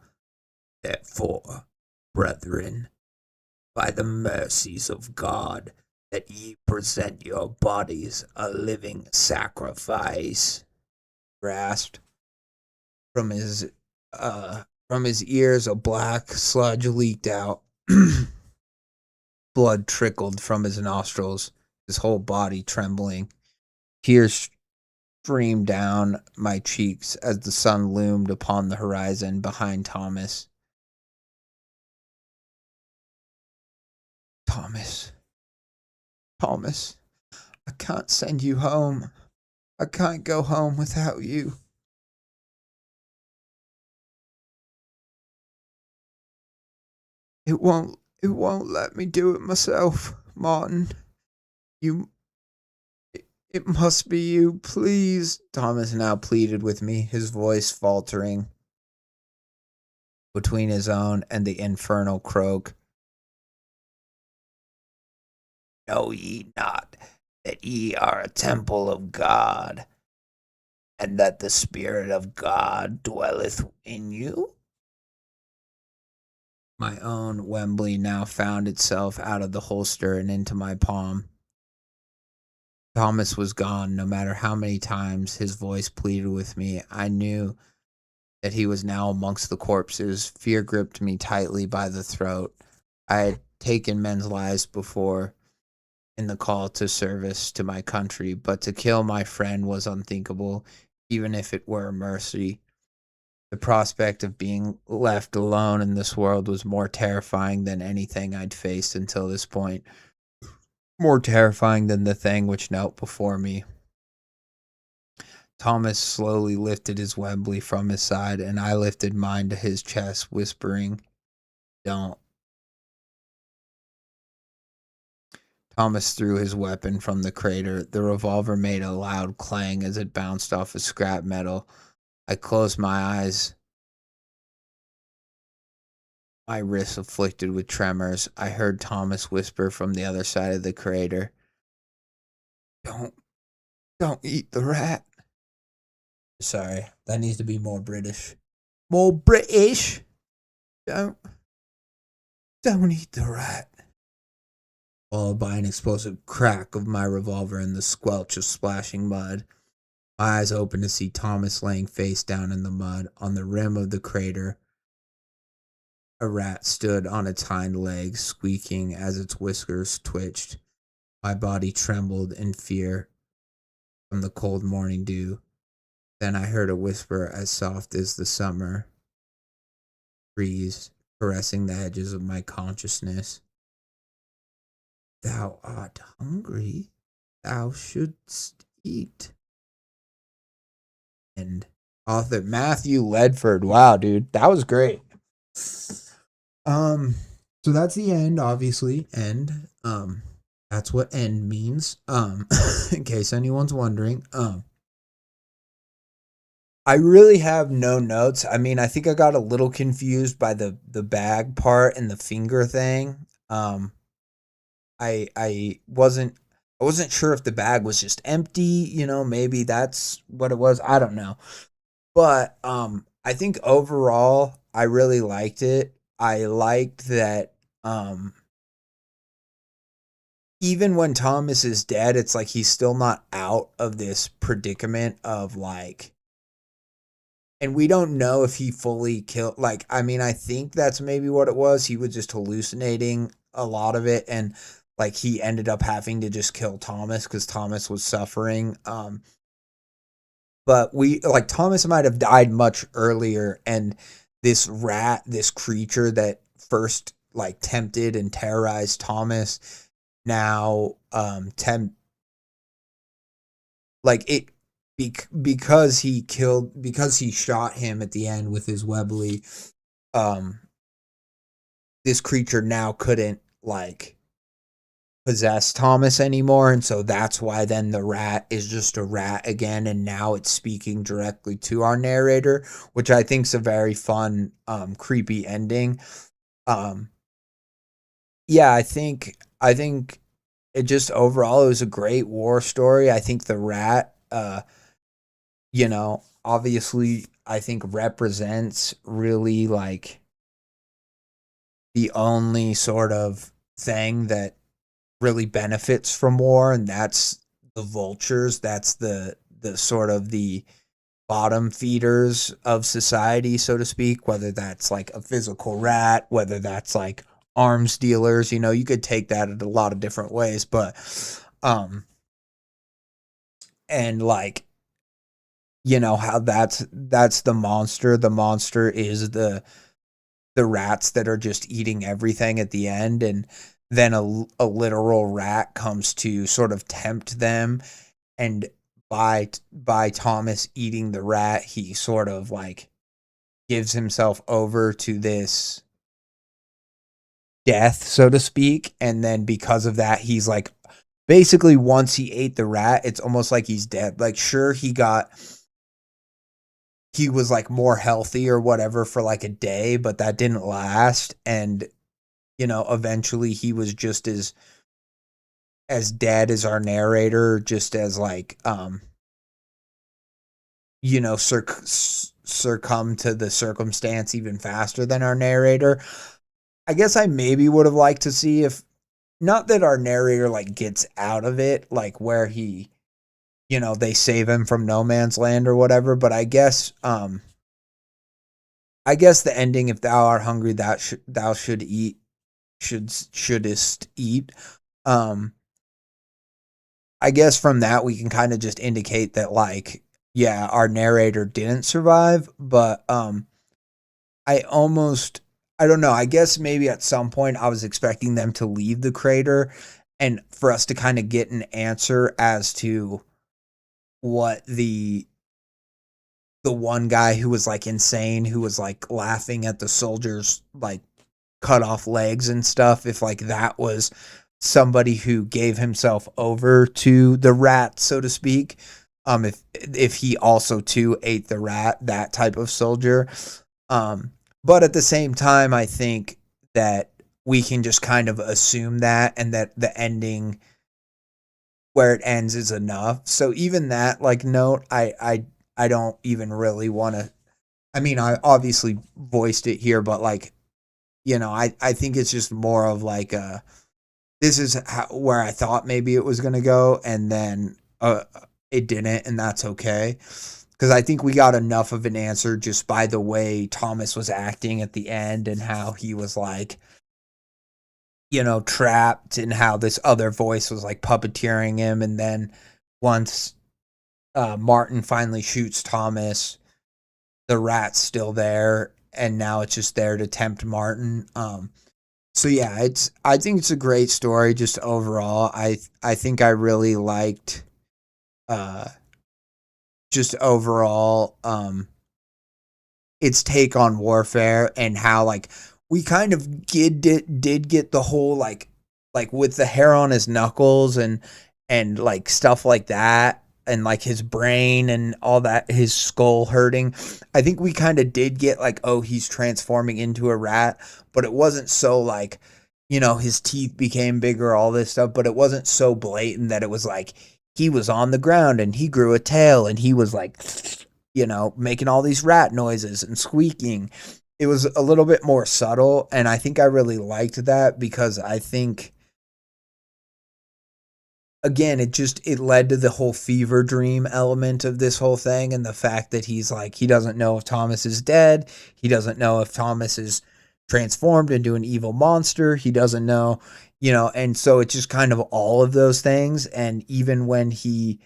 therefore, brethren, by the mercies of God, that ye present your bodies a living sacrifice. Grasped. From his ears, a black sludge leaked out. Blood trickled from his nostrils, his whole body trembling. Tears streamed down my cheeks as the sun loomed upon the horizon behind Thomas. Thomas, I can't send you home. I can't go home without you. It won't let me do it myself, Martin. It must be you, please. Thomas now pleaded with me, his voice faltering between his own and the infernal croak. Know ye not that ye are a temple of God, and that the Spirit of God dwelleth in you? My own Wembley now found itself out of the holster and into my palm. Thomas was gone. No matter how many times his voice pleaded with me, I knew that he was now amongst the corpses. Fear gripped me tightly by the throat. I had taken men's lives before in the call to service to my country, but to kill my friend was unthinkable, even if it were a mercy. The prospect of being left alone in this world was more terrifying than anything I'd faced until this point. More terrifying than the thing which knelt before me. Thomas slowly lifted his Webley from his side, and I lifted mine to his chest, whispering, "Don't." Thomas threw his weapon from the crater. The revolver made a loud clang as it bounced off of scrap metal. I closed my eyes, my wrists afflicted with tremors. I heard Thomas whisper from the other side of the crater, Don't eat the rat." Sorry, that needs to be more British. More British. Don't eat the rat. Followed by an explosive crack of my revolver and the squelch of splashing mud. My eyes opened to see Thomas laying face down in the mud. On the rim of the crater, a rat stood on its hind legs, squeaking as its whiskers twitched. My body trembled in fear from the cold morning dew. Then I heard a whisper as soft as the summer breeze caressing the edges of my consciousness. "Thou art hungry. Thou shouldst eat." And author Matthew Ledford. Wow, dude, that was great. So that's the end, obviously. End. That's what end means. In case anyone's wondering. I really have no notes. I mean, I think I got a little confused by the bag part and the finger thing. I wasn't sure if the bag was just empty, you know, maybe that's what it was. I don't know. But I think overall I really liked it. I liked that even when Thomas is dead, it's like he's still not out of this predicament of like, and we don't know if he fully killed, like, I mean, I think that's maybe what it was. He was just hallucinating a lot of it, and like he ended up having to just kill Thomas because Thomas was suffering. But Thomas might have died much earlier, and this rat, this creature that first like tempted and terrorized Thomas, now because he shot him at the end with his Webley, this creature now couldn't like possess Thomas anymore, and so that's why then the rat is just a rat again, and now it's speaking directly to our narrator, which I think is a very fun, creepy ending. Yeah, I think it just overall it was a great war story. I think the rat, you know, obviously I think represents really like the only sort of thing that really benefits from war, and that's the vultures. That's the sort of the bottom feeders of society, so to speak, whether that's like a physical rat, whether that's like arms dealers, you know, you could take that in a lot of different ways, but and like, you know, how that's the monster. The monster is the rats that are just eating everything at the end, and then a literal rat comes to sort of tempt them, and by Thomas eating the rat, he sort of like gives himself over to this death, so to speak, and then because of that, he's like, basically once he ate the rat, it's almost like he's dead. Like, sure, he was like more healthy or whatever for like a day, but that didn't last, and you know, eventually he was just as dead as our narrator, just as like you know, succumb to the circumstance even faster than our narrator. I guess I maybe would have liked to see if, not that our narrator like gets out of it, like where he, you know, they save him from no man's land or whatever, but I guess the ending, if thou art hungry, thou should eat, shouldest eat. I guess from that we can kind of just indicate that like, yeah, our narrator didn't survive, but I don't know. I guess maybe at some point I was expecting them to leave the crater and for us to kind of get an answer as to what the the one guy who was like insane, who was like laughing at the soldiers like cut off legs and stuff, if like that was somebody who gave himself over to the rat, so to speak. If he also too ate the rat, that type of soldier. But at the same time, I think that we can just kind of assume that, and that the ending where it ends is enough. So even that like note, I don't even really want to. I mean, I obviously voiced it here, but like, I think it's just more of like this is where I thought maybe it was gonna go, and then it didn't, and that's okay. Because I think we got enough of an answer just by the way Thomas was acting at the end, and how he was like, trapped, and how this other voice was like puppeteering him. And then once Martin finally shoots Thomas, the rat's still there, and now it's just there to tempt Martin. So yeah, I think it's a great story just overall. I think I really liked just overall its take on warfare, and how like we kind of did get the whole like with the hair on his knuckles, and like stuff like that, and like his brain and all that, his skull hurting. I think we kind of did get like, oh, he's transforming into a rat, but it wasn't so like, his teeth became bigger, all this stuff, but it wasn't so blatant that it was like he was on the ground and he grew a tail and he was like, making all these rat noises and squeaking. It was a little bit more subtle, and I think I really liked that, because I think, again, it led to the whole fever dream element of this whole thing, and the fact that he's like, he doesn't know if Thomas is dead. He doesn't know if Thomas is transformed into an evil monster. He doesn't know, and so it's just kind of all of those things. And even when he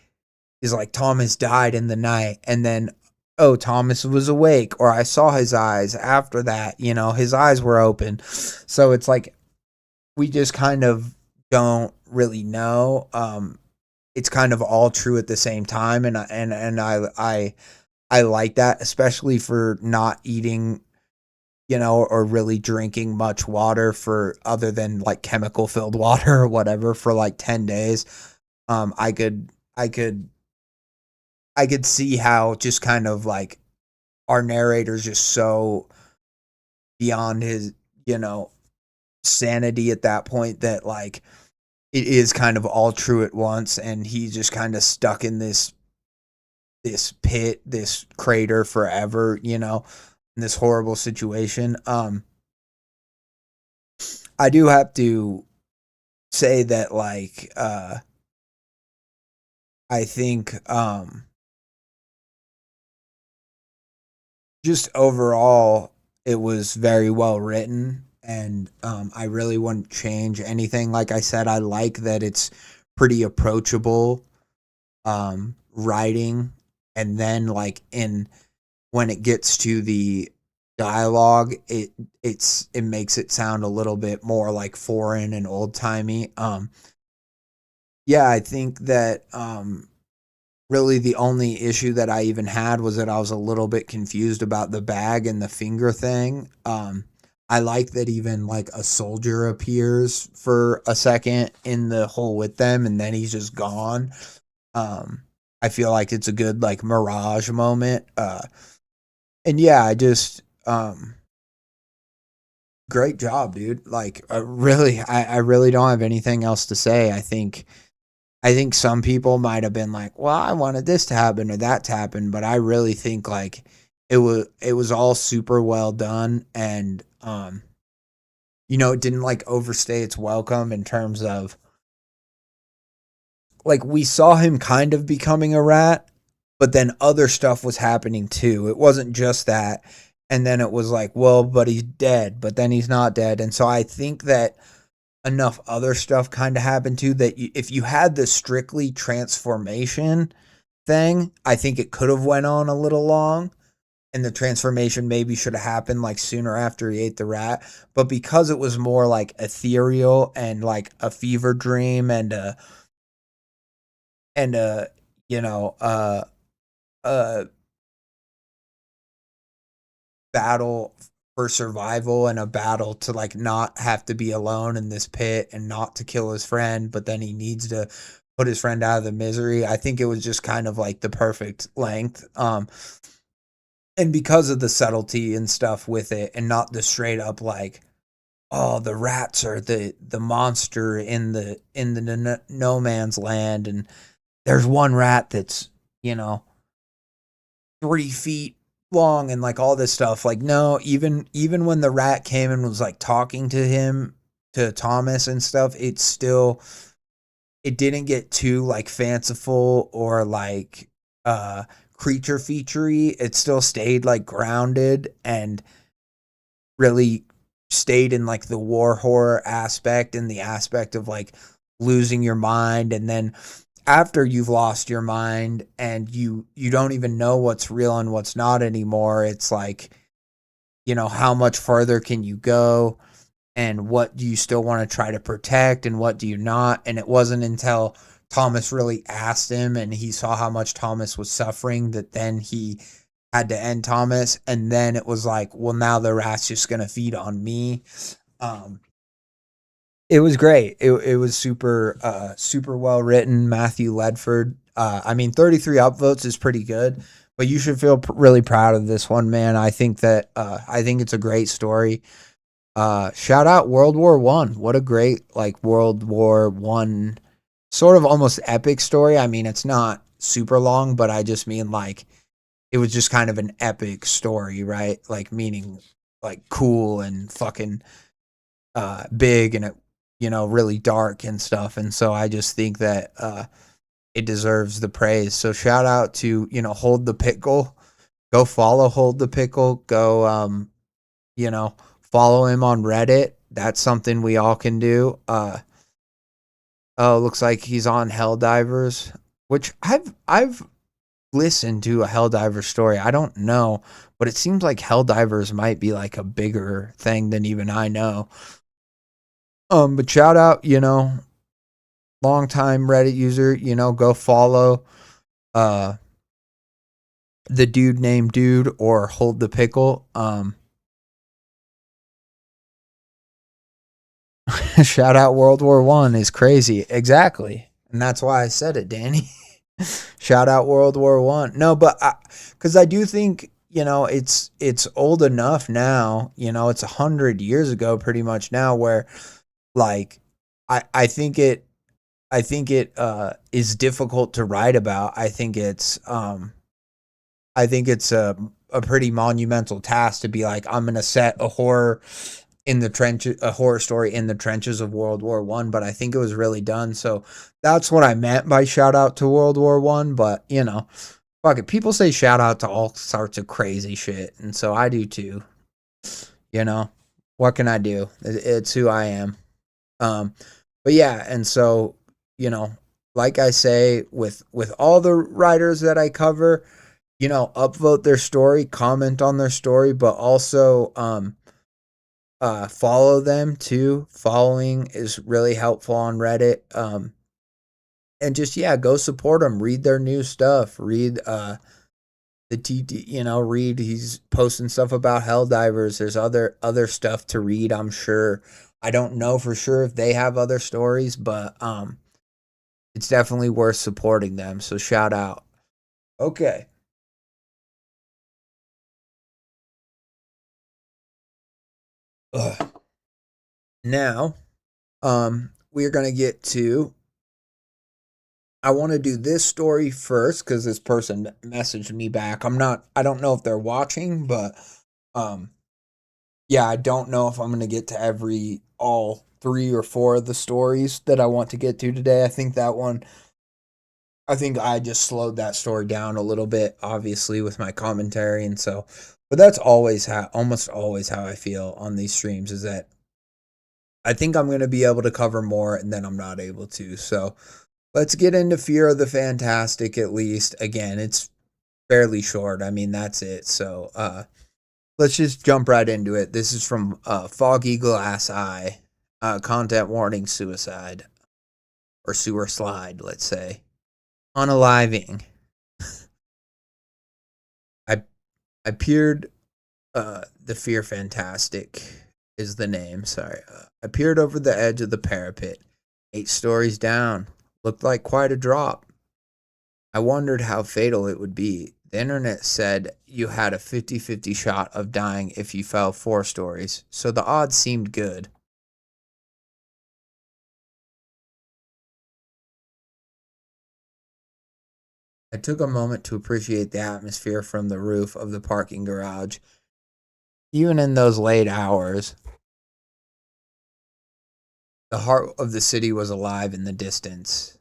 is like, Thomas died in the night, and then, oh, Thomas was awake, or I saw his eyes after that, his eyes were open. So it's like, we just kind of don't really know. It's kind of all true at the same time, and I like that, especially for not eating, or really drinking much water, for other than like chemical filled water or whatever, for like 10 days. I could see how just kind of like our narrator's just so beyond his, sanity at that point, that like it is kind of all true at once, and he's just kind of stuck in this pit, this crater forever, in this horrible situation. I do have to say that like I think just overall it was very well written, and I really wouldn't change anything. Like I said, I like that it's pretty approachable writing, and then like when it gets to the dialogue, it makes it sound a little bit more like foreign and old timey. Yeah, I think that really the only issue that I even had was that I was a little bit confused about the bag and the finger thing. I like that even like a soldier appears for a second in the hole with them, and then he's just gone. I feel like it's a good like mirage moment. And yeah, I just great job, dude. Like I really don't have anything else to say. I think some people might have been like, well, I wanted this to happen or that to happen, but I really think like it was all super well done, and it didn't like overstay its welcome, in terms of like we saw him kind of becoming a rat, but then other stuff was happening too. It wasn't just that. And then it was like, well, but he's dead, but then he's not dead. And so I think that enough other stuff kind of happened too, that if you had the strictly transformation thing, I think it could have went on a little long, and the transformation maybe should have happened like sooner after he ate the rat. But because it was more like ethereal and like a fever dream, and you know, battle for survival and a battle to like not have to be alone in this pit and not to kill his friend, but then he needs to put his friend out of the misery. I think it was just kind of like the perfect length. And because of the subtlety and stuff with it, and not the straight up like, oh, the rats are the monster in the no man's land, and there's one rat that's 3 feet long and like all this stuff. Like, no, even when the rat came and was like talking to Thomas and stuff, it didn't get too like fanciful or like creature featurey. It still stayed like grounded and really stayed in like the war horror aspect and the aspect of like losing your mind, and then after you've lost your mind and you don't even know what's real and what's not anymore, it's like, how much further can you go, and what do you still want to try to protect and what do you not. And it wasn't until Thomas really asked him and he saw how much Thomas was suffering that then he had to end Thomas. And then it was like, well, now the rat's just going to feed on me. It was great. It was super well written. Matthew Ledford. 33 upvotes is pretty good, but you should feel really proud of this one, man. I think it's a great story. Shout out World War I. What a great like World War I sort of almost epic story. I mean, it's not super long, but I just mean like it was just kind of an epic story, right? Like meaning like cool and fucking big, and it really dark and stuff. And so I just think that it deserves the praise. So shout out to Hold the Pickle. Go follow Hold the Pickle. Go follow him on Reddit. That's something we all can do. Looks like he's on Helldivers, which I've listened to a Helldiver story. I don't know, but it seems like Helldivers might be like a bigger thing than even I know. But shout out, long time Reddit user, go follow the dude named Dude or Hold the Pickle. Shout out World War I is crazy. Exactly. And that's why I said it, Danny. Shout out World War I. No, but because I do think, it's old enough now, it's 100 years ago pretty much now, where like I think it is difficult to write about. I think it's a pretty monumental task to be like, I'm gonna set a horror story in the trenches of World War I, but I think it was really done. So that's what I meant by shout out to World War I. But fuck it, people say shout out to all sorts of crazy shit, and so I do too. What can I do? It's who I am. But yeah, and so like I say, with all the writers that I cover, upvote their story, comment on their story, but also follow them too. Following is really helpful on Reddit. And just go support them. Read their new stuff. Read the TT. Read. He's posting stuff about Helldivers. There's other stuff to read, I'm sure. I don't know for sure if they have other stories, but it's definitely worth supporting them. So shout out. Okay. Now, we're gonna get to. I want to do this story first because this person messaged me back. I don't know if they're watching, but I don't know if I'm gonna get to all 3 or 4 of the stories that I want to get to today. I think I just slowed that story down a little bit, obviously, with my commentary, and so. But that's almost always how I feel on these streams, is that I think I'm going to be able to cover more, and then I'm not able to. So let's get into Fear of the Fantastic at least. Again, it's fairly short. I mean, that's it. So let's just jump right into it. This is from FoggyGlassEye. Content warning: suicide. Or sewer slide, let's say. Unaliving. I peered The Fear Fantastic is the name. Sorry. I peered over the edge of the parapet. 8 stories down. Looked like quite a drop. I wondered how fatal it would be. The internet said you had a 50-50 shot of dying if you fell 4 stories, so the odds seemed good. I took a moment to appreciate the atmosphere from the roof of the parking garage. Even in those late hours, the heart of the city was alive in the distance.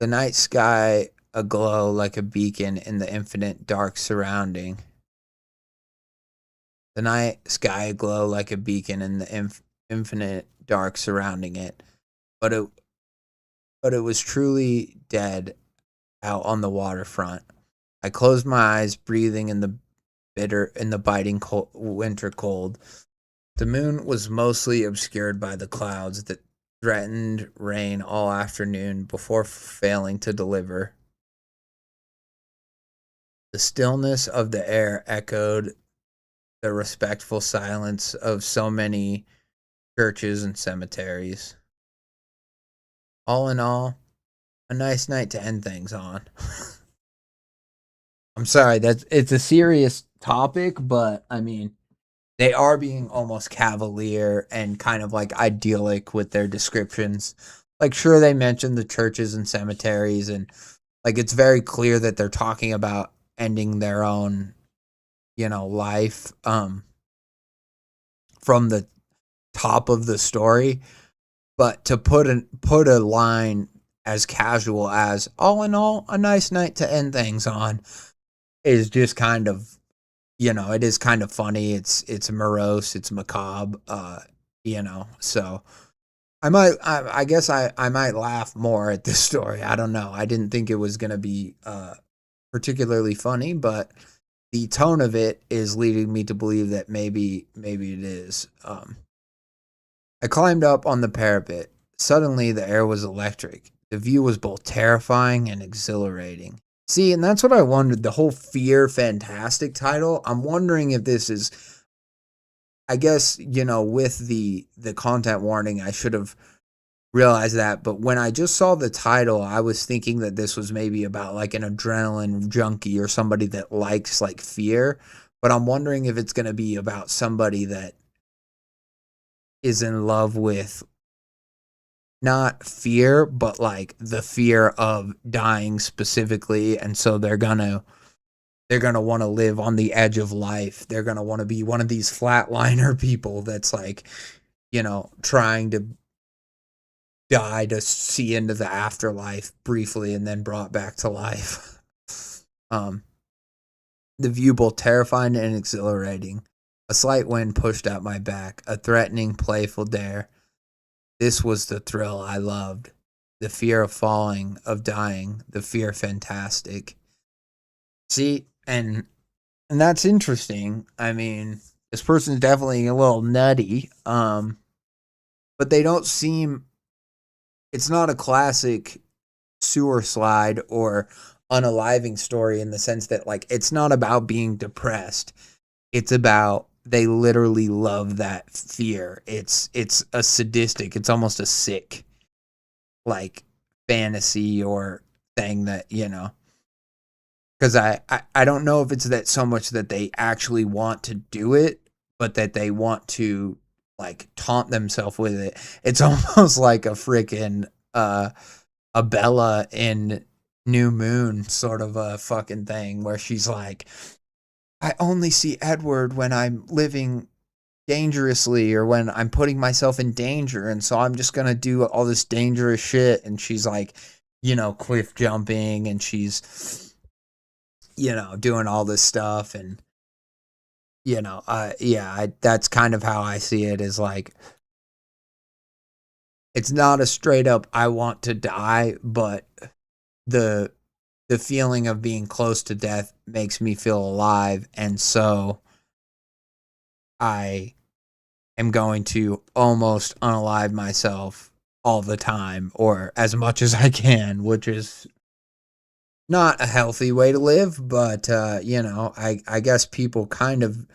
The night sky aglow like a beacon in the infinite dark surrounding. The night sky aglow like a beacon in the infinite dark surrounding it. But it was truly dead out on the waterfront. I closed my eyes, breathing in the biting winter cold. The moon was mostly obscured by the clouds that threatened rain all afternoon before failing to deliver. The stillness of the air echoed the respectful silence of so many churches and cemeteries. All in all, a nice night to end things on. I'm sorry, it's a serious topic, but I mean, they are being almost cavalier and kind of like idyllic with their descriptions. Like, sure, they mentioned the churches and cemeteries, and like it's very clear that they're talking about ending their own, life from the top of the story. But to put a line as casual as all in all, a nice night to end things on is just kind of, it is kind of funny. It's morose, it's macabre, so I guess I might laugh more at this story. I don't know. I didn't think it was going to be particularly funny, but the tone of it is leading me to believe that maybe it is. I climbed up on the parapet. Suddenly, the air was electric. The view was both terrifying and exhilarating. See, and that's what I wondered, the whole Fear Fantastic title. I'm wondering if this is, I guess, with the content warning, I should have realized that. But when I just saw the title, I was thinking that this was maybe about like an adrenaline junkie or somebody that likes like fear. But I'm wondering if it's going to be about somebody that is in love with not fear, but like the fear of dying specifically. And so they're going to want to live on the edge of life. They're going to want to be one of these flatliner people that's like, trying to die to see into the afterlife briefly and then brought back to life. The view both terrifying and exhilarating. A slight wind pushed at my back, a threatening, playful dare. This was the thrill I loved. The fear of falling, of dying, the fear fantastic. See, and that's interesting. I mean, this person's definitely a little nutty. But they don't seem, it's not a classic sewer slide or unaliving story in the sense that like it's not about being depressed. It's about they literally love that fear. It's a sadistic, it's almost a sick like fantasy or thing that, because I don't know if it's that so much that they actually want to do it, but that they want to like taunt themselves with it. It's almost like a freaking a Bella in New Moon sort of a fucking thing where she's like, I only see Edward when I'm living dangerously or when I'm putting myself in danger. And so I'm just going to do all this dangerous shit. And she's like, cliff jumping and she's, doing all this stuff. And, that's kind of how I see it is like, it's not a straight up, I want to die, but the feeling of being close to death makes me feel alive. And so I am going to almost unalive myself all the time or as much as I can, which is not a healthy way to live, but you know, I guess people kind of,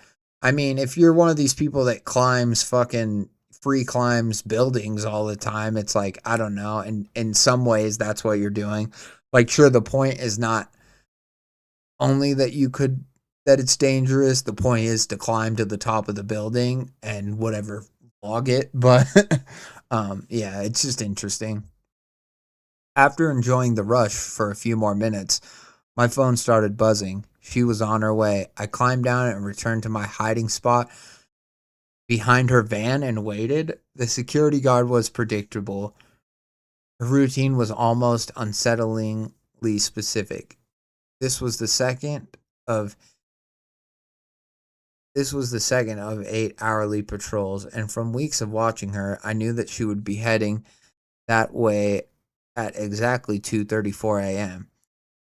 I mean, if you're one of these people that climbs fucking free climbs buildings all the time, it's like, I don't know, and in some ways that's what you're doing. Like, sure, the point is not only that it's dangerous, the point is to climb to the top of the building and whatever, log it, but yeah, it's just interesting. After enjoying the rush for a few more minutes, my phone started buzzing. She was on her way. I climbed down and returned to my hiding spot behind her van and waited. The security guard was predictable. Her routine was almost unsettlingly specific. This was the second of 8 hourly patrols, and from weeks of watching her, I knew that she would be heading that way at exactly 2:34 a.m.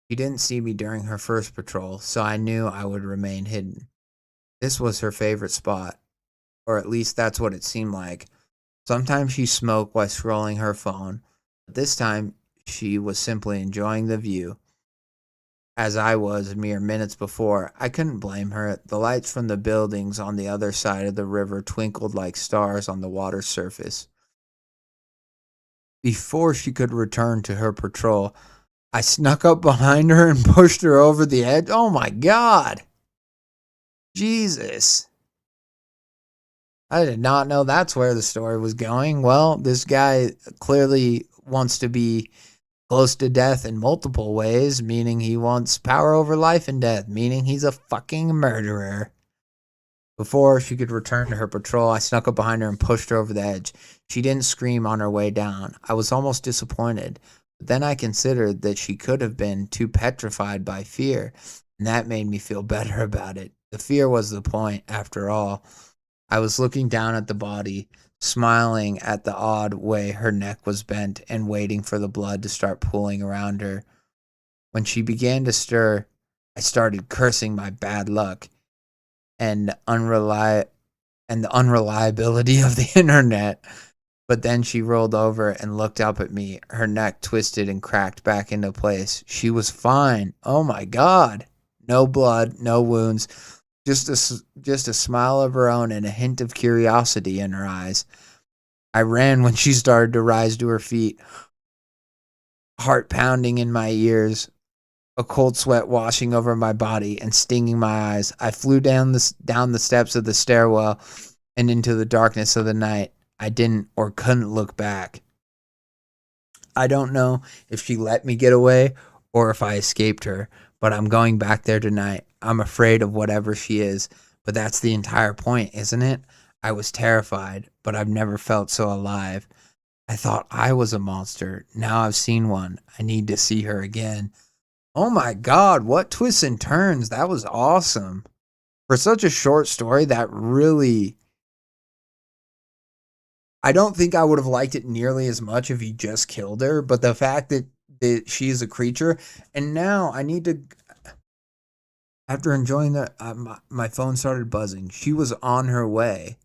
She didn't see me during her first patrol, so I knew I would remain hidden. This was her favorite spot, or at least that's what it seemed like. Sometimes she smoked while scrolling her phone, but this time she was simply enjoying the view. As I was mere minutes before, I couldn't blame her. The lights from the buildings on the other side of the river twinkled like stars on the water's surface. Before she could return to her patrol, I snuck up behind her and pushed her over the edge. Oh my God. Jesus. I did not know that's where the story was going. Well, this guy clearly wants to be close to death in multiple ways, meaning he wants power over life and death, meaning he's a fucking murderer. Before she could return to her patrol, I snuck up behind her and pushed her over the edge. She didn't scream on her way down. I was almost disappointed, but then I considered that she could have been too petrified by fear, and that made me feel better about it. The fear was the point, after all. I was looking down at the body, smiling at the odd way her neck was bent and waiting for the blood to start pooling around her. When she began to stir, I started cursing my bad luck and the unreliability of the internet. But then she rolled over and looked up at me. Her neck twisted and cracked back into place. She was fine. Oh my God. No blood, no wounds. Just a smile of her own and a hint of curiosity in her eyes. I ran when she started to rise to her feet, heart pounding in my ears, a cold sweat washing over my body and stinging my eyes. I flew down the steps of the stairwell and into the darkness of the night. I didn't or couldn't look back. I don't know if she let me get away or if I escaped her, but I'm going back there tonight. I'm afraid of whatever she is, but that's the entire point, isn't it? I was terrified, but I've never felt so alive. I thought I was a monster. Now I've seen one. I need to see her again. Oh my God, what twists and turns. That was awesome. For such a short story, that really... I don't think I would have liked it nearly as much if he just killed her, but the fact that she's a creature, and now I need to... After enjoying my phone started buzzing. She was on her way.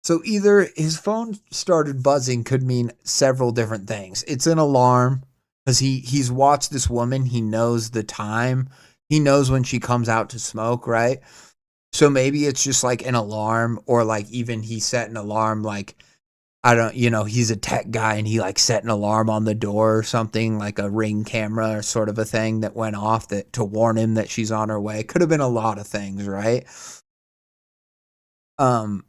So either his phone started buzzing could mean several different things. It's an alarm because he's watched this woman. He knows the time. He knows when she comes out to smoke, right? So maybe it's just like an alarm, or like even he set an alarm, like, he's a tech guy and he like set an alarm on the door or something, like a Ring camera or sort of a thing that went off that to warn him that she's on her way. Could have been a lot of things, right? I'm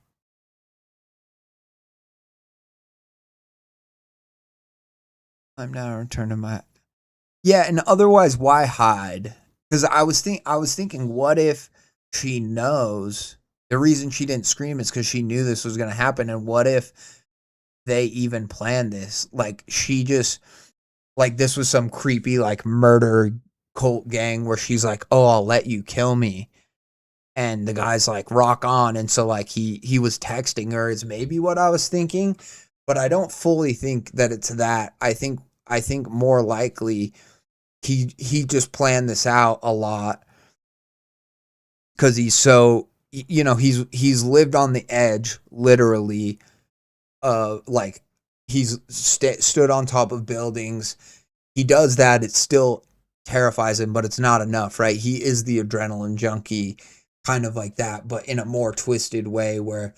now returning my... Yeah, and otherwise, why hide? Because I was thinking, what if she knows the reason she didn't scream is because she knew this was going to happen, and what if they even planned this? Like, she just, like, this was some creepy, like, murder cult gang where she's like, oh, I'll let you kill me. And the guy's like, rock on. And so, like, he was texting her is maybe what I was thinking. But I don't fully think that it's that. I think more likely he just planned this out a lot because he's so, he's lived on the edge, literally. Like, he's stood on top of buildings. He does that. It's still terrifies him, but it's not enough, right? He is the adrenaline junkie, kind of like that, but in a more twisted way where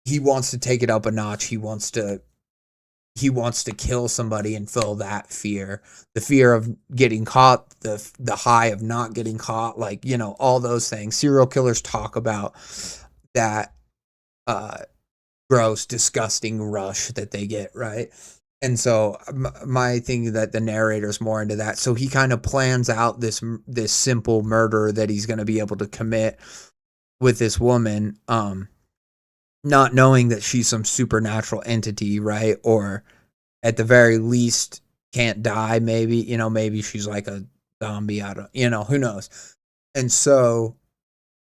he wants to take it up a notch. He wants to kill somebody and feel that fear, the fear of getting caught, the high of not getting caught, like, you know, all those things. Serial killers talk about that gross, disgusting rush that they get, right? And so my thing that the narrator's more into that. So he kind of plans out this simple murder that he's going to be able to commit with this woman, not knowing that she's some supernatural entity, right? Or at the very least can't die, maybe, you know, maybe she's like a zombie out of, you know, who knows. And so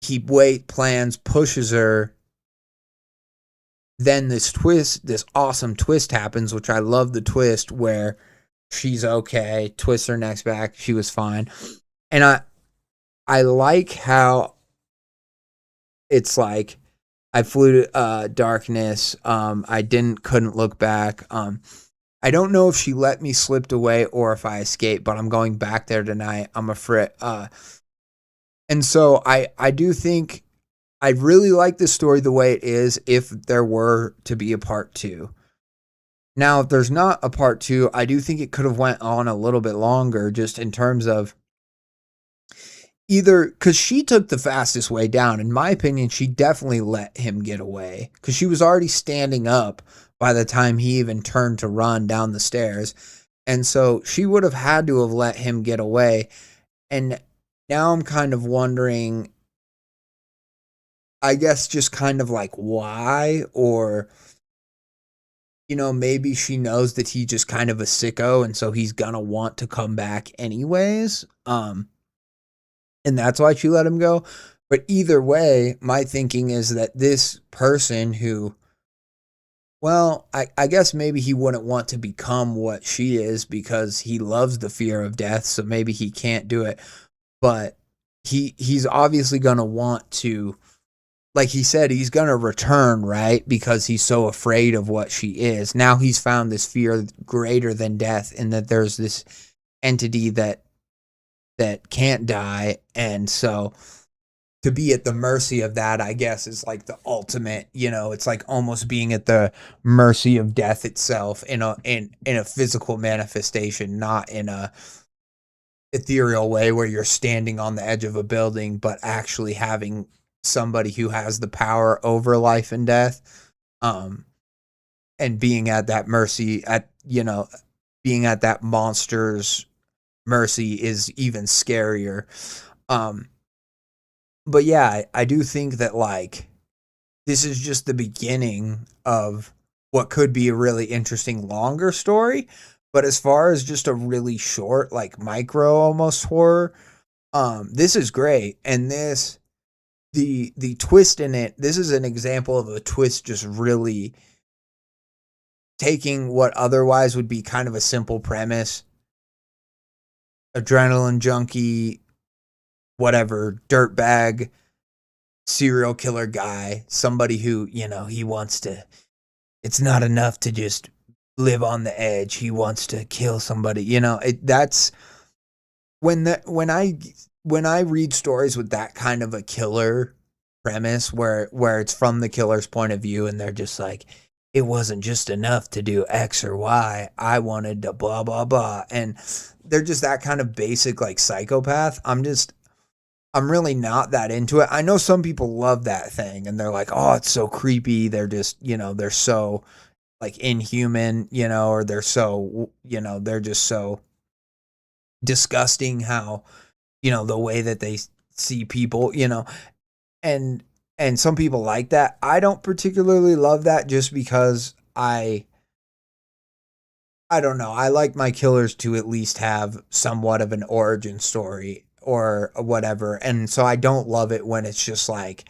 he plans, pushes her. Then this awesome twist happens, which I love the twist where she's okay, twists her neck back, she was fine. And I like how it's like, I flew to darkness, I couldn't look back. I don't know if she let me slipped away or if I escaped, but I'm going back there tonight. I'm afraid. And so I do think I really like this story the way it is if there were to be a part 2. Now, if there's not a part 2, I do think it could have went on a little bit longer, just in terms of either, because she took the fastest way down. In my opinion, she definitely let him get away because she was already standing up by the time he even turned to run down the stairs. And so she would have had to have let him get away. And now I'm kind of wondering, I guess, just kind of like why, or, you know, maybe she knows that he's just kind of a sicko and so he's gonna want to come back anyways. And that's why she let him go. But either way, my thinking is that this person who, well, I guess maybe he wouldn't want to become what she is because he loves the fear of death, so maybe he can't do it. But he's obviously gonna want to, like he said, he's going to return, right? Because he's so afraid of what she is. Now he's found this fear greater than death, and that there's this entity that can't die. And so to be at the mercy of that, I guess, is like the ultimate, you know, it's like almost being at the mercy of death itself in a physical manifestation, not in a ethereal way where you're standing on the edge of a building, but actually having somebody who has the power over life and death, and being at that mercy, being at that monster's mercy is even scarier. But yeah, I do think that, like, this is just the beginning of what could be a really interesting longer story. But as far as just a really short, like micro almost horror, this is great. And the twist in it, this is an example of a twist just really taking what otherwise would be kind of a simple premise, adrenaline junkie, whatever, dirtbag, serial killer guy, somebody who, you know, he wants to, it's not enough to just live on the edge, he wants to kill somebody, you know. That's when I read stories with that kind of a killer premise where it's from the killer's point of view and they're just like, it wasn't just enough to do X or Y, I wanted to blah, blah, blah. And they're just that kind of basic, like, psychopath. I'm really not that into it. I know some people love that thing and they're like, oh, it's so creepy. They're just, you know, they're so, like, inhuman, you know, or they're so, you know, they're just so disgusting how, you know, the way that they see people, you know, and some people like that. I don't particularly love that just because I don't know. I like my killers to at least have somewhat of an origin story or whatever. And so I don't love it when it's just like,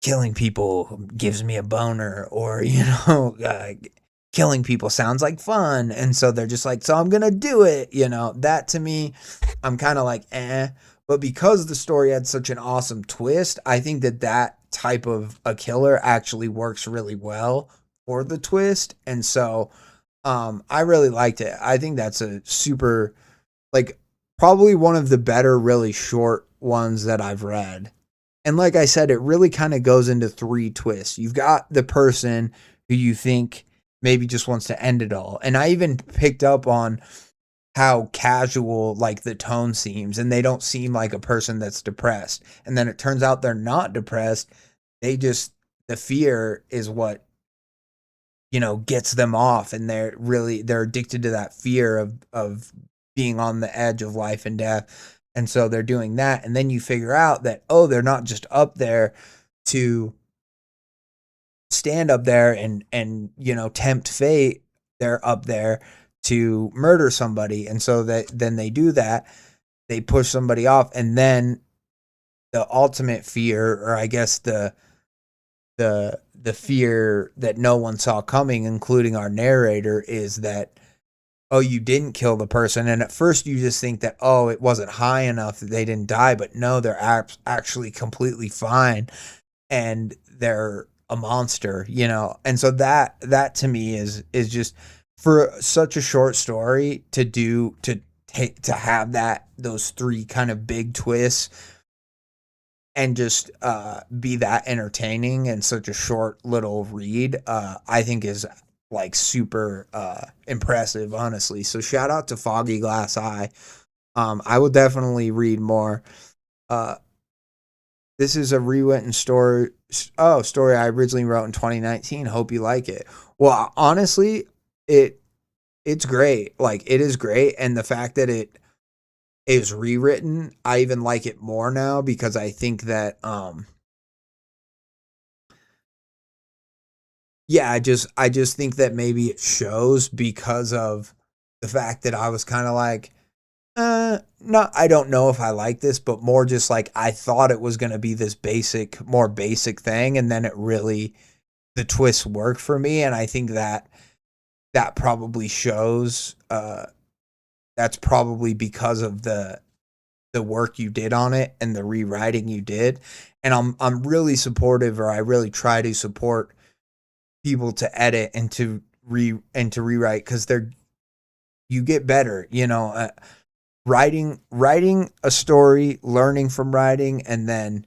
killing people gives me a boner, or, you know, killing people sounds like fun. And so they're just like, so I'm going to do it. You know, that to me, I'm kind of like, eh. But because the story had such an awesome twist, I think that type of a killer actually works really well for the twist. And so I really liked it. I think that's a super like probably one of the better, really short ones that I've read. And like I said, it really kind of goes into 3 twists. You've got the person who you think maybe just wants to end it all. And I even picked up on how casual like the tone seems, and they don't seem like a person that's depressed. And then it turns out they're not depressed. They just, the fear is what, gets them off, and they're addicted to that fear of being on the edge of life and death. And so they're doing that. And then you figure out that, oh, they're not just up there to stand up there and tempt fate. They're up there to murder somebody. And so then they do that. They push somebody off. And then the ultimate fear, or I guess the fear that no one saw coming, including our narrator, is that, oh, you didn't kill the person. And at first you just think that, oh, it wasn't high enough that they didn't die. But no, they're actually completely fine. And they're a monster, And so that to me is just, for such a short story to have those 3 kind of big twists and just be that entertaining in such a short little read, I think is like super impressive, honestly. So shout out to FoggyGlassEye. I will definitely read more. This is a rewritten story I originally wrote in 2019. Hope you like it. Well, honestly, it's great. Like, it is great. And the fact that it is rewritten, I even like it more now, because I think that, I just think that maybe it shows because of the fact that I was kind of like, no, I don't know if I like this, but more just like, I thought it was going to be this more basic thing. And then the twists work for me. And I think that probably shows, that's probably because of the work you did on it and the rewriting you did. And I'm really supportive, or I really try to support people to edit and to rewrite, because you get better, writing a story, learning from writing, and then,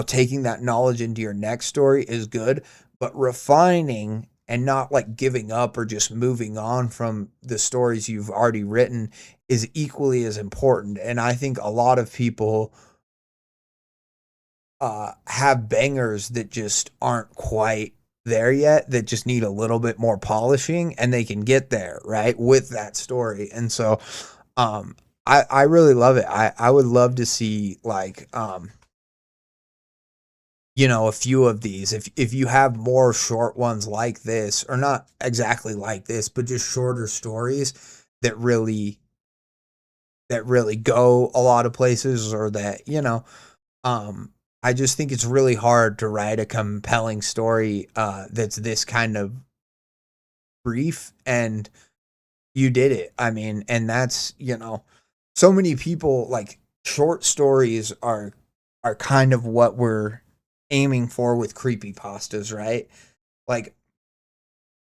taking that knowledge into your next story is good, but refining and not like giving up or just moving on from the stories you've already written is equally as important. And I think a lot of people have bangers that just aren't quite there yet, that just need a little bit more polishing, and they can get there, right, with that story. And so I really love it. I would love to see like a few of these. If you have more short ones like this, or not exactly like this, but just shorter stories that really go a lot of places, or that, I just think it's really hard to write a compelling story that's this kind of brief, and you did it. I mean, and that's, so many people, like, short stories are kind of what we're aiming for with creepypastas, right? Like,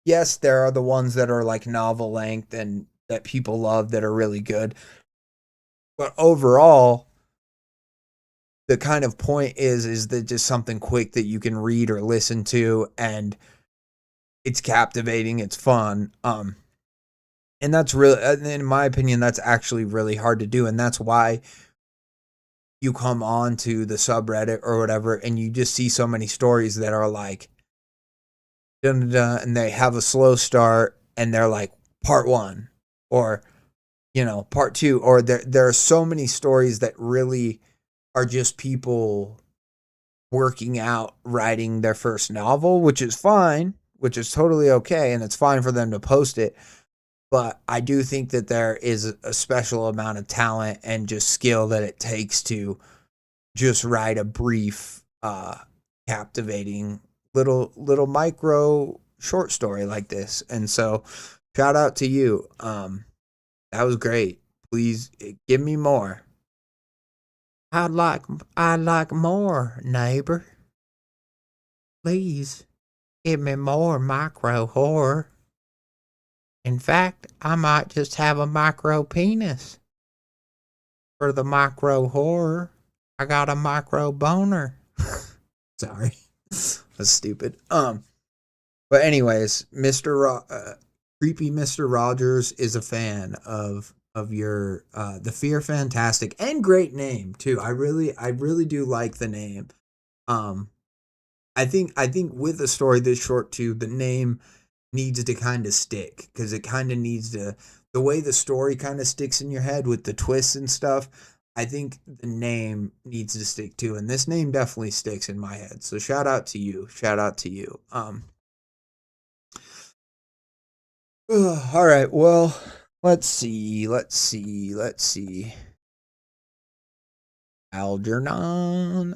yes, there are the ones that are like novel length and that people love, that are really good. But overall, the kind of point is that just something quick that you can read or listen to, and it's captivating, it's fun. And that's really, in my opinion, that's actually really hard to do. And that's why you come on to the subreddit or whatever, and you just see so many stories that are like, dun, dun, dun, and they have a slow start, and they're like part 1, or, part 2, or there are so many stories that really are just people working out writing their first novel, which is fine, which is totally okay, and it's fine for them to post it. But I do think that there is a special amount of talent and just skill that it takes to just write a brief, captivating little micro short story like this. And so shout out to you. That was great. Please give me more. I'd like more, neighbor. Please give me more micro horror. In fact, I might just have a micro penis. for the micro horror. I got a micro boner. Sorry. That's stupid. But anyways, creepy Mr. Rogers is a fan of your the Fear Fantastic, and great name too. I really do like the name. I think with a story this short too, the name needs to kind of stick, because it kind of needs to, the way the story kind of sticks in your head with the twists and stuff. I think the name needs to stick too, and this name definitely sticks in my head. So shout out to you. All right, well, let's see. Algernon.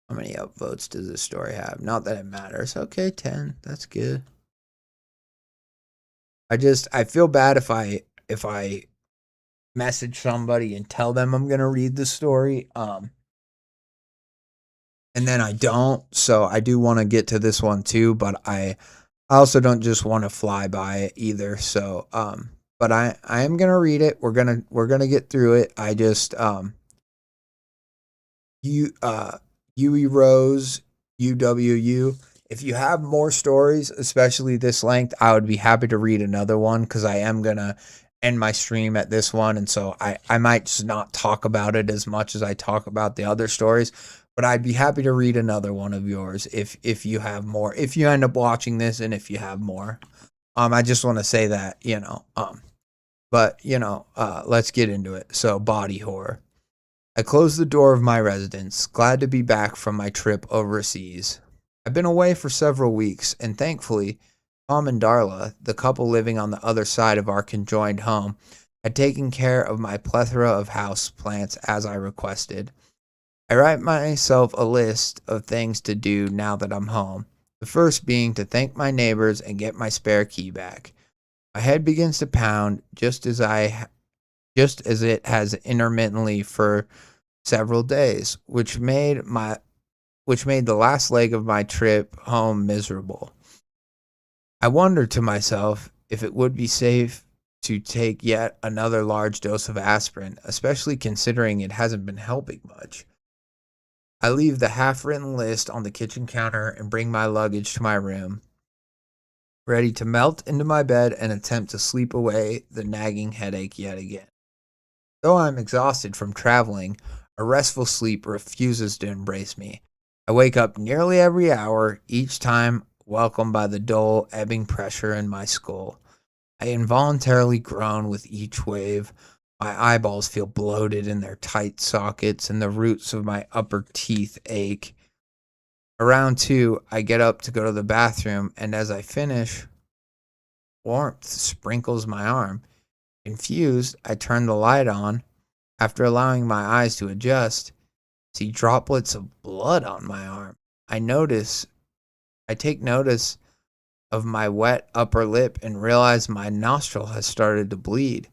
How many upvotes does this story have? Not that it matters. Okay, 10. That's good. I feel bad if I message somebody and tell them I'm gonna read the story, and then I don't. So I do want to get to this one too, but I also don't just want to fly by it either. So but I am gonna read it. We're gonna get through it. I just Yui Rose UWU. If you have more stories, especially this length, I would be happy to read another one, because I am gonna end my stream at this one, and so I might just not talk about it as much as I talk about the other stories. But I'd be happy to read another one of yours if you have more. If you end up watching this, and if you have more, I just want to say that, but let's get into it. So, body horror. I closed the door of my residence, glad to be back from my trip overseas. I've been away for several weeks, and thankfully, Tom and Darla, the couple living on the other side of our conjoined home, had taken care of my plethora of house plants as I requested. I write myself a list of things to do now that I'm home, the first being to thank my neighbors and get my spare key back. My head begins to pound just as it has intermittently for several days, which made the last leg of my trip home miserable. I wondered to myself if it would be safe to take yet another large dose of aspirin, especially considering it hasn't been helping much. I leave the half-written list on the kitchen counter and bring my luggage to my room, ready to melt into my bed and attempt to sleep away the nagging headache yet again. Though I'm exhausted from traveling, a restful sleep refuses to embrace me. I wake up nearly every hour, each time welcomed by the dull, ebbing pressure in my skull. I involuntarily groan with each wave. My eyeballs feel bloated in their tight sockets, and the roots of my upper teeth ache. Around 2, I get up to go to the bathroom, and as I finish, warmth sprinkles my arm. Confused, I turn the light on. After allowing my eyes to adjust, see droplets of blood on my arm. I take notice of my wet upper lip and realize my nostril has started to bleed,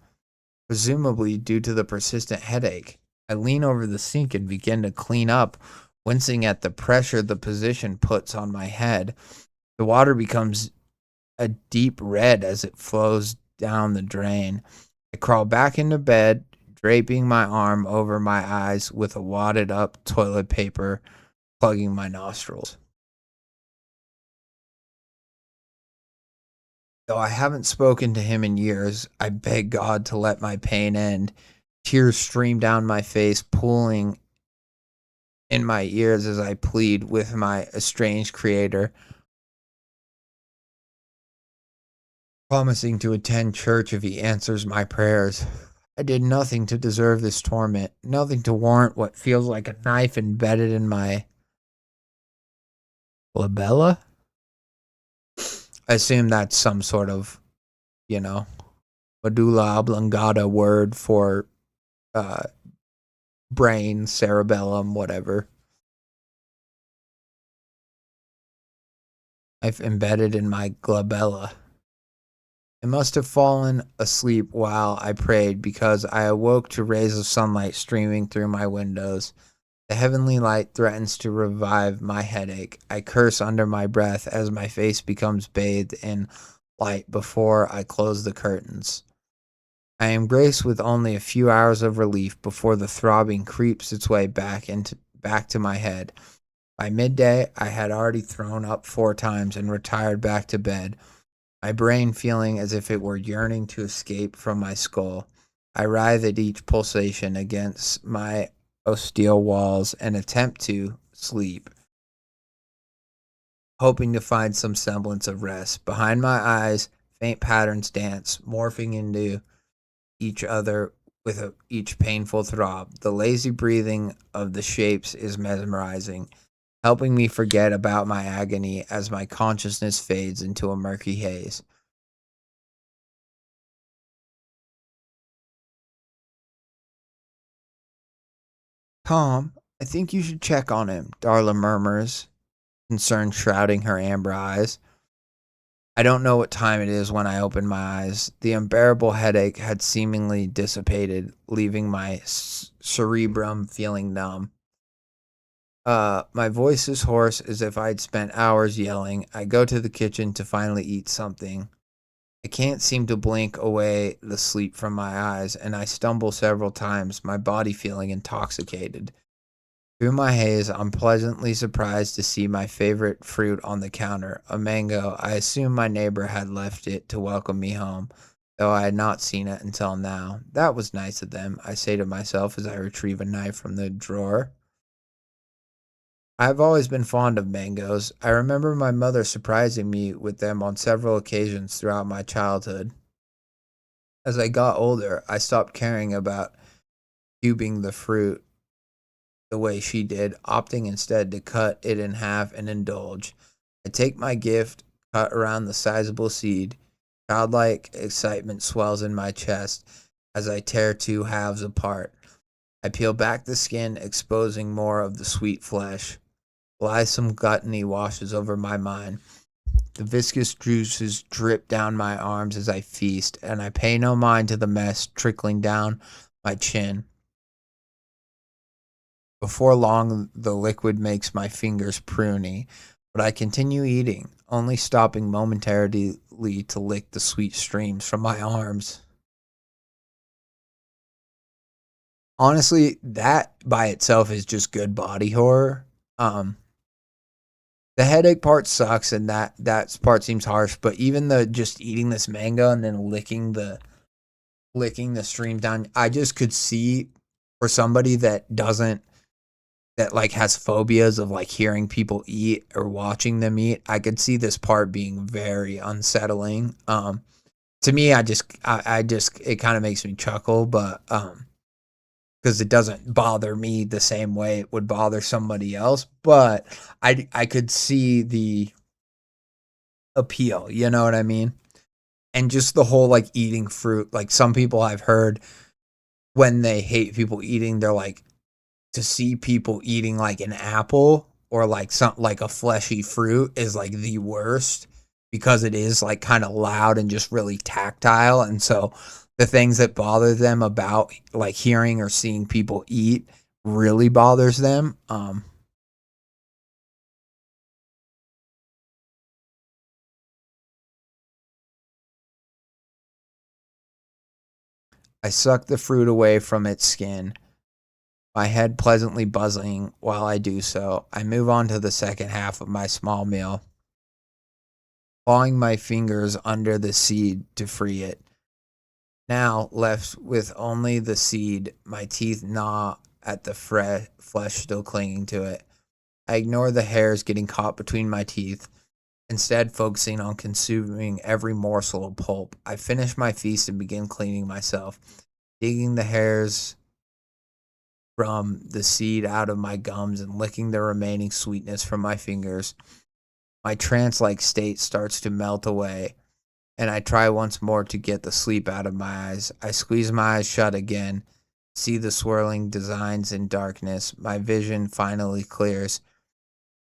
presumably due to the persistent headache. I lean over the sink and begin to clean up, wincing at the pressure the position puts on my head. The water becomes a deep red as it flows down the drain. I crawl back into bed, draping my arm over my eyes with a wadded up toilet paper plugging my nostrils. Though I haven't spoken to him in years, I beg God to let my pain end. Tears stream down my face, pooling in my ears as I plead with my estranged creator, promising to attend church if he answers my prayers. I did nothing to deserve this torment, nothing to warrant what feels like a knife embedded in my labella. I assume that's some sort of, medulla oblongata word for brain, cerebellum, whatever. I've embedded in my glabella. I must have fallen asleep while I prayed, because I awoke to rays of sunlight streaming through my windows. The heavenly light threatens to revive my headache. I curse under my breath as my face becomes bathed in light before I close the curtains. I am graced with only a few hours of relief before the throbbing creeps its way back to my head. By midday, I had already thrown up 4 times and retired back to bed, my brain feeling as if it were yearning to escape from my skull. I writhe at each pulsation against my ostial walls and attempt to sleep, hoping to find some semblance of rest. Behind my eyes, faint patterns dance, morphing into each other with each painful throb. The lazy breathing of the shapes is mesmerizing, helping me forget about my agony as my consciousness fades into a murky haze. Tom, I think you should check on him, Darla murmurs, concern shrouding her amber eyes. I don't know what time it is when I open my eyes. The unbearable headache had seemingly dissipated, leaving my cerebrum feeling numb. My voice is hoarse as if I'd spent hours yelling. I go to the kitchen to finally eat something. I can't seem to blink away the sleep from my eyes, and I stumble several times, my body feeling intoxicated. Through my haze, I'm pleasantly surprised to see my favorite fruit on the counter, a mango. I assume my neighbor had left it to welcome me home, though I had not seen it until now. That was nice of them, I say to myself as I retrieve a knife from the drawer. I've always been fond of mangoes. I remember my mother surprising me with them on several occasions throughout my childhood. As I got older, I stopped caring about cubing the fruit the way she did, opting instead to cut it in half and indulge. I take my gift, cut around the sizable seed. Childlike excitement swells in my chest as I tear 2 halves apart. I peel back the skin, exposing more of the sweet flesh. Blithesome gluttony washes over my mind. The viscous juices drip down my arms as I feast, and I pay no mind to the mess trickling down my chin. Before long, the liquid makes my fingers pruny, but I continue eating, only stopping momentarily to lick the sweet streams from my arms. Honestly, that by itself is just good body horror. The headache part sucks, and that part seems harsh. But even the just eating this mango and then licking the stream down, I just could see for somebody that doesn't that like has phobias of like hearing people eat or watching them eat. I could see this part being very unsettling. To me, I just it kind of makes me chuckle, but because it doesn't bother me the same way it would bother somebody else, but I could see the appeal, you know what I mean? And just the whole like eating fruit, like some people I've heard when they hate people eating, they're like, to see people eating like an apple or like something like a fleshy fruit is like the worst because it is like kind of loud and just really tactile. And so the things that bother them about like hearing or seeing people eat really bothers them. I suck the fruit away from its skin, my head pleasantly buzzing while I do so. I move on to the second half of my small meal, clawing my fingers under the seed to free it. Now, left with only the seed, my teeth gnaw at the flesh still clinging to it. I ignore the hairs getting caught between my teeth, instead focusing on consuming every morsel of pulp. I finish my feast and begin cleaning myself, digging the hairs from the seed out of my gums and licking the remaining sweetness from my fingers. My trance-like state starts to melt away, and I try once more to get the sleep out of my eyes. I squeeze my eyes shut again, see the swirling designs in darkness. My vision finally clears,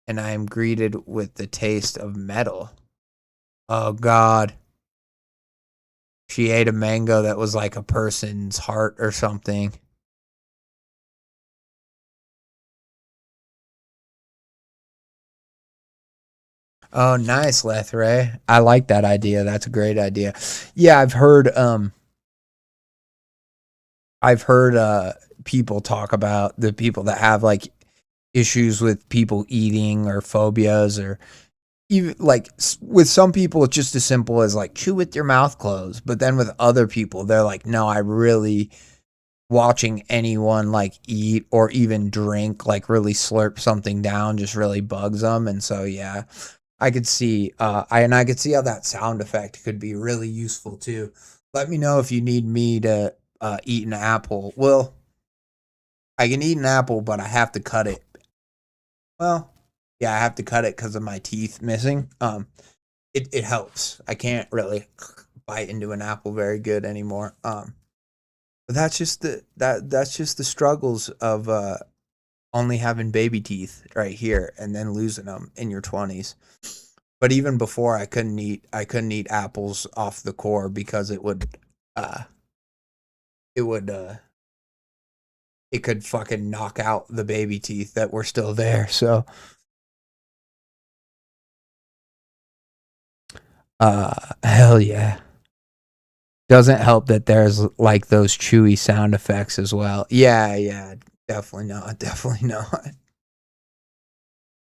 and I am greeted with the taste of metal. Oh, God. She ate a mango that was like a person's heart or something. Oh, nice, Lethray. I like that idea. That's a great idea. Yeah, I've heard I've heard people talk about the people that have like issues with people eating or phobias, or even like with some people it's just as simple as like chew with your mouth closed, but then with other people they're like, no, I really, watching anyone like eat or even drink, like really slurp something down, just really bugs them. And so yeah, I could see I could see how that sound effect could be really useful too. Let me know if you need me to eat an apple. Well, I can eat an apple, but I have to cut it. Well, yeah, I have to cut it because of my teeth missing. It helps. I can't really bite into an apple very good anymore. But that's just the struggles of only having baby teeth right here and then losing them in your 20s. But even before, I couldn't eat apples off the core because uh it would it could fucking knock out the baby teeth that were still there. So hell yeah. Doesn't help that there's like those chewy sound effects as well. Yeah, yeah, definitely not. Definitely not.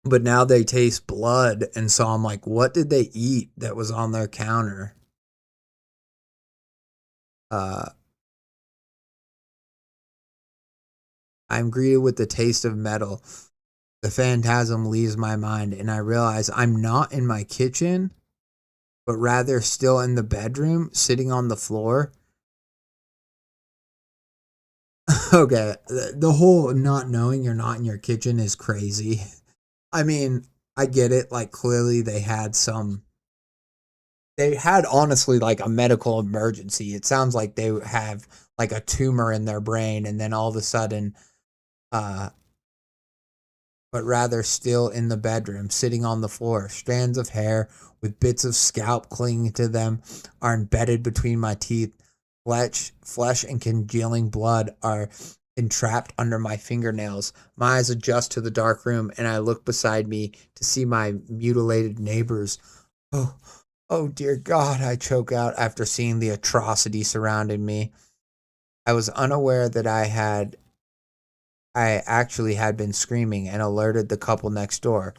But now they taste blood, and so I'm like, what did they eat that was on their counter? Uh, I'm greeted with the taste of metal. The phantasm leaves my mind, and I realize I'm not in my kitchen, but rather still in the bedroom, sitting on the floor. Okay, the whole not knowing you're not in your kitchen is crazy. I mean, I get it. Like, clearly they had honestly like a medical emergency. It sounds like they have like a tumor in their brain, and then all of a sudden, uh, but rather still in the bedroom, sitting on the floor. Strands of hair with bits of scalp clinging to them are embedded between my teeth. Flesh and congealing blood are entrapped under my fingernails. My eyes adjust to the dark room, and I look beside me to see my mutilated neighbors. Oh, oh dear God, I choke out after seeing the atrocity surrounding me. I was unaware that I actually had been screaming and alerted the couple next door.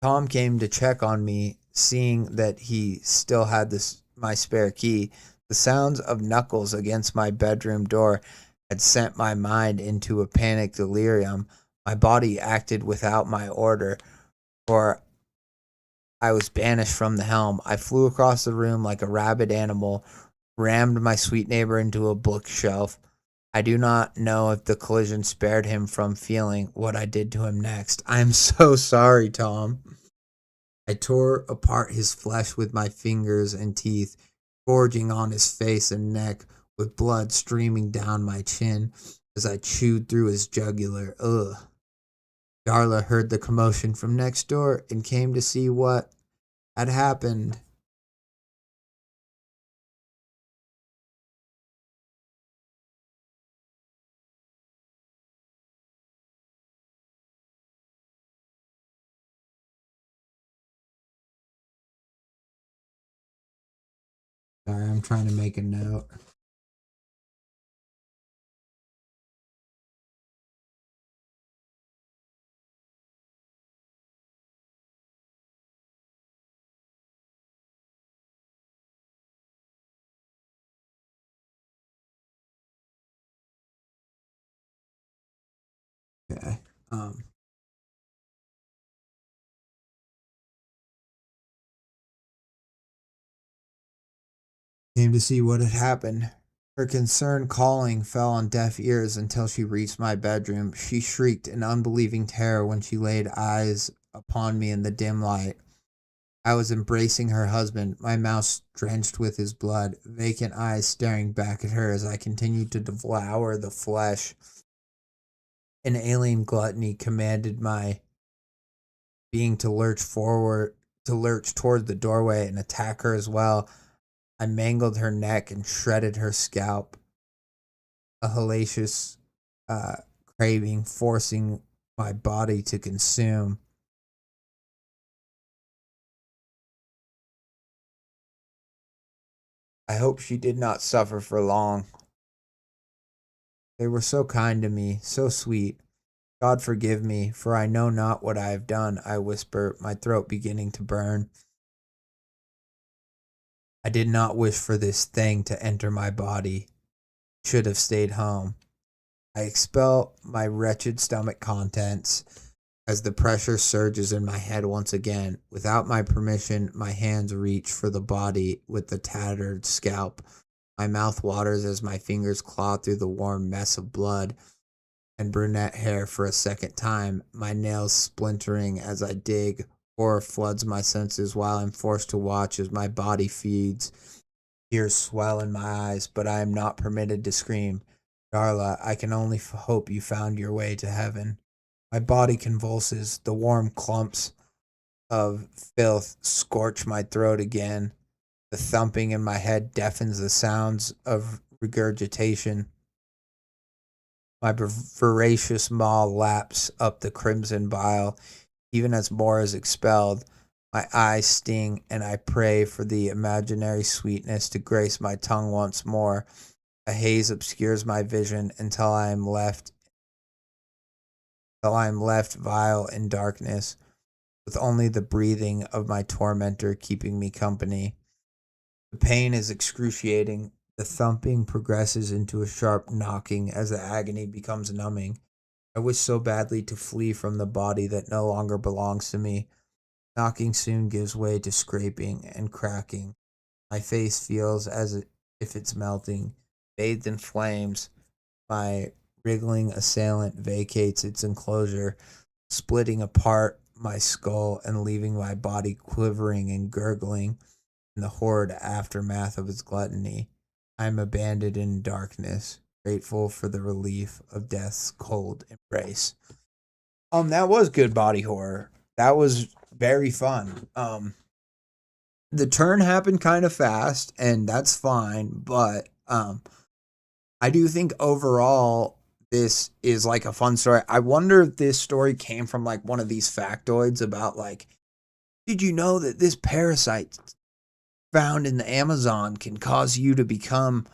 Tom came to check on me, seeing that he still had my spare key. The sounds of knuckles against my bedroom door had sent my mind into a panic delirium. My body acted without my order, for I was banished from the helm. I flew across the room like a rabid animal, rammed my sweet neighbor into a bookshelf. I do not know if the collision spared him from feeling what I did to him next. I am so sorry, Tom. I tore apart his flesh with my fingers and teeth, gorging on his face and neck, with blood streaming down my chin as I chewed through his jugular. Ugh. Darla heard the commotion from next door and came to see what had happened. Sorry, I'm trying to make a note. Okay. Came to see what had happened. Her concerned calling fell on deaf ears until she reached my bedroom. She shrieked in unbelieving terror when she laid eyes upon me in the dim light. I was embracing her husband, my mouth drenched with his blood, vacant eyes staring back at her as I continued to devour the flesh. An alien gluttony commanded my being to lurch toward the doorway and attack her as well. I mangled her neck and shredded her scalp, a hellacious uh, craving forcing my body to consume. I hope she did not suffer for long. They were so kind to me, so sweet. God forgive me, for I know not what I have done, I whisper, my throat beginning to burn. I did not wish for this thing to enter my body. Should have stayed home. I expel my wretched stomach contents as the pressure surges in my head once again. Without my permission, my hands reach for the body with the tattered scalp. My mouth waters as my fingers claw through the warm mess of blood and brunette hair for a second time, my nails splintering as I dig. Horror floods my senses while I'm forced to watch as my body feeds. Tears swell in my eyes, but I am not permitted to scream. Darla, I can only hope you found your way to heaven. My body convulses. The warm clumps of filth scorch my throat again. The thumping in my head deafens the sounds of regurgitation. My voracious maw laps up the crimson bile. Even as more is expelled, my eyes sting, and I pray for the imaginary sweetness to grace my tongue once more. A haze obscures my vision until I am left vile in darkness, with only the breathing of my tormentor keeping me company. The pain is excruciating. The thumping progresses into a sharp knocking as the agony becomes numbing. I wish so badly to flee from the body that no longer belongs to me. Knocking soon gives way to scraping and cracking. My face feels as if it's melting. Bathed in flames, my wriggling assailant vacates its enclosure, splitting apart my skull and leaving my body quivering and gurgling in the horrid aftermath of its gluttony. I am abandoned in darkness, grateful for the relief of death's cold embrace. That was good body horror. That was very fun. The turn happened kind of fast, and that's fine, but I do think overall this is like a fun story. I wonder if this story came from like one of these factoids about like, did you know that this parasite found in the Amazon can cause you to become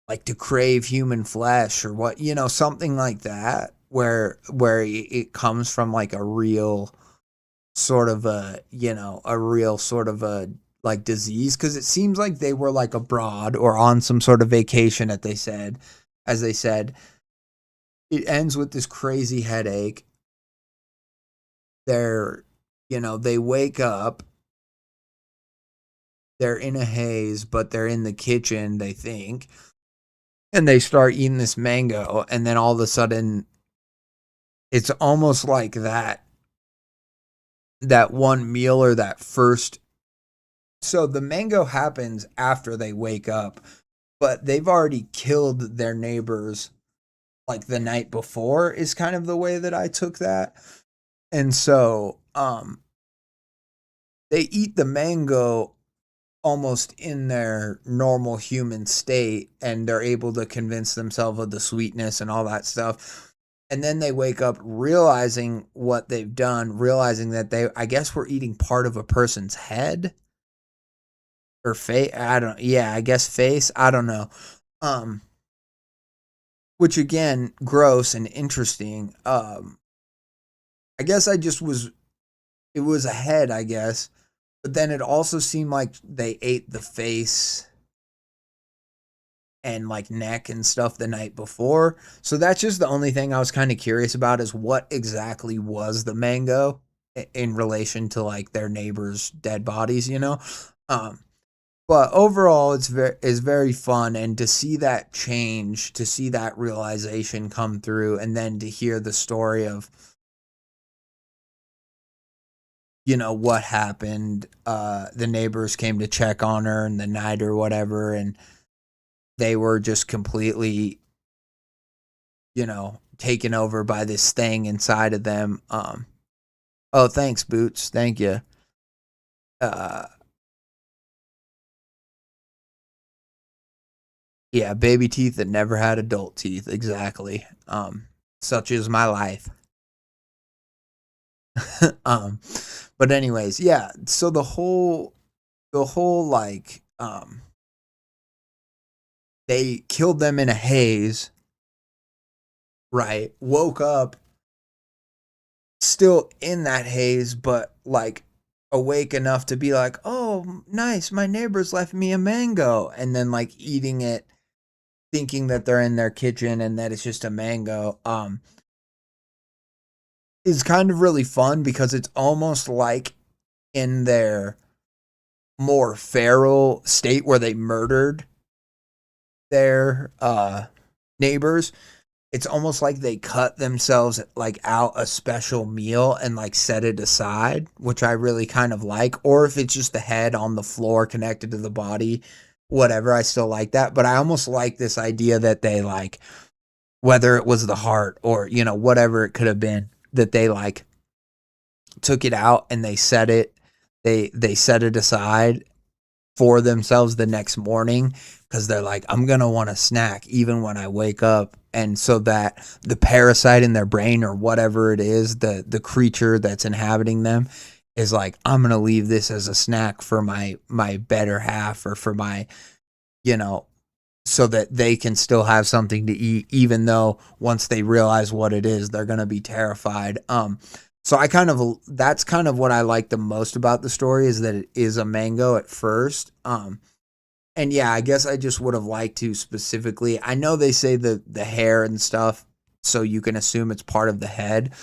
like to crave human flesh or what, something like that, where it comes from like a real sort of a like disease, because it seems like they were like abroad or on some sort of vacation as they said. It ends with this crazy headache. They wake up. They're in a haze, but they're in the kitchen, they think. And they start eating this mango, and then all of a sudden, it's almost like that one meal or that first. So the mango happens after they wake up, but they've already killed their neighbors like the night before is kind of the way that I took that. And so they eat the mango almost in their normal human state, and they're able to convince themselves of the sweetness and all that stuff. And then they wake up realizing what they've done, realizing that I guess we're eating part of a person's head or face. I guess face. I don't know. Which again, gross and interesting. I guess it was a head, I guess. But then it also seemed like they ate the face and like neck and stuff the night before. So that's just the only thing I was kind of curious about, is what exactly was the mango in relation to like their neighbors' dead bodies, But overall, it's very fun, and to see that change, to see that realization come through, and then to hear the story of what happened. The neighbors came to check on her in the night or whatever, and they were just completely, taken over by this thing inside of them. Oh, thanks, Boots. Thank you. Yeah, baby teeth that never had adult teeth. Exactly. Such is my life. But anyways, yeah. So the whole like, they killed them in a haze, right? Woke up still in that haze, but like awake enough to be like, oh, nice, my neighbors left me a mango. And then like eating it, thinking that they're in their kitchen and that it's just a mango. Is kind of really fun because it's almost like in their more feral state where they murdered their neighbors. It's almost like they cut themselves like out a special meal and like set it aside, which I really kind of like. Or if it's just the head on the floor connected to the body, whatever, I still like that. But I almost like this idea that they like, whether it was the heart or, you know, whatever it could have been, that they like took it out and they set it, they set it aside for themselves the next morning because they're like, I'm going to want a snack even when I wake up. And so that the parasite in their brain or whatever it is, the creature that's inhabiting them is like, I'm going to leave this as a snack for my better half or for my, you know, so that they can still have something to eat, even though once they realize what it is, they're going to be terrified. So that's kind of what I like the most about the story is that it is a mango at first. And yeah, I guess I just would have liked to specifically, I know they say the hair and stuff, so you can assume it's part of the head.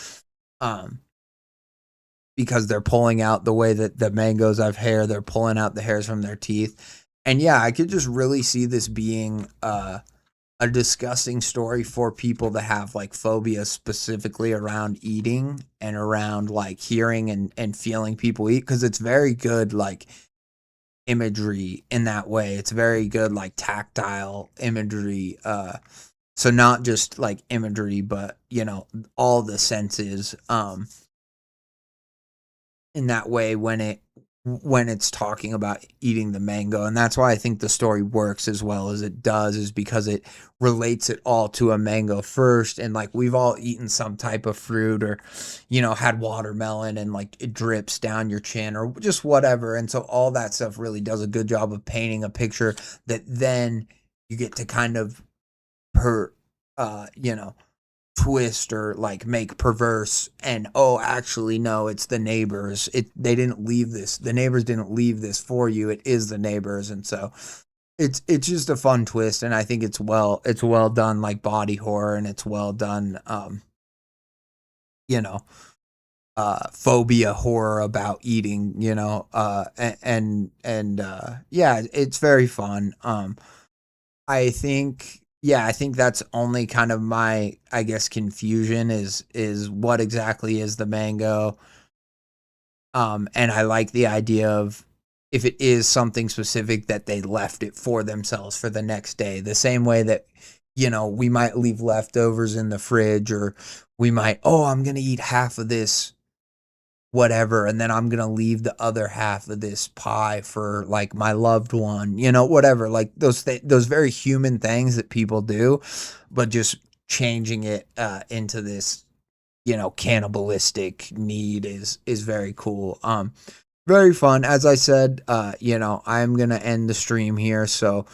Because they're pulling out the way that the mangoes have hair, they're pulling out the hairs from their teeth. And yeah, I could just really see this being a disgusting story for people that have like phobias specifically around eating and around like hearing and feeling people eat, because it's very good like imagery in that way. It's very good like tactile imagery. So not just like imagery, but you know, all the senses in that way when it's talking about eating the mango. And that's why I think the story works as well as it does, is because it relates it all to a mango first. And like we've all eaten some type of fruit or, you know, had watermelon and like it drips down your chin or just whatever. And so all that stuff really does a good job of painting a picture that then you get to kind of you know, twist or like make perverse and actually no, it's the neighbors. The neighbors didn't leave this for you, it is the neighbors. And so it's just a fun twist, and I think it's well done like body horror, and it's well done you know, phobia horror about eating, you know, yeah, it's very fun. I think I think that's only kind of my, I guess, confusion is what exactly is the mango. And I like the idea of if it is something specific that they left it for themselves for the next day. The same way that, you know, we might leave leftovers in the fridge, or we might, I'm going to eat half of this whatever, and then I'm gonna leave the other half of this pie for like my loved one, you know, whatever, like those very human things that people do, but just changing it into this, you know, cannibalistic need is very cool. Very fun. As I said, you know, I'm gonna end the stream here, so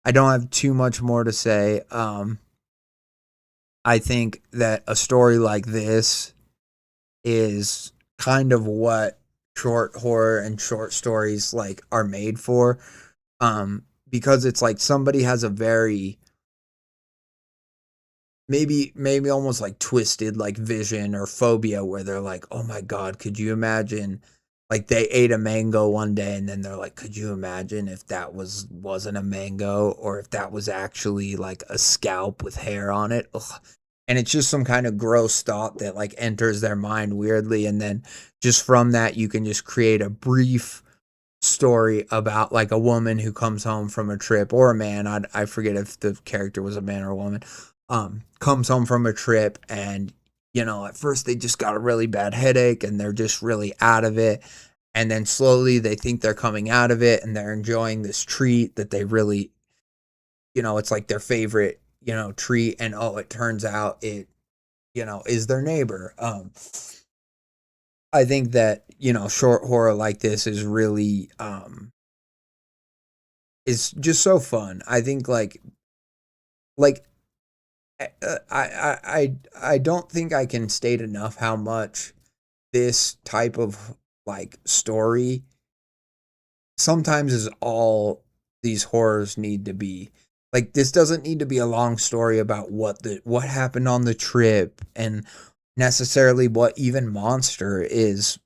I don't have too much more to say. I think that a story like this is kind of what short horror and short stories like are made for, because it's like somebody has a very maybe almost like twisted like vision or phobia where they're like, oh my god, could you imagine, like they ate a mango one day and then they're like, could you imagine if that wasn't a mango, or if that was actually like a scalp with hair on it. Ugh. And it's just some kind of gross thought that like enters their mind weirdly, and then just from that you can just create a brief story about like a woman who comes home from a trip, or a man, I forget if the character was a man or a woman, comes home from a trip, and you know, at first they just got a really bad headache and they're just really out of it, and then slowly they think they're coming out of it and they're enjoying this treat that they really, you know, it's like their favorite, you know, treat, and it turns out it, you know, is their neighbor. I think that, you know, short horror like this is really it's just so fun. I think like I don't think I can state enough how much this type of like story sometimes is all these horrors need to be. Like, this doesn't need to be a long story about what happened on the trip and necessarily what even monster is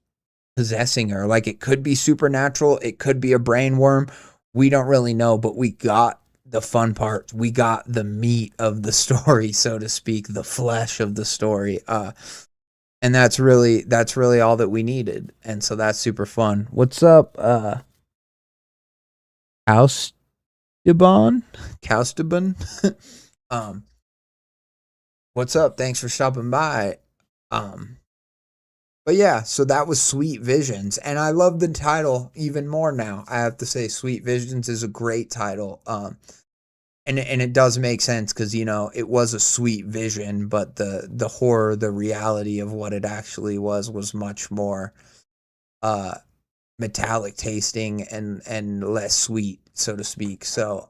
possessing her. Like, it could be supernatural, it could be a brain worm. We don't really know, but we got the fun part. We got the meat of the story, so to speak, the flesh of the story. And that's really all that we needed. And so that's super fun. What's up, Kaustubon? What's up? Thanks for stopping by. But yeah, so that was Sweet Visions, and I love the title even more now. I have to say, Sweet Visions is a great title. And it does make sense because, you know, it was a sweet vision, but the horror, the reality of what it actually was much more metallic tasting and less sweet, so to speak. So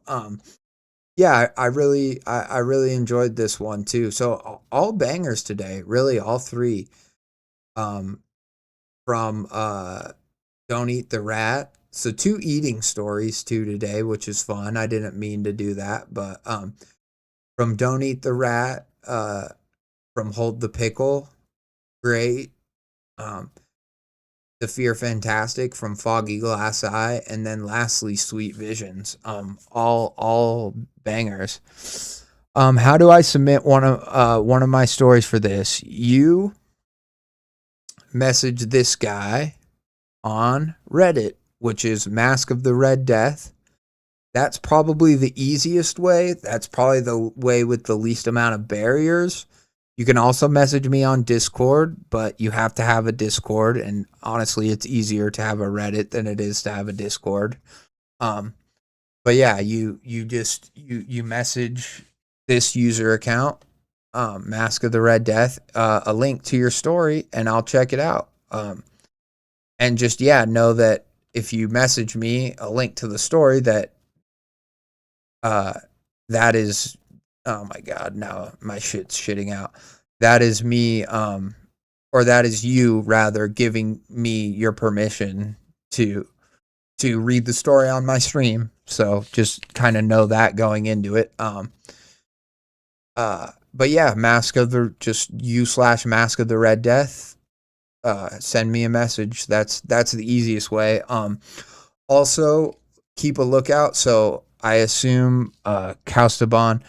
yeah, I really enjoyed this one too. So all bangers today, really, all three. From Don't Eat the Rat. So 2 eating stories too today, which is fun. I didn't mean to do that, but from Don't Eat the Rat, from Hold the Pickle, great. The Fear Fantastic from FoggyGlassEye, and then lastly Sweet Visions. All bangers. How do I submit one of my stories for this? You message this guy on Reddit, which is Mask of the Red Death. That's probably the easiest way. That's probably the way with the least amount of barriers. You can also message me on Discord, but you have to have a Discord, and honestly, it's easier to have a Reddit than it is to have a Discord. But yeah, you message this user account, Mask of the Red Death, a link to your story, and I'll check it out. And just, yeah, know that if you message me a link to the story, that that is, oh my God, now my shit's shitting out. That is me, or that is you rather giving me your permission to read the story on my stream. So just kind of know that going into it. But yeah, Mask of the Red Death. Send me a message. That's the easiest way. Also keep a lookout. So I assume, Kaustubon,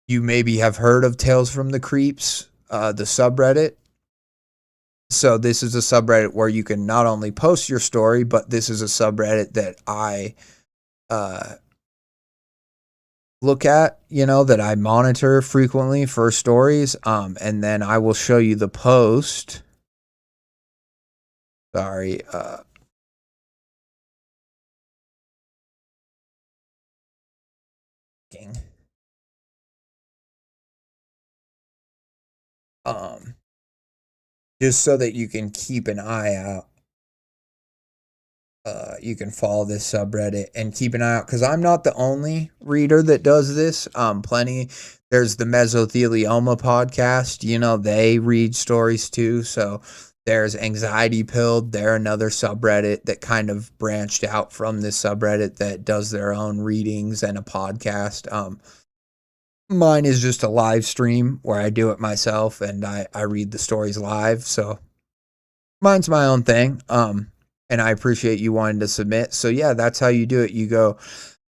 you maybe have heard of Tales from the Creeps, the subreddit. So this is a subreddit where you can not only post your story, but this is a subreddit that I look at, that I monitor frequently for stories. And then I will show you the post. Sorry. Just so that you can keep an eye out. You can follow this subreddit and keep an eye out, because I'm not the only reader that does this. There's the Mesothelioma podcast. They read stories too. So there's Anxiety-Pilled. They're another subreddit that kind of branched out from this subreddit that does their own readings and a podcast. Mine is just a live stream where I do it myself and I read the stories live. So mine's my own thing. And I appreciate you wanting to submit. So yeah, that's how you do it. You go,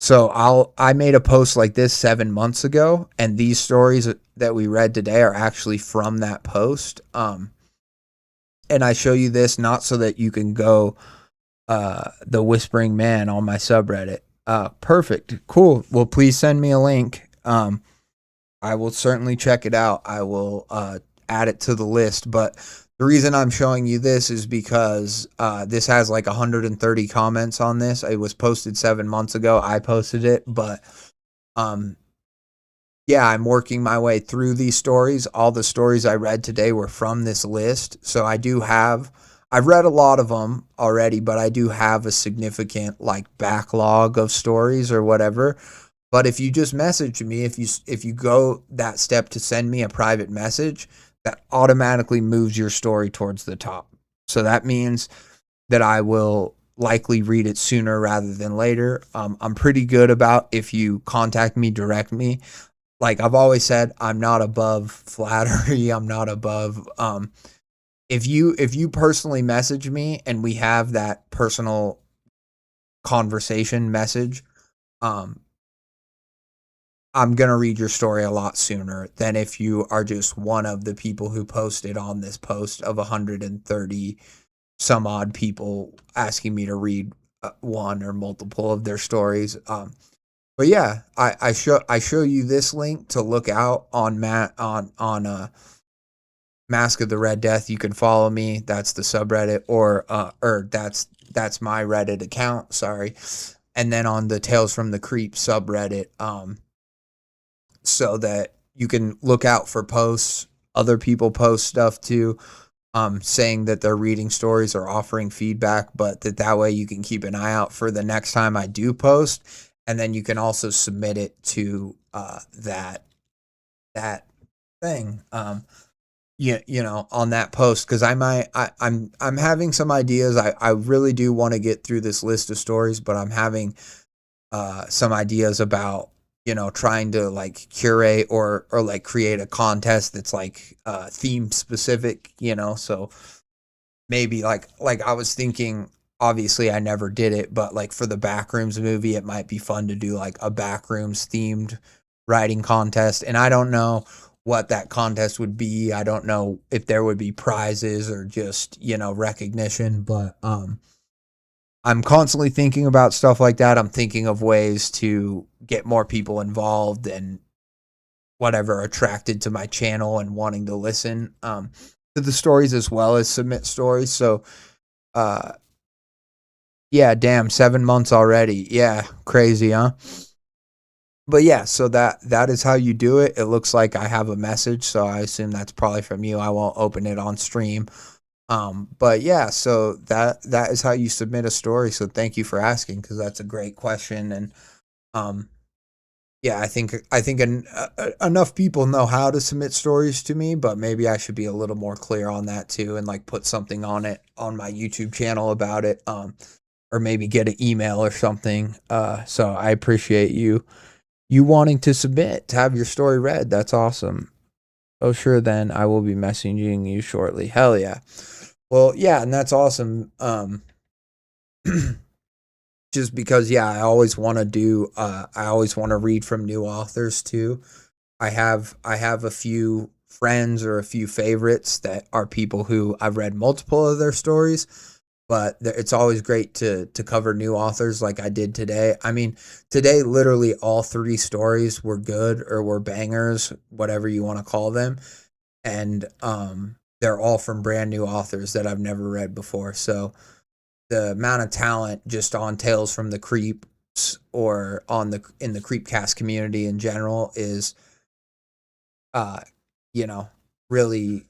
so I made a post like this 7 months ago, and these stories that we read today are actually from that post. And I show you this not so that you can go, the Whispering Man on my subreddit. Perfect. Cool. Well, please send me a link. I will certainly check it out. I will add it to the list. But the reason I'm showing you this is because this has like 130 comments on this. It was posted 7 months ago. I posted it, but yeah, I'm working my way through these stories. All the stories I read today were from this list. So I've read a lot of them already, but I do have a significant like backlog of stories or whatever. But if you just message me, if you go that step to send me a private message, that automatically moves your story towards the top. So that means that I will likely read it sooner rather than later. I'm pretty good about if you contact me, direct me. Like I've always said, I'm not above flattery. I'm not above. If you personally message me and we have that personal conversation message, I'm going to read your story a lot sooner than if you are just one of the people who posted on this post of 130 some odd people asking me to read one or multiple of their stories. But yeah, I show you this link to look out on Mask of the Red Death. You can follow me. That's the subreddit, or that's my Reddit account. Sorry. And then on the Tales from the Creep subreddit, so that you can look out for posts. Other people post stuff too, saying that they're reading stories or offering feedback, but that way you can keep an eye out for the next time I do post. And then you can also submit it to that thing. You know, on that post, because I'm having some ideas. I really do want to get through this list of stories, but I'm having some ideas about, you know, trying to like curate or like create a contest that's like theme specific, you know. So maybe like I was thinking, obviously I never did it, but like for the Backrooms movie, it might be fun to do like a Backrooms themed writing contest. And I don't know what that contest would be. I don't know if there would be prizes or just, you know, recognition, but I'm constantly thinking about stuff like that. I'm thinking of ways to get more people involved and whatever, attracted to my channel and wanting to listen to the stories as well as submit stories. So yeah, damn, 7 months already. Yeah, crazy, huh? But yeah, so that is how you do it. It looks like I have a message, so I assume that's probably from you. I won't open it on stream. But yeah, so that is how you submit a story. So thank you for asking, because that's a great question. And yeah, I think enough people know how to submit stories to me, but maybe I should be a little more clear on that too, and like put something on it on my YouTube channel about it, or maybe get an email or something. So I appreciate you wanting to submit to have your story read. That's awesome. Oh sure, then I will be messaging you shortly. Hell yeah. Well, yeah, and that's awesome. Just because, yeah, I always want to read from new authors too. I have a few friends or a few favorites that are people who I've read multiple of their stories, but it's always great to cover new authors like I did today. I mean, today, literally all 3 stories were good or were bangers, whatever you want to call them. And, they're all from brand new authors that I've never read before. So the amount of talent just on Tales from the Creeps or in the CREEPCAST community in general is, you know, really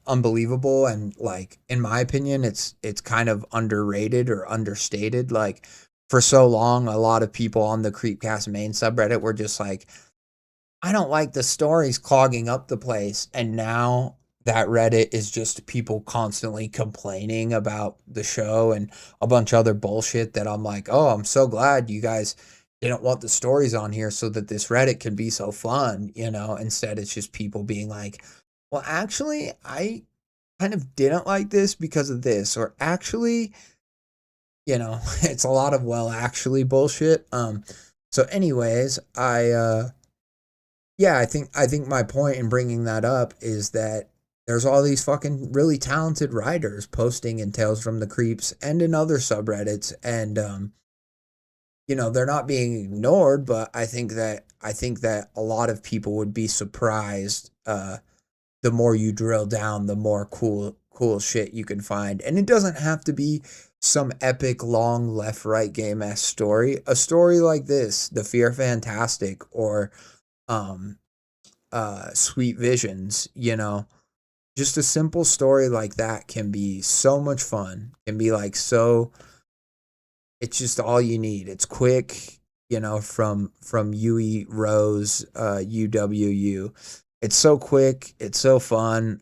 unbelievable. And like, in my opinion, it's kind of underrated or understated. Like for so long, a lot of people on the CREEPCAST main subreddit were just like, I don't like the stories clogging up the place. And now that Reddit is just people constantly complaining about the show and a bunch of other bullshit that I'm like, oh, I'm so glad you guys didn't want the stories on here so that this Reddit can be so fun, you know. Instead, it's just people being like, well, actually, I kind of didn't like this because of this, or actually, you know, it's a lot of well, actually bullshit. So anyways, yeah, I think my point in bringing that up is that there's all these fucking really talented writers posting in Tales from the Creeps and in other subreddits, and you know, they're not being ignored, but I think that a lot of people would be surprised the more you drill down, the more cool shit you can find. And it doesn't have to be some epic long left right game ass story. A story like this, The Fear Fantastic, or Sweet Visions, you know, just a simple story like that can be so much fun. Can be like, so it's just all you need. It's quick. you know, from UE Rose, UWU. It's so quick. It's so fun.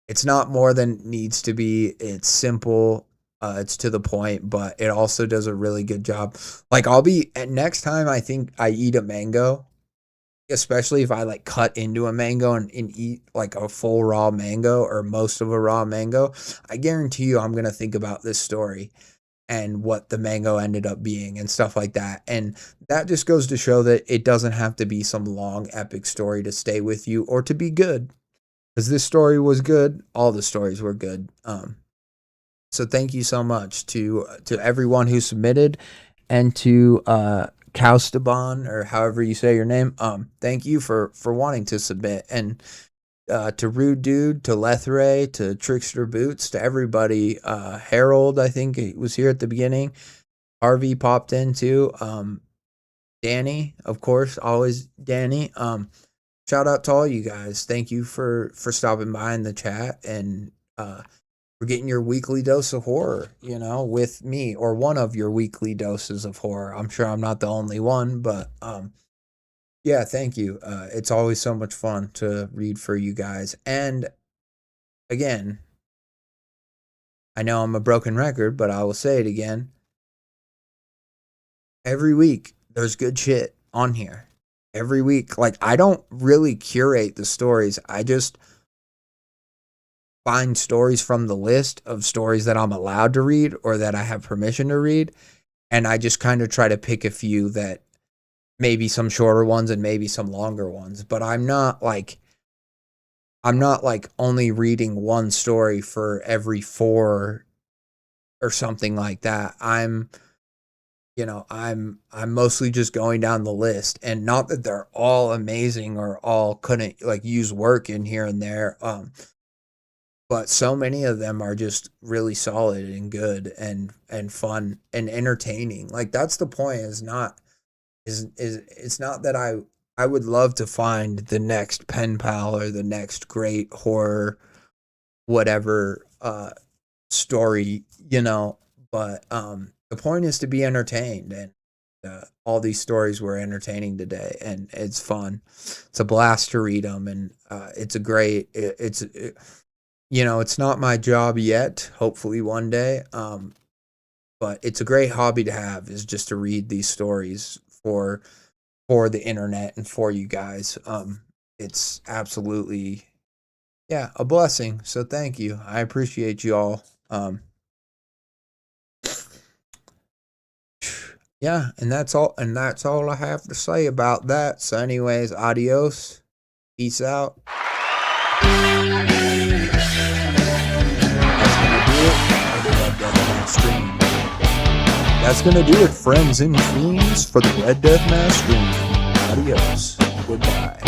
It's not more than it needs to be. It's simple. It's to the point, but it also does a really good job. Like next time I think I eat a mango, especially if I like cut into a mango and eat like a full raw mango or most of a raw mango, I guarantee you I'm going to think about this story and what the mango ended up being and stuff like that. And that just goes to show that it doesn't have to be some long epic story to stay with you or to be good. Because this story was good. All the stories were good. So thank you so much to everyone who submitted, and to Kaustaban, or however you say your name. Thank you for wanting to submit, and to Rude Dude, to Lethray, to Trickster Boots, to everybody. Harold, I think he was here at the beginning. Harvey popped in too. Danny, of course, always Danny. Shout out to all you guys. Thank you for stopping by in the chat, and for getting your weekly dose of horror, you know, with me, or one of your weekly doses of horror. I'm sure I'm not the only one, but yeah, thank you. It's always so much fun to read for you guys. And again, I know I'm a broken record, but I will say it again. Every week there's good shit on here. Every week. Like, I don't really curate the stories. I just find stories from the list of stories that I'm allowed to read or that I have permission to read. And I just kind of try to pick a few that maybe some shorter ones and maybe some longer ones. But I'm not like only reading one story for every 4 or something like that. I'm mostly just going down the list, and not that they're all amazing or all couldn't like use work in here and there. But so many of them are just really solid and good and fun and entertaining. Like, that's the point. It's not that I would love to find the next pen pal or the next great horror whatever story, you know, but the point is to be entertained, and all these stories were entertaining today, and it's fun. It's a blast to read them, and it's not my job yet. Hopefully one day, but it's a great hobby to have, is just to read these stories for the internet and for you guys. It's absolutely, yeah, a blessing. So thank you. I appreciate you all. Yeah, and that's all I have to say about that. So anyways, adios. Peace out. That's gonna do it, friends and fiends, for the Red Death Mask stream. Adios. Goodbye.